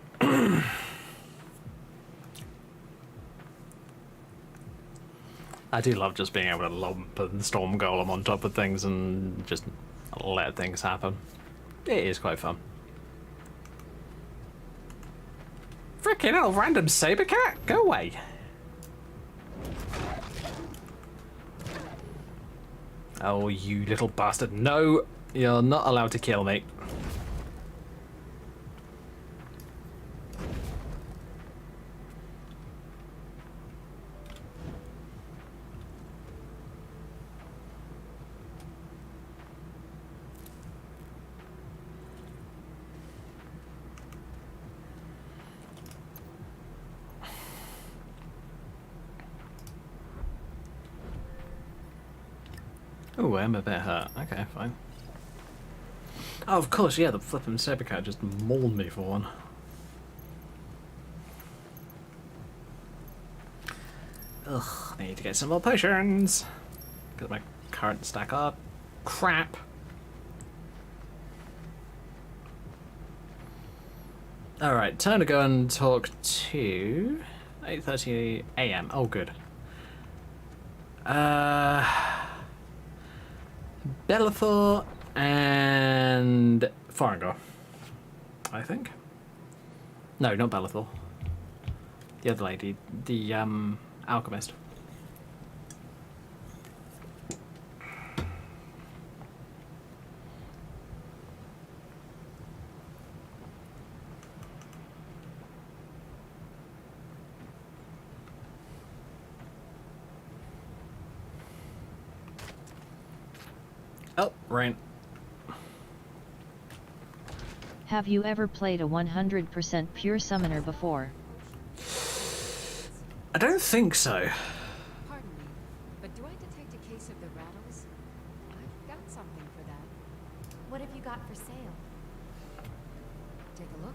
I do love just being able to lump and storm golem on top of things and just let things happen. It is quite fun. Frickin' hell, random saber cat, go away. Oh, you little bastard. No, you're not allowed to kill me. Oh, I'm a bit hurt. Okay, fine. Oh, of course, yeah, the flippin' saber cat just mauled me for one. Ugh, I need to get some more potions. Because my current stack are crap. Alright, time to go and talk to 8:30 AM. Oh, good. Bellathor and Farengar, I think. No, not Bellathor. The other lady, the alchemist. Oh, rain. Have you ever played a 100% pure summoner before? I don't think so. Pardon me, but do I detect a case of the rattles? I've got something for that. What have you got for sale? Take a look.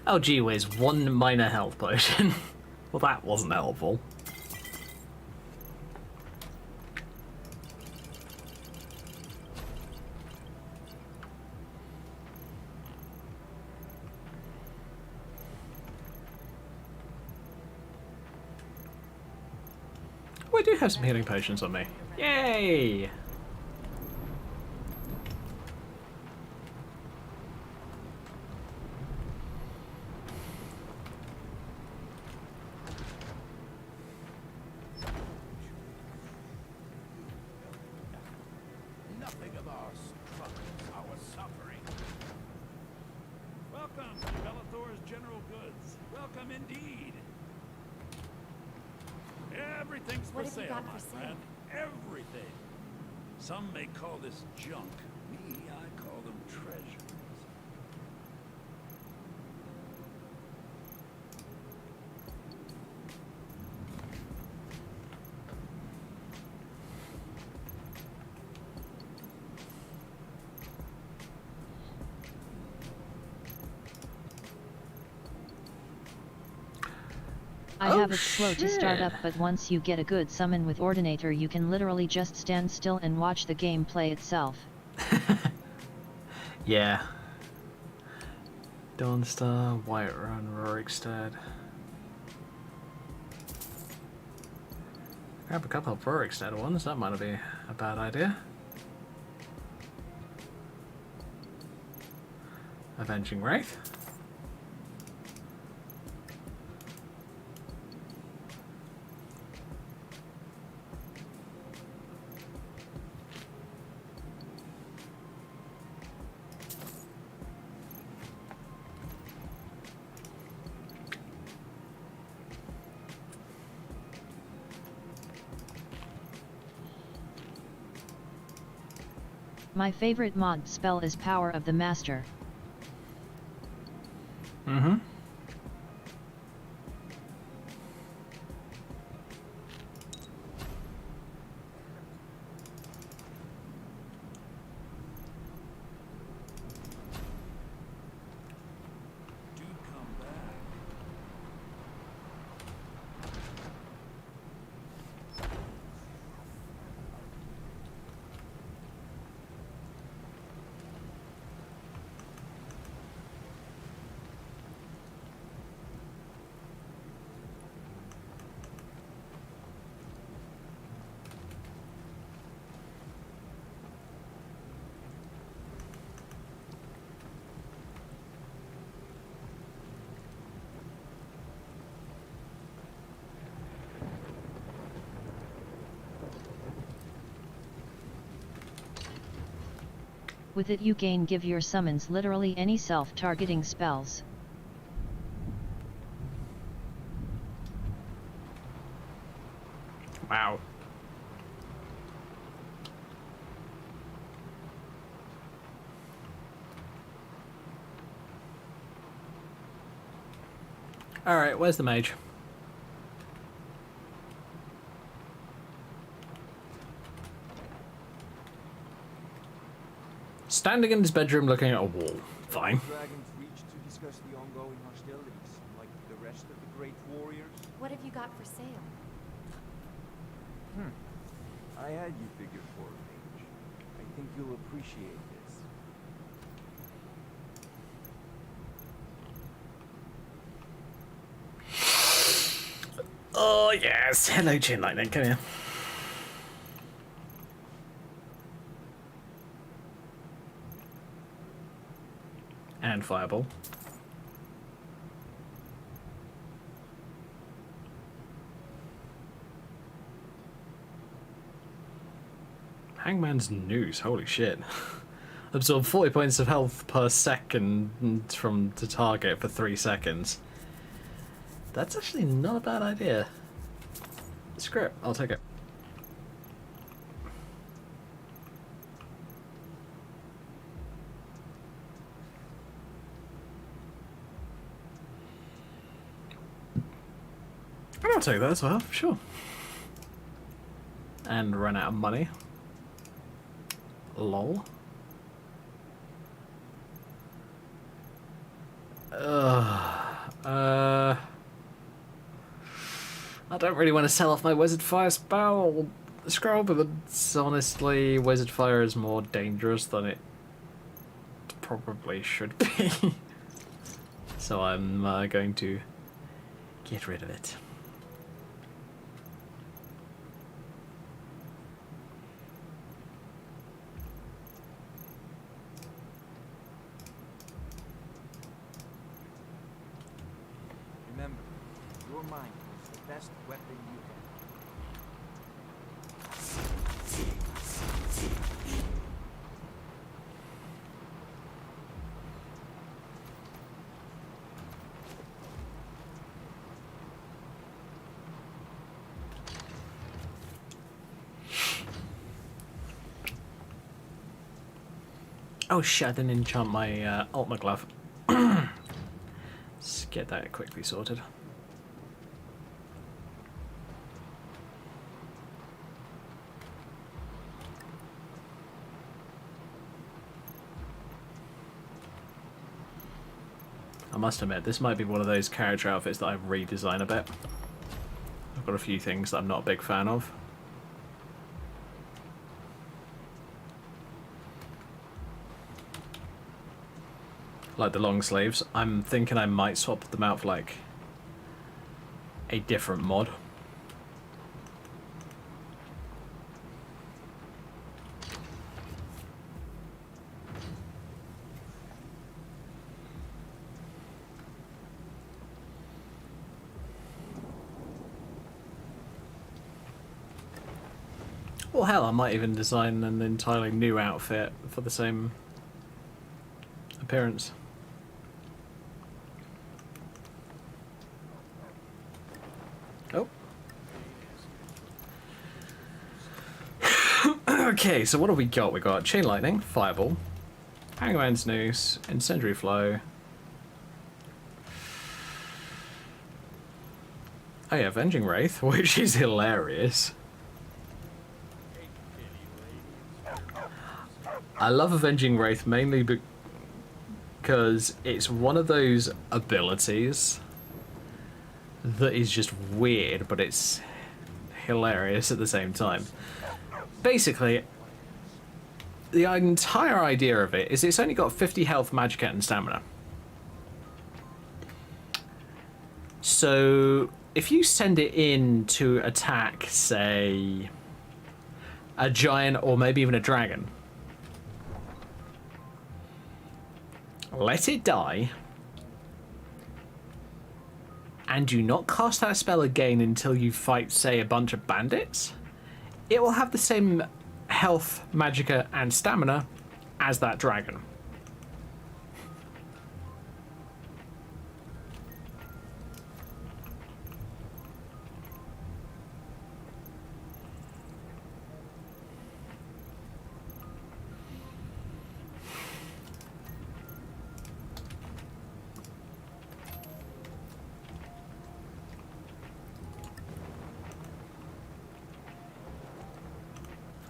Oh gee whiz, one minor health potion. Well, that wasn't helpful. Oh, I do have some healing potions on me. Yay! Nothing of our struggles, our suffering. Welcome to Bellathor's General Goods. Welcome indeed. Everything's for What have you sale, got my for sale? friend. Everything. Some may call this junk. Me, I call them treasures. I Oh, have it slow to start shit. up, but once you get a good summon with Ordinator you can literally just stand still and watch the game play itself. Yeah. Dawnstar, Whiterun, Rorikstead. Grab a couple of Rorikstead ones, that might be a bad idea. Avenging Wraith. My favorite mod spell is Power of the Master. Mm-hmm. Do come back. With it you gain give your summons literally any self-targeting spells. Wow. Alright, where's the mage? Standing in his bedroom looking at a wall. Fine. Dragons reach to discuss the ongoing hostilities, like the rest of the great warriors. What have you got for sale? I had you figured for a mage. I think you'll appreciate this. Oh yes, hello Chin Lightning, come here. And Fireball. Hangman's Noose, holy shit. Absorb 40 points of health per second from the target for 3 seconds. That's actually not a bad idea. Screw it, I'll take it. I'll take that as well, sure. And run out of money. Lol. I don't really want to sell off my Wizard Fire spell scroll, but honestly, Wizard Fire is more dangerous than it probably should be. So I'm going to get rid of it. Remember, your mind is the best weapon you have. Oh shit, I didn't enchant my Ultimate Glove. Let's get that quickly sorted. I must admit, this might be one of those character outfits that I've redesigned a bit. I've got a few things that I'm not a big fan of. Like the long sleeves. I'm thinking I might swap them out for like a different mod. Well, hell, I might even design an entirely new outfit for the same appearance. Oh. Okay, so what have we got? We got Chain Lightning, Fireball, Hangman's Noose, Incendiary Flow. Oh yeah, Avenging Wraith, which is hilarious. I love Avenging Wraith mainly because it's one of those abilities that is just weird, but it's hilarious at the same time. Basically, the entire idea of it is it's only got 50 health, magicka, and stamina. So if you send it in to attack, say, a giant or maybe even a dragon, let it die, and do not cast that spell again until you fight, say, a bunch of bandits, it will have the same health, magicka, and stamina as that dragon.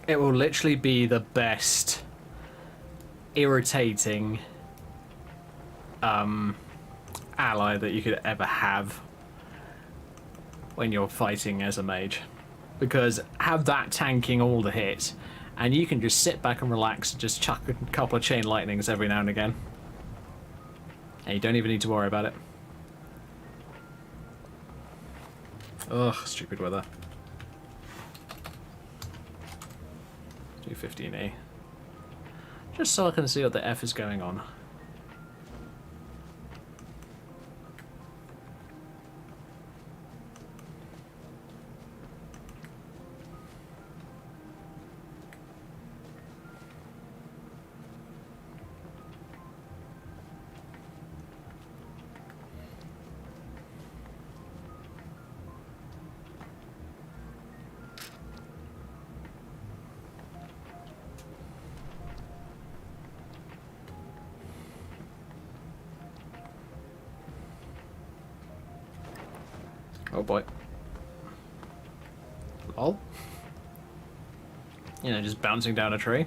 It will literally be the best irritating ally that you could ever have when you're fighting as a mage. Because have that tanking all the hits, and you can just sit back and relax and just chuck a couple of chain lightnings every now and again. And you don't even need to worry about it. Ugh, stupid weather. 215E. Just so I can see what the F is going on. Oh boy. Lol. You know, just bouncing down a tree.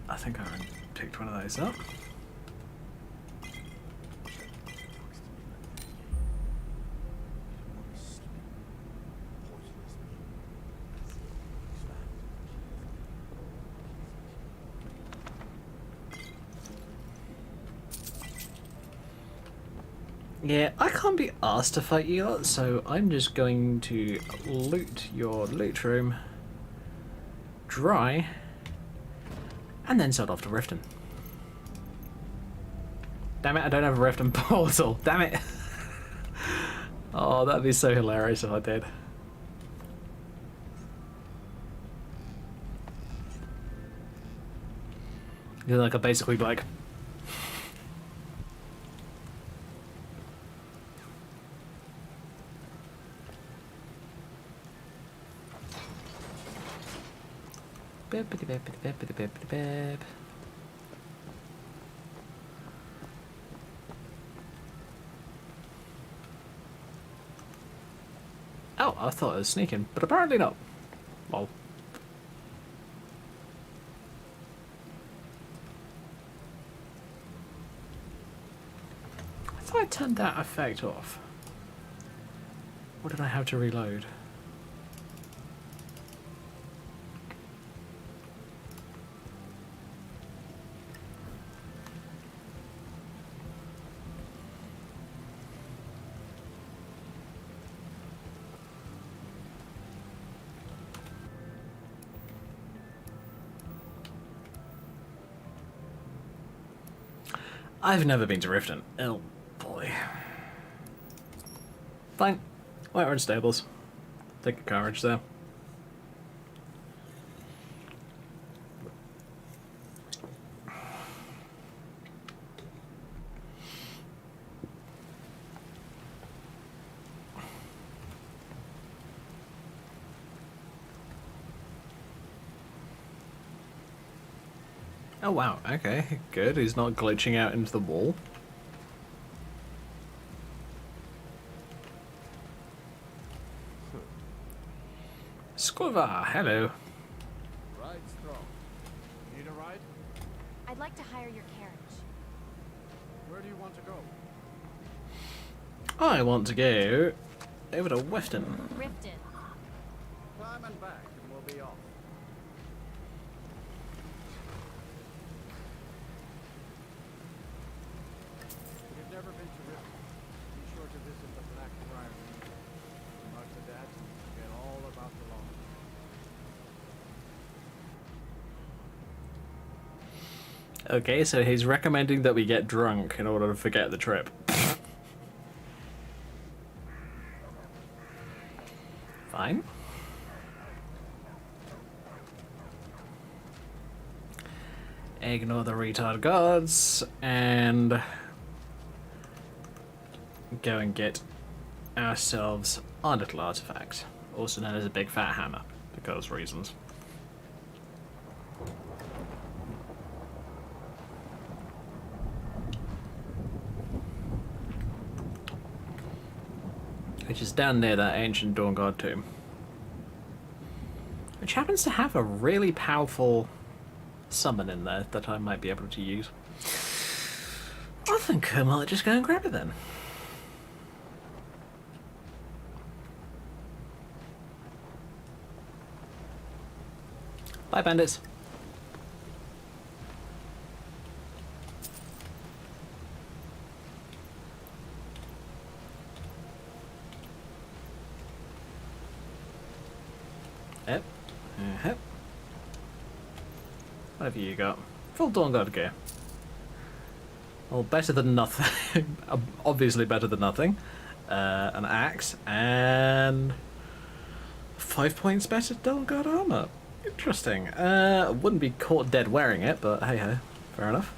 I think I picked one of those up. Yeah, I can't be asked to fight you lot, so I'm just going to loot your loot room dry and then sort off to Riften. Damn it, I don't have a Riften portal. Damn it. Oh, that'd be so hilarious if I did. You know, like I basically like oh, I thought I was sneaking, but apparently not. Lol. I thought I turned that effect off. What did I have to reload? I've never been to Riften. Oh boy. Fine. We're in stables. Take a carriage there. Oh wow, okay, good. He's not glitching out into the wall. Squiva, hello. Ride strong. Need a ride? I'd like to hire your carriage. Where do you want to go? I want to go over to Weston. Riften. Climb and back and we'll be off. If you've never been to Riften, be sure to visit the Black Friar. After that, forget all about the law. Okay, so he's recommending that we get drunk in order to forget the trip. Fine. Ignore the retard gods and go and get ourselves our little artifact, also known as a big fat hammer, because reasons. Which is down near that ancient Dawn God tomb. Which happens to have a really powerful summon in there that I might be able to use. I think I might just go and grab it then. Bye, bandits. Yep. Yep. What have you got? Full Dawn God gear. Well, better than nothing. Obviously better than nothing. An axe and 5 points better Dawn God armor. Interesting. Wouldn't be caught dead wearing it, but hey ho, fair enough.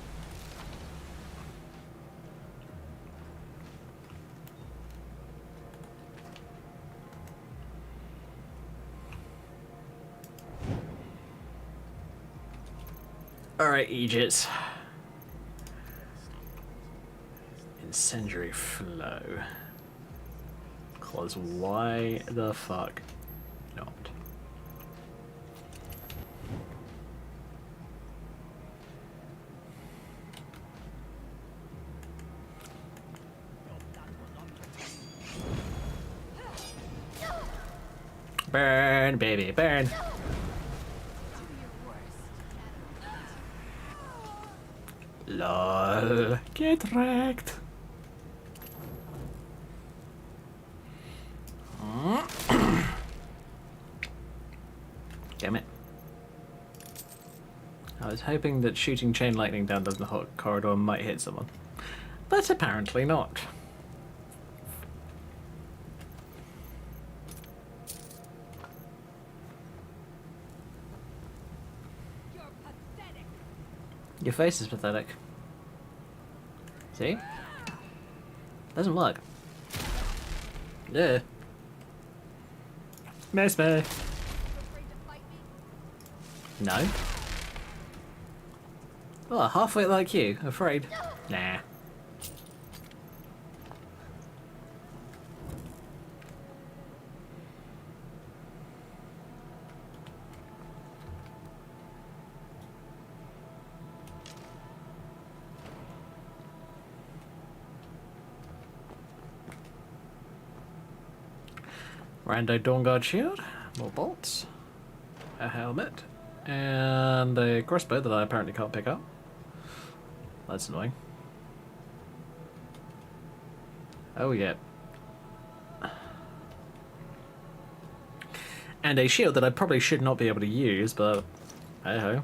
Alright, Egypt. Incendiary flow. Cause why the fuck not? Burn, baby, burn. LOL. Get wrecked. Damn it. I was hoping that shooting chain lightning down the corridor might hit someone. But apparently not. You're pathetic. Your face is pathetic. See? Doesn't work. Yeah. Miss me. You afraid to fight me? No. Oh, halfway like you. Afraid. Nah. Rando Dawnguard shield, more bolts, a helmet, and a crossbow that I apparently can't pick up. That's annoying. Oh yeah. And a shield that I probably should not be able to use, but hey ho.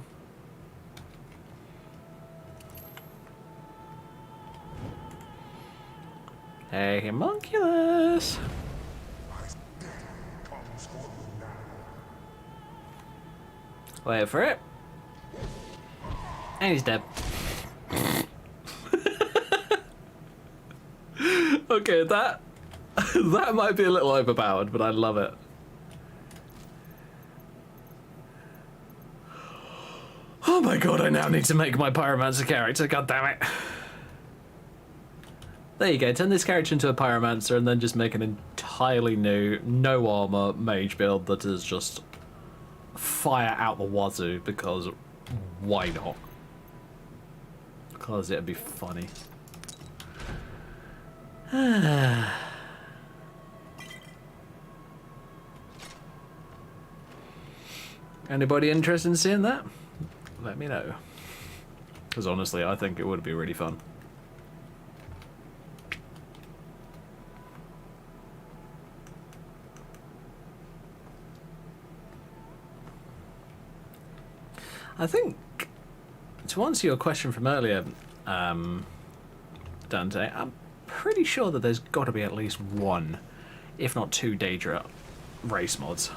Hey, homunculus! Wait for it. And he's dead. Okay, that might be a little overpowered, but I love it. Oh my god, I now need to make my pyromancer character, god damn it. There you go, turn this character into a pyromancer and then just make an entirely new, no armor mage build that is just fire out the wazoo, because why not? Because it'd be funny. Anybody interested in seeing that? Let me know. Because honestly, I think it would be really fun. I think, to answer your question from earlier, Dante, I'm pretty sure that there's got to be at least one, if not two, Daedra race mods.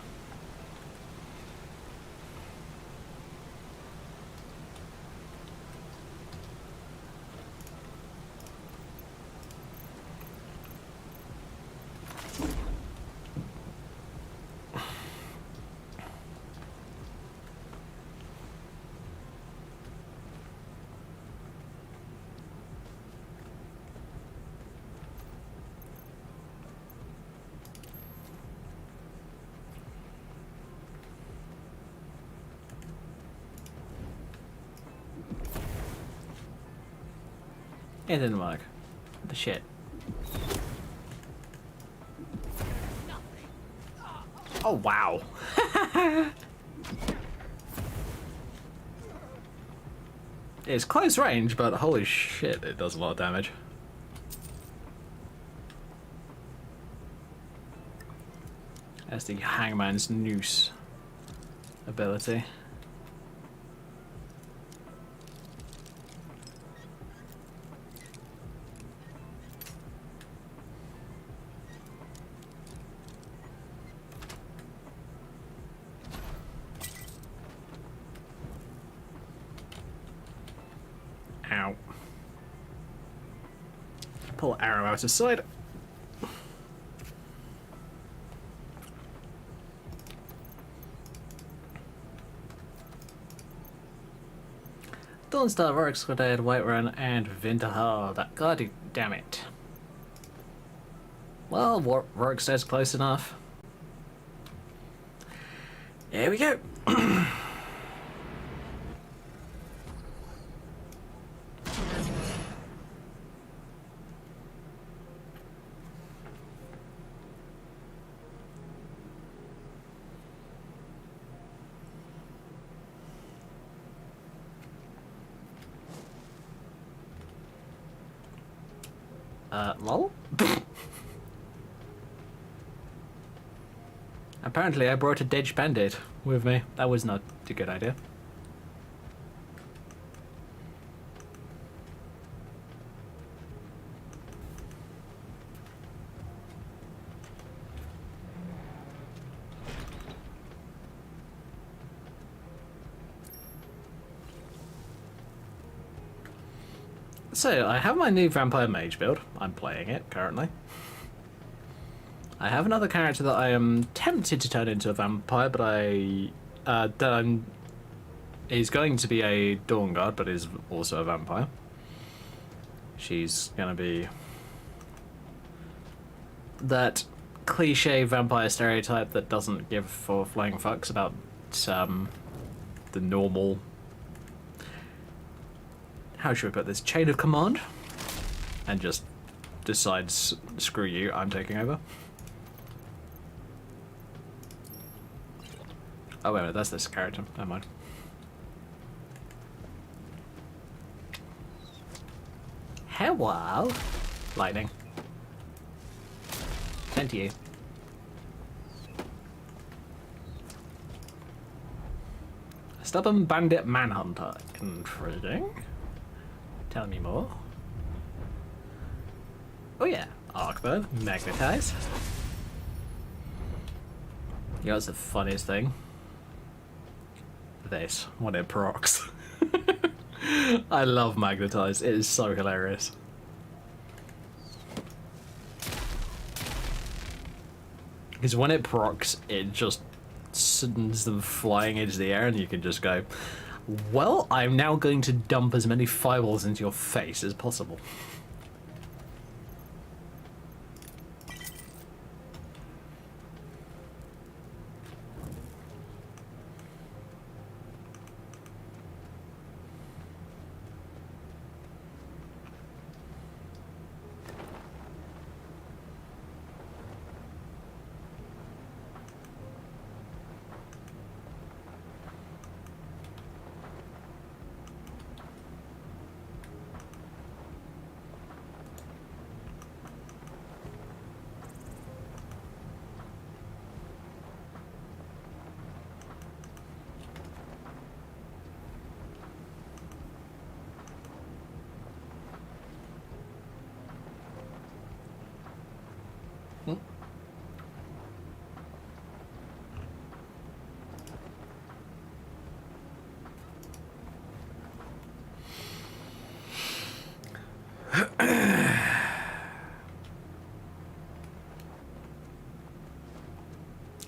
It didn't work. The shit. Oh wow. It's close range, but holy shit, it does a lot of damage. That's the Hangman's Noose ability. Ow. Pull arrow out of sight. Dawnstar, Vorexclade, Whiterun, and Winterhold. God damn it. Well, Vorexclade's close enough. Here we go. Lol? Apparently I brought a dead bandit with me. That was not a good idea. So, I have my new Vampire Mage build. I'm playing it currently. I have another character that I am tempted to turn into a vampire, but he's going to be a Dawn Guard, but is also a vampire. She's gonna be that cliche vampire stereotype that doesn't give four flying fucks about the normal, how should we put this, chain of command, and just decides, screw you, I'm taking over. Oh wait a minute, that's this character, never mind. Hello! Lightning. Sent to you. Stubborn bandit manhunter. Intriguing. Tell me more. Oh yeah, Arcbird, magnetize. You know what's the funniest thing? This, when it procs. I love magnetize, it is so hilarious. Because when it procs, it just sends them flying into the air and you can just go, well, I'm now going to dump as many fireballs into your face as possible.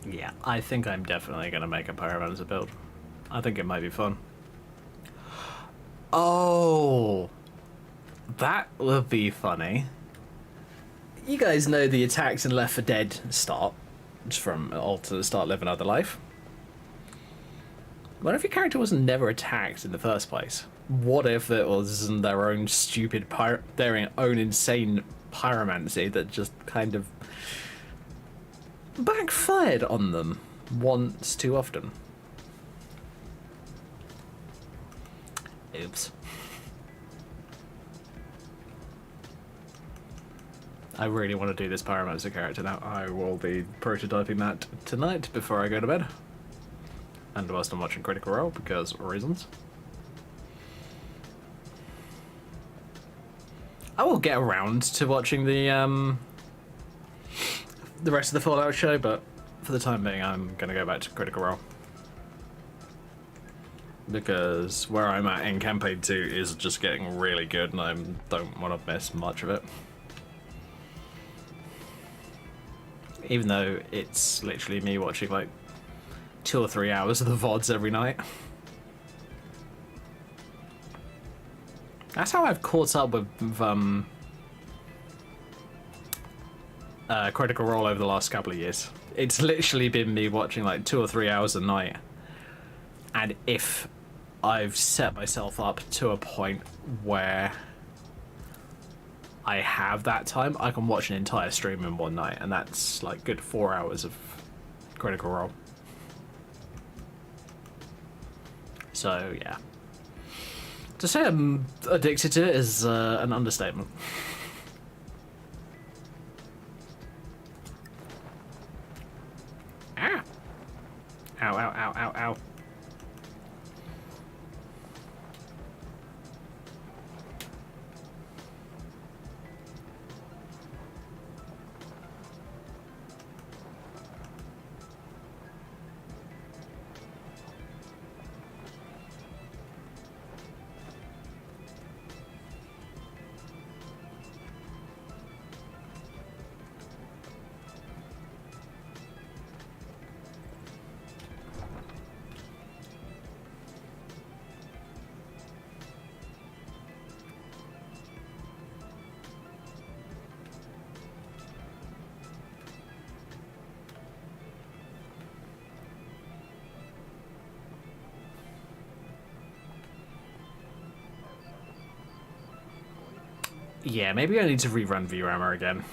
Yeah, I think I'm definitely going to make a Pyromancer build. I think it might be fun. Oh, that would be funny. You guys know the attacks in Left 4 Dead start from Alter Start Live Another Life. What if your character was never attacked in the first place? What if it was their own stupid their own insane pyromancy that just kind of backfired on them once too often? Oops. I really want to do this Pyromancer character now. I will be prototyping that tonight before I go to bed. And whilst I'm watching Critical Role, because reasons. I will get around to watching the rest of the Fallout show, but for the time being I'm going to go back to Critical Role. Because where I'm at in Campaign 2 is just getting really good and I don't want to miss much of it. Even though it's literally me watching like 2 or 3 hours of the VODs every night. That's how I've caught up with Critical Role over the last couple of years. It's literally been me watching like 2 or 3 hours a night. And if I've set myself up to a point where I have that time, I can watch an entire stream in one night, and that's like good 4 hours of Critical Role. So yeah, to say I'm addicted to it is an understatement. Yeah, maybe I need to rerun VRAMA again.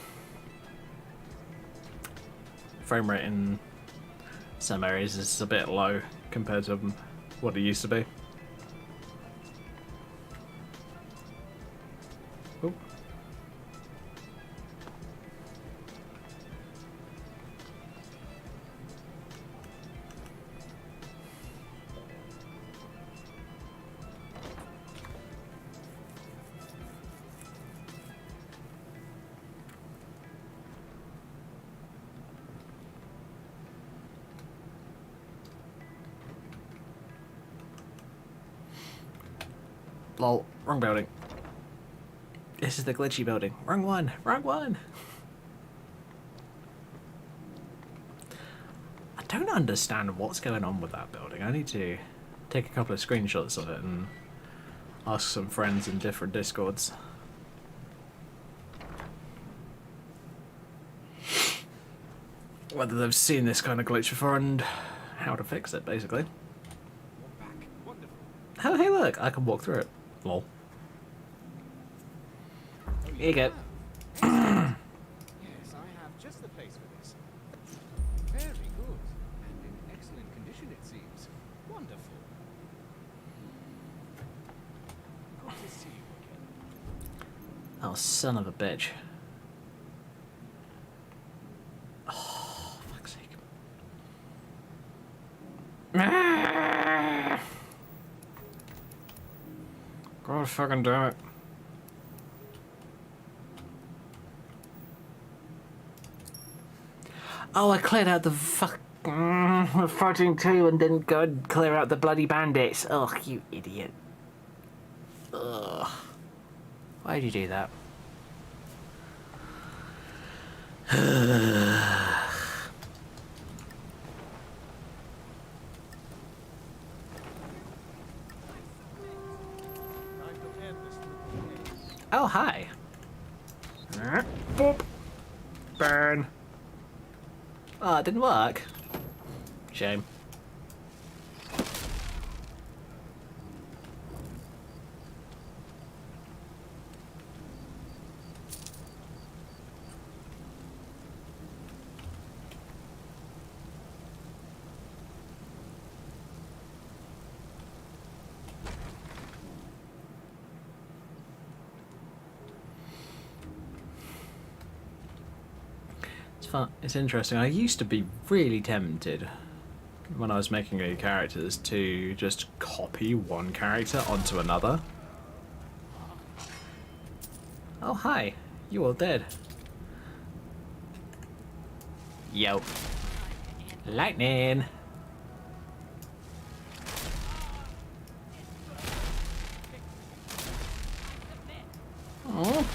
Frame rate in some areas is a bit low compared to what it used to be. Oop. Lol, wrong building. This is the glitchy building. Wrong one, wrong one. I don't understand what's going on with that building. I need to take a couple of screenshots of it and ask some friends in different discords. Whether they've seen this kind of glitch before and how to fix it, basically. Back. Wonderful. Oh, hey look, I can walk through it. Lol. Here you go. Yes, I have just the place for this. Very good. And in excellent condition, it seems. Wonderful. Good to see you again. Oh, son of a bitch. Oh, fuck's sake. God fucking damn it. Oh, I cleared out the fighting too and didn't go and clear out the bloody bandits. Oh, you idiot. Ugh. Why'd you do that? Oh, hi. Boop. Burn. Oh, it didn't work. Shame. Fun. It's interesting. I used to be really tempted when I was making new characters to just copy one character onto another. Oh, hi. You all dead. Yo. Lightning. Oh.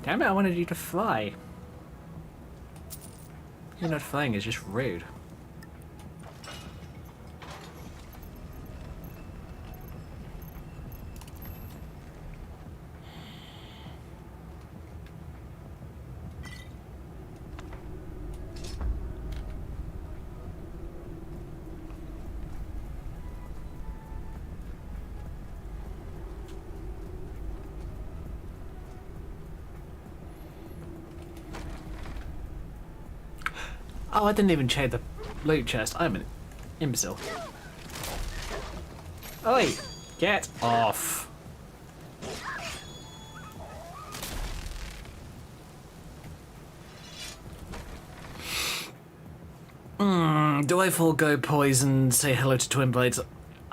Damn it, I wanted you to fly. You not flying is just rude. Oh, I didn't even check the loot chest. I'm an imbecile. Oi! Get off! Do I forego poison, say hello to Twin Blades?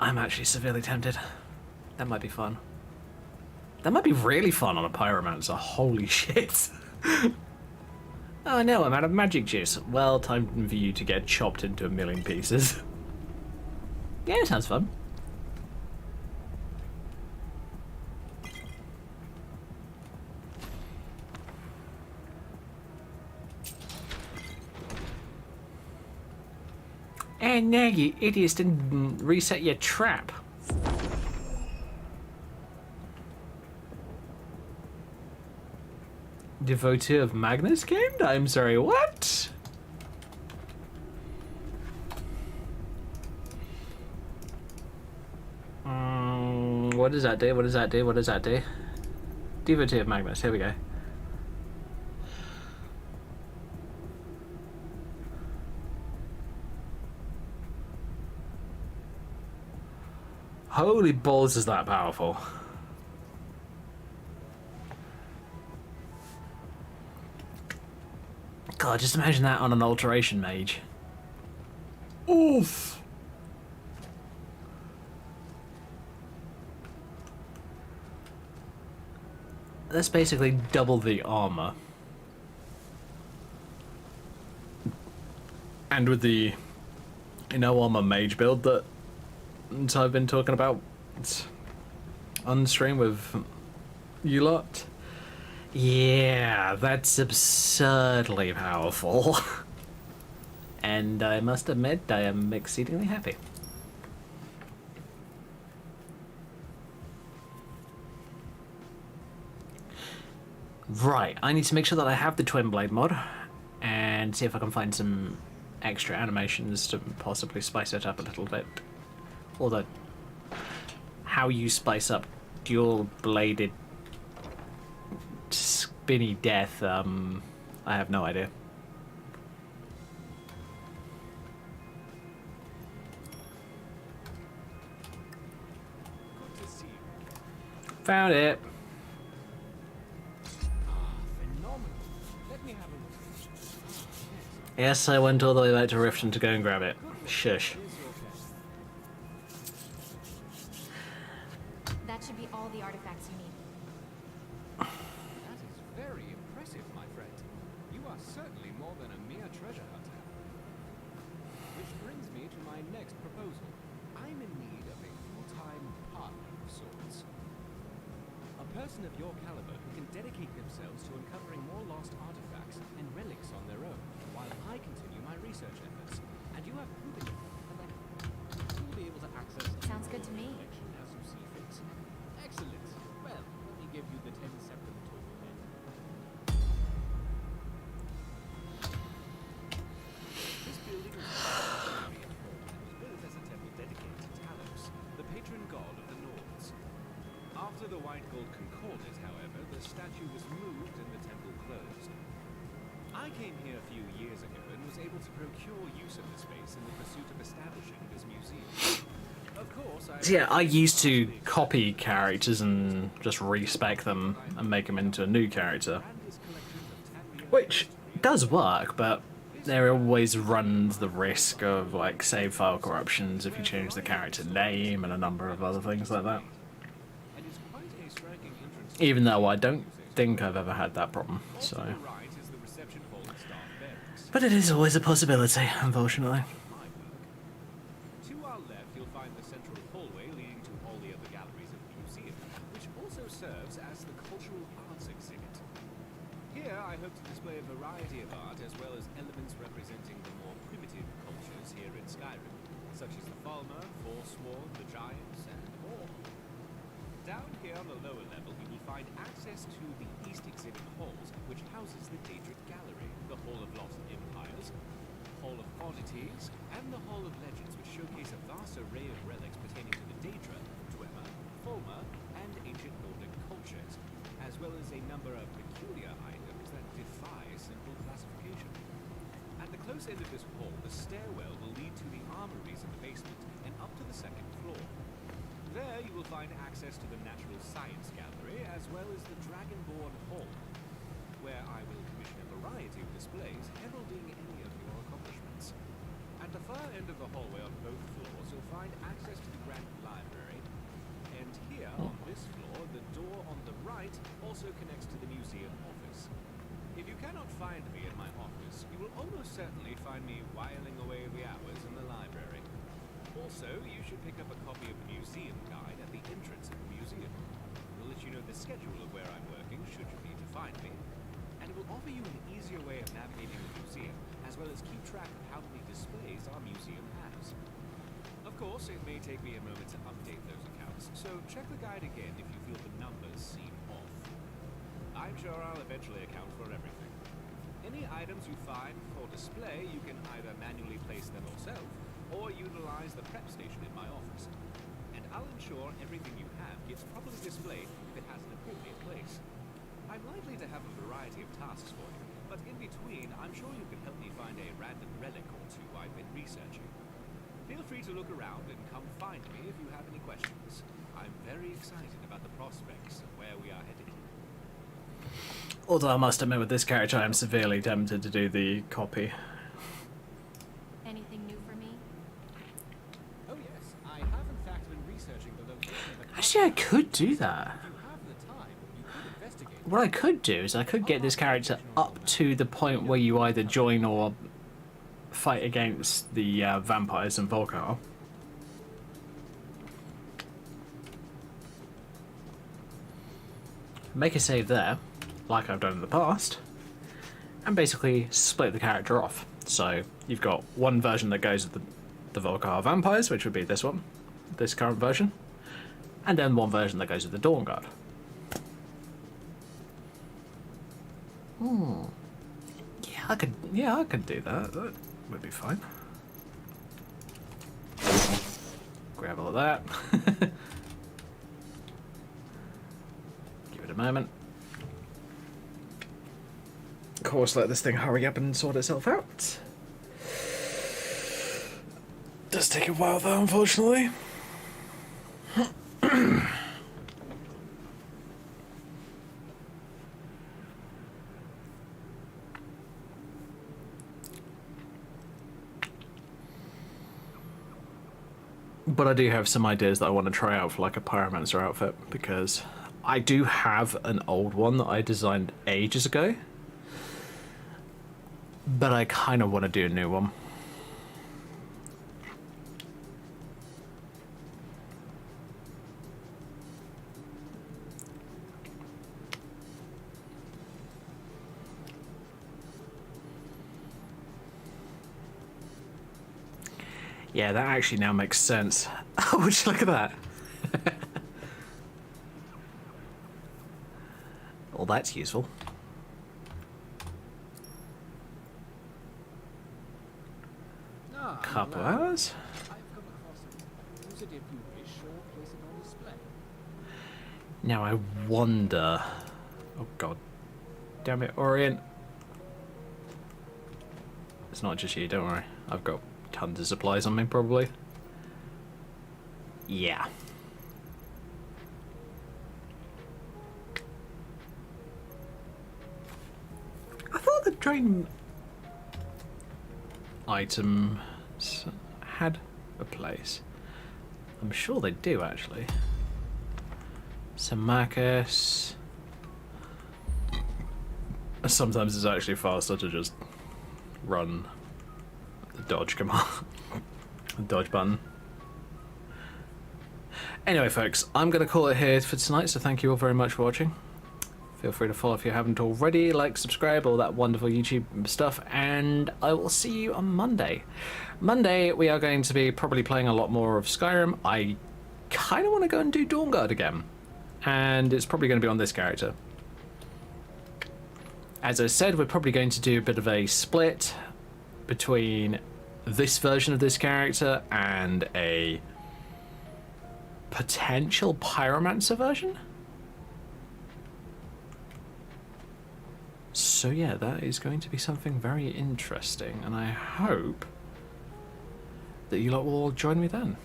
I'm actually severely tempted. That might be fun. That might be really fun on a Pyromancer. Holy shit. Oh no, I'm out of magic juice. Well, time for you to get chopped into a million pieces. Yeah, it sounds fun. And now you idiots didn't reset your trap. Devotee of Magnus came? I'm sorry, what? What does that do? What does that do? What does that do? Devotee of Magnus. Here we go. Holy balls, is that powerful? God, just imagine that on an alteration mage. Oof. That's basically double the armor. And with the no armor mage build that I've been talking about on stream with you lot. Yeah, that's absurdly powerful. And I must admit, I am exceedingly happy. Right, I need to make sure that I have the Twin Blade mod and see if I can find some extra animations to possibly spice it up a little bit. Although, how you spice up dual bladed spinny death, I have no idea. Good to see you. Found it. Phenomenal. Let me have a look. Yes, I went all the way back to Riften to go and grab it. Shush. Here's your pen. That should be all the artifacts you need. That is very impressive, my friend. You are certainly more than a mere treasure hunter. Which brings me to my next proposal. I'm in need of a full-time partner of sorts. A person of your caliber who can dedicate themselves to uncovering more lost artifacts and relics on their own, while I continue my research efforts. And you have proven it. You will be able to access the Sounds good to me. collection as you see fit. Excellent. Well, let me give you the 10 separate total then. This building was built as a temple dedicated to Talos, the patron god of the Nords. After the White Gold concorded, however, the statue was moved and the temple closed. I came here a few years ago and was able to procure use of the space in the pursuit of establishing this museum. Of course, So yeah, I used to copy characters and just respec them and make them into a new character. Which does work, but there always runs the risk of like save file corruptions if you change the character name and a number of other things like that. Even though I don't think I've ever had that problem, so. But it is always a possibility, unfortunately. To our left, you'll find the central hallway leading to all the other galleries of the museum, which also serves as the cultural arts exhibit. Here, I hope to display a variety of art as well as elements representing the more primitive cultures here in Skyrim, such as the Falmer, Forsworn, the Giants, and more. Down here on the lower level, you will find access to the East Exhibit Halls, which houses the Daedric Gallery, the Hall of Lost Empires, Hall of Oddities, and the Hall of Legends, which showcase a vast array of relics pertaining to the Daedra, Dwemer, Fulmer, and ancient Nordic cultures, as well as a number of peculiar items that defy simple classification. At the close end of this hall, the stairwell will lead to the armories in the basement and up to the second floor. There you will find access to the Natural Science Gallery, as well as the Dragonborn Hall, where I will commission a variety of displays heralding any of your accomplishments. At the far end of the hallway on both floors, you'll find access to the Grand Library, and here on this floor, the door on the right also connects to the museum office. If you cannot find me in my office, you will almost certainly find me whiling away the hours in the library. Also, you should pick up a copy of the museum guide at the entrance of the museum. It will let you know the schedule of where I'm working should you need to find me, and it will offer you an easier way of navigating the museum, as well as keep track of how many displays our museum has. Of course, it may take me a moment to update those accounts, so check the guide again if you feel the numbers seem off. I'm sure I'll eventually account for everything. Any items you find for display, you can either manually place them yourself, or utilize the prep station in my office. And I'll ensure everything you have gets properly displayed if it has an appropriate place. to have a variety of tasks for you, but in between, I'm sure you can help me find a random relic or two I've been researching. Feel free to look around and come find me if you have any questions. I'm very excited about the prospects of where we are headed. Although I must admit, with this character, I am severely tempted to do the copy. Anything new for me? Oh yes, I have in fact been researching the location of the... Actually, I could do that. If you have the time, you could investigate... What I could do is I could get this character up to the point where you either join or fight against the vampires in Volkar. Make a save there, like I've done in the past, and basically split the character off. So you've got one version that goes with the Volkar vampires, which would be this one, this current version, and then one version that goes with the Dawn Guard. Yeah, I could do that. That would be fine. Grab all of that. Give it a moment. Of course, let this thing hurry up and sort itself out. Does take a while though, unfortunately. But I do have some ideas that I want to try out for like a Pyromancer outfit, because I do have an old one that I designed ages ago, but I kind of want to do a new one. Yeah, that actually now makes sense. Oh, would you look at that? Well, that's useful. Couple hours. I've come across it. Use it if you wish, or place it on display. Now I wonder. Oh god. Damn it, Orient. It's not just you, don't worry. I've got tons of supplies on me, probably. Yeah. I thought the drain items had a place. I'm sure they do, actually. So Marcus. Sometimes it's actually faster to just run the dodge command. The dodge button. Anyway, folks, I'm going to call it here for tonight, so thank you all very much for watching. Feel free to follow if you haven't already, like, subscribe, all that wonderful YouTube stuff, and I will see you on Monday. Monday, we are going to be probably playing a lot more of Skyrim. I kind of want to go and do Dawn Guard again, and it's probably going to be on this character. As I said, we're probably going to do a bit of a split between this version of this character and a potential Pyromancer version. So yeah, that is going to be something very interesting, and I hope that you lot will all join me then.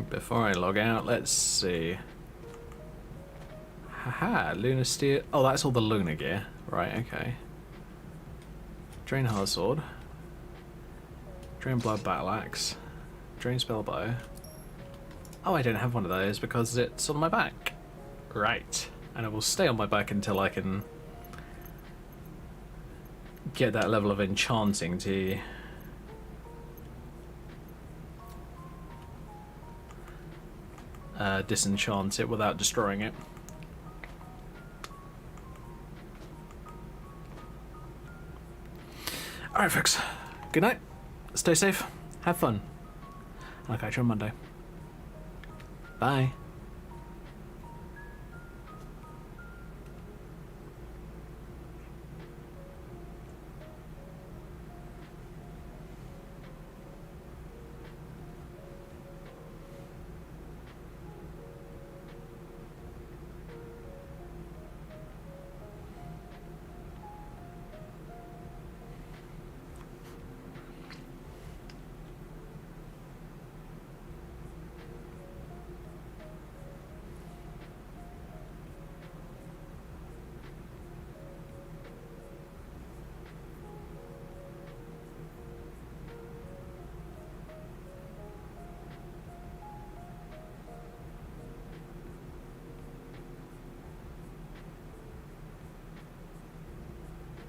Before I log out, let's see. Haha, Lunar Steel. Oh, that's all the Lunar gear. Right, okay. Drain Hard Sword. Drain Blood Battle Axe. Drain Spell Bow. Oh, I don't have one of those because it's on my back. Right. And it will stay on my back until I can get that level of enchanting to disenchant it without destroying it. Alright, folks. Good night. Stay safe. Have fun. I'll catch you on Monday. Bye.